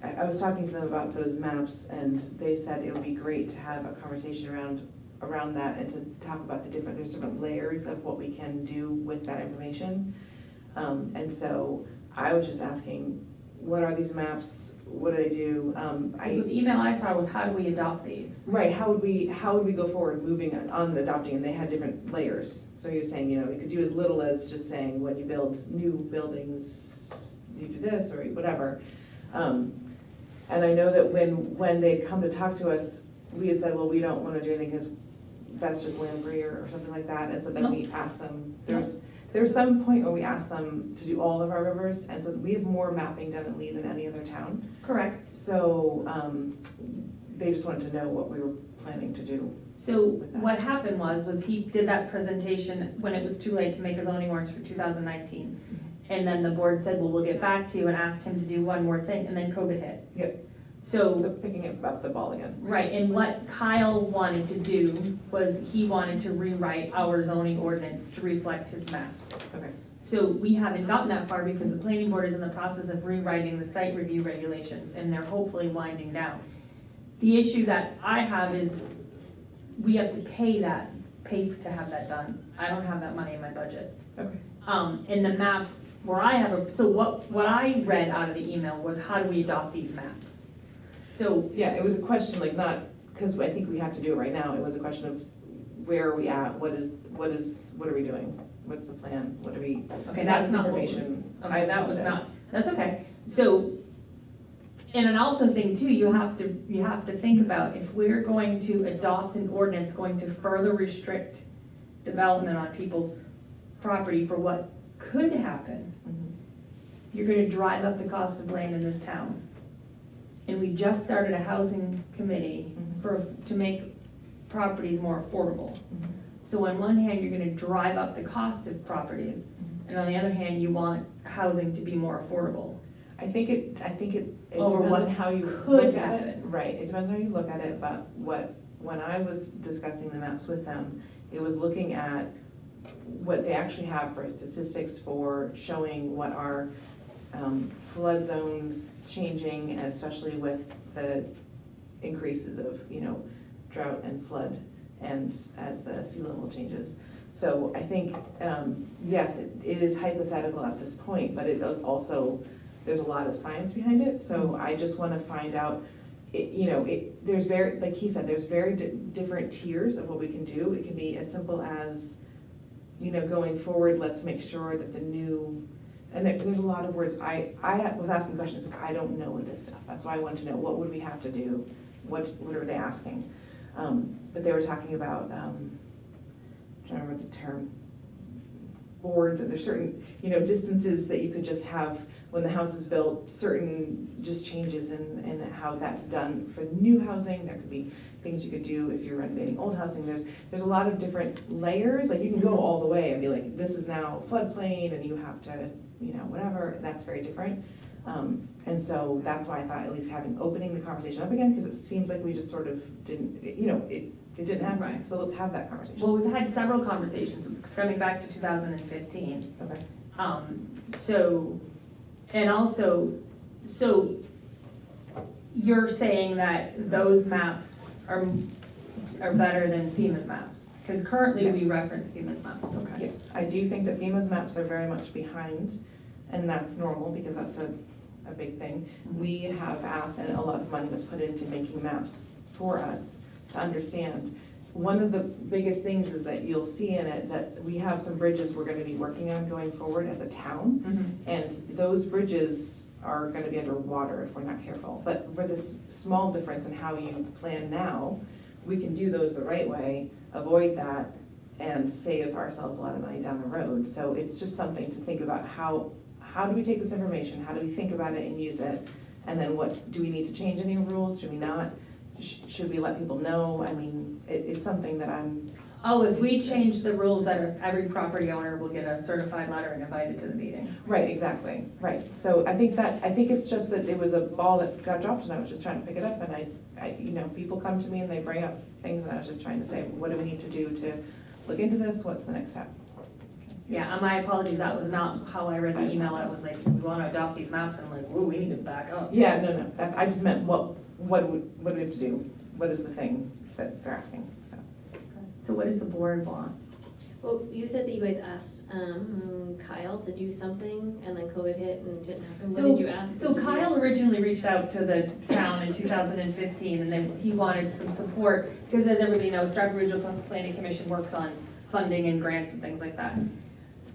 I: I was talking to them about those maps, and they said it would be great to have a conversation around that and to talk about there's different layers of what we can do with that information. And so I was just asking, what are these maps? What do they do?
L: So the email I saw was, how do we adopt these?
I: Right, how would we go forward moving on adopting, and they had different layers. So you're saying, you know, we could do as little as just saying, when you build new buildings, you do this or whatever. And I know that when they come to talk to us, we had said, well, we don't want to do anything because that's just land grant or something like that. And so then we asked them, there's some point where we asked them to do all of our rivers, and so we have more mapping done in Lee than any other town.
L: Correct.
I: So they just wanted to know what we were planning to do.
L: So what happened was he did that presentation when it was too late to make a zoning ordinance for 2019. And then the board said, well, we'll get back to you, and asked him to do one more thing, and then COVID hit.
I: Yep.
L: So
I: picking up the ball again.
L: Right, and what Kyle wanted to do was he wanted to rewrite our zoning ordinance to reflect his maps.
I: Okay.
L: So we haven't gotten that far because the planning board is in the process of rewriting the site review regulations, and they're hopefully winding down. The issue that I have is we have to pay to have that done. I don't have that money in my budget.
I: Okay.
L: And the maps where I have, so what I read out of the email was, how do we adopt these maps? So.
I: Yeah, it was a question, like, not, because I think we have to do it right now, it was a question of where are we at, what are we doing? What's the plan? What do we?
L: Okay, that's not what was, okay, that was not, that's okay. So, and I also think too, you have to think about, if we're going to adopt an ordinance going to further restrict development on people's property for what could happen, you're gonna drive up the cost of land in this town. And we just started a housing committee to make properties more affordable. So on one hand, you're gonna drive up the cost of properties, and on the other hand, you want housing to be more affordable.
I: I think it
L: Over
I: depends
L: what
I: on how you
L: could
I: look at it.
L: happen.
I: Right, it depends on how you look at it, but when I was discussing the maps with them, it was looking at what they actually have for statistics for showing what are flood zones changing, and especially with the increases of, drought and flood, and as the sea level changes. So I think, yes, it is hypothetical at this point, but it is also, there's a lot of science behind it. So I just want to find out, there's very, like he said, there's very different tiers of what we can do. It can be as simple as, going forward, let's make sure that the new, and there's a lot of words. I was asking questions because I don't know this stuff. That's why I wanted to know, what would we have to do? What are they asking? But they were talking about, I'm trying to remember the term, boards, and there's certain, distances that you could just have when the house is built, certain just changes in how that's done for new housing. There could be things you could do if you're renovating old housing. There's a lot of different layers. Like you can go all the way and be like, this is now floodplain and you have to, whatever. That's very different. And so that's why I thought at least opening the conversation up again, because it seems like we just sort of didn't, it didn't happen.
L: Right.
I: So let's have that conversation.
L: Well, we've had several conversations, coming back to 2015.
I: Okay.
L: So you're saying that those maps are better than FEMA's maps? Because currently we
I: Yes.
L: reference FEMA's maps, okay.
I: Yes, I do think that FEMA's maps are very much behind, and that's normal because that's a big thing. We have asked, and a lot of money was put into making maps for us to understand. One of the biggest things is that you'll see in it that we have some bridges we're gonna be working on going forward as a town. And those bridges are gonna be underwater if we're not careful. But for this small difference in how you plan now, we can do those the right way, avoid that, and save ourselves a lot of money down the road. So it's just something to think about, how do we take this information, how do we think about it and use it? And then what, do we need to change any rules, should we not? Should we let people know? I mean, it's something that I'm...
L: Oh, if we change the rules, that every property owner will get a certified letter and invited to the meeting.
I: Right, exactly, right. So I think it's just that it was a ball that got dropped and I was just trying to pick it up, and I people come to me and they bring up things and I was just trying to say, what do we need to do to look into this? What's the next step?
L: Yeah, my apologies, that was not how I read the email. I was like, we want to adopt these maps, and I'm like, whoa, we need to back up.
I: Yeah, no, I just meant what do we have to do? What is the thing that they're asking?
L: So what does the board want?
D: Well, you said that you guys asked Kyle to do something, and then COVID hit and didn't happen. What did you ask?
L: So Kyle originally reached out to the town in 2015, and then he wanted some support, because as everybody knows, Stratford Regional Planning Commission works on funding and grants and things like that.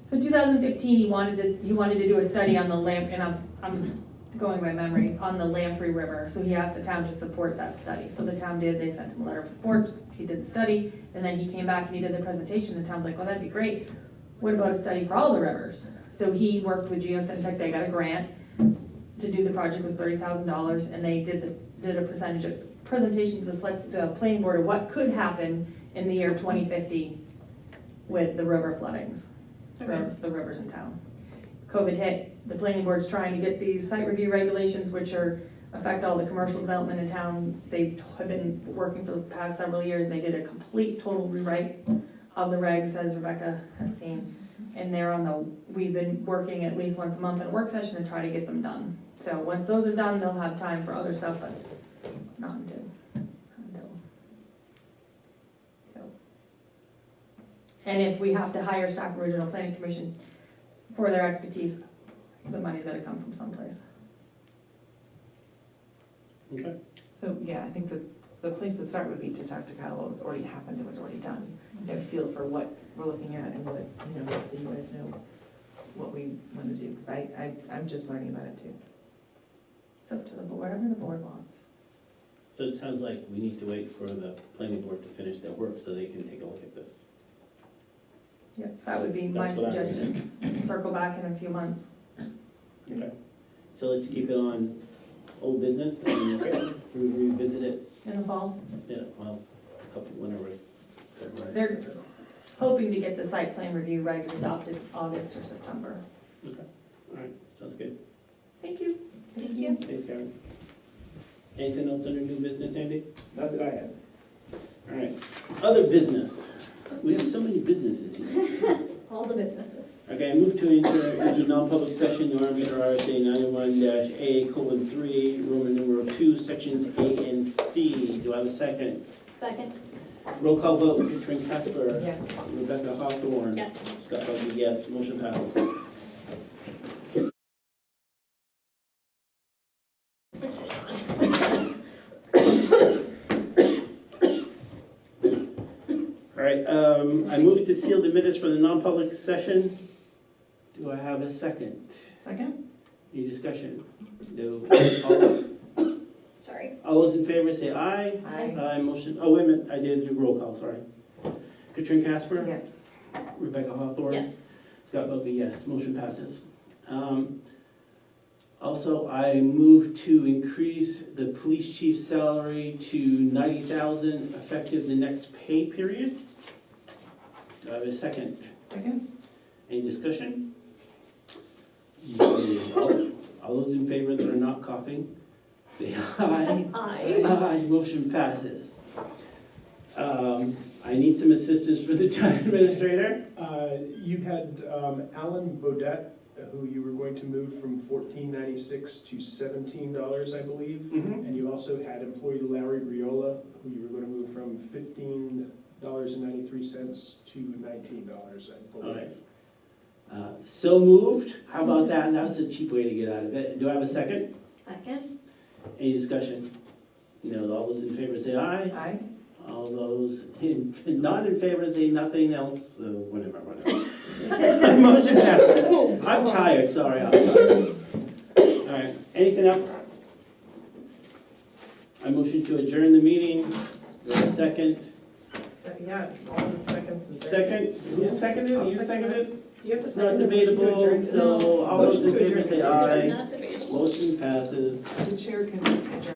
L: So 2015, he wanted to do a study on the and I'm going by memory, on the Lamprey River. So he asked the town to support that study. So the town did, they sent him a letter of support, he did the study, and then he came back and he did the presentation. The town's like, well, that'd be great. What about a study for all the rivers? So he worked with Geosyntech, they got a grant to do the project, was $30,000, and they did a presentation to the planning board of what could happen in the year 2050 with the river floodings, for the rivers in town. COVID hit, the planning board's trying to get these site review regulations, which affect all the commercial development in town. They have been working for the past several years, and they did a complete, total rewrite of the regs, as Rebecca has seen. And we've been working at least once a month in a work session to try to get them done. So once those are done, they'll have time for other stuff, but not until. So. And if we have to hire Stratford Regional Planning Commission for their expertise, the money's gotta come from someplace.
A: Okay.
I: So, yeah, I think the place to start would be to talk to Kyle about what's already happened and what's already done. Get a feel for what we're looking at and what, just so you guys know what we want to do, because I'm just learning about it too.
L: It's up to the board, whatever the board wants.
A: So it sounds like we need to wait for the planning board to finish their work so they can take a look at this.
L: Yep, that would be my
A: That's what I'm
L: suggestion. Circle back in a few months.
A: Okay. So let's keep it on old business and we revisit it,
L: In the fall.
A: yeah, well, a couple, whenever.
L: They're hoping to get the site plan review regs adopted August or September.
A: Okay, all right, sounds good.
L: Thank you. Thank you.
A: Thanks, Karen. Anything else under new business, Andy?
F: Not that I had.
A: All right, other business. We have so many businesses here.
D: All the businesses.
A: Okay, I move to enter into non-public session, New Hampshire RSA 91-A:3, Roman numeral 2, sections A and C. Do I have a second?
D: Second.
A: Roll call vote, Katrin Casper.
I: Yes.
A: Rebecca Hawthorne.
D: Yes.
A: Scott Bugby, yes. Motion passes. All right, I move to seal the minutes for the non-public session. Do I have a second?
I: Second?
A: Any discussion? No.
D: Sorry.
A: All those in favor say aye.
I: Aye.
A: Aye, motion, oh, wait a minute, I did do roll call, sorry. Katrin Casper?
I: Yes.
A: Rebecca Hawthorne?
D: Yes.
A: Scott Bugby, yes, motion passes. Also, I move to increase the police chief's salary to $90,000 effective the next pay period. Do I have a second?
I: Second?
A: Any discussion? All those in favor that are not coughing, say aye.
D: Aye.
A: Aye, motion passes. I need some assistance for the town administrator.
F: You had Alan Bodett, who you were going to move from $14.96 to $17, I believe.
A: Mhm.
F: And you also had employee Larry Riola, who you were going to move from $15.93 to $19, I
A: All
F: believe.
A: right. So moved. How about that? That was a cheap way to get out of it. Do I have a second?
D: Second.
A: Any discussion? No, all those in favor say aye.
I: Aye.
A: All those not in favor say nothing else, whatever. Motion passes. I'm tired, sorry. I'm tired. All right, anything else? I motion to adjourn the meeting. Do I have a second?
I: Yeah, all the seconds and thirds.
A: Second? Who
I: Yeah.
A: seconded?
I: I'll
A: You
I: second
A: seconded?
I: Do you have to
A: It's not
I: second the motion to
A: debatable,
I: adjourn?
A: so all those in
I: Motion to
A: favor
I: adjourn.
A: say aye.
D: Not debatable.
A: Motion passes.
I: The chair can adjourn.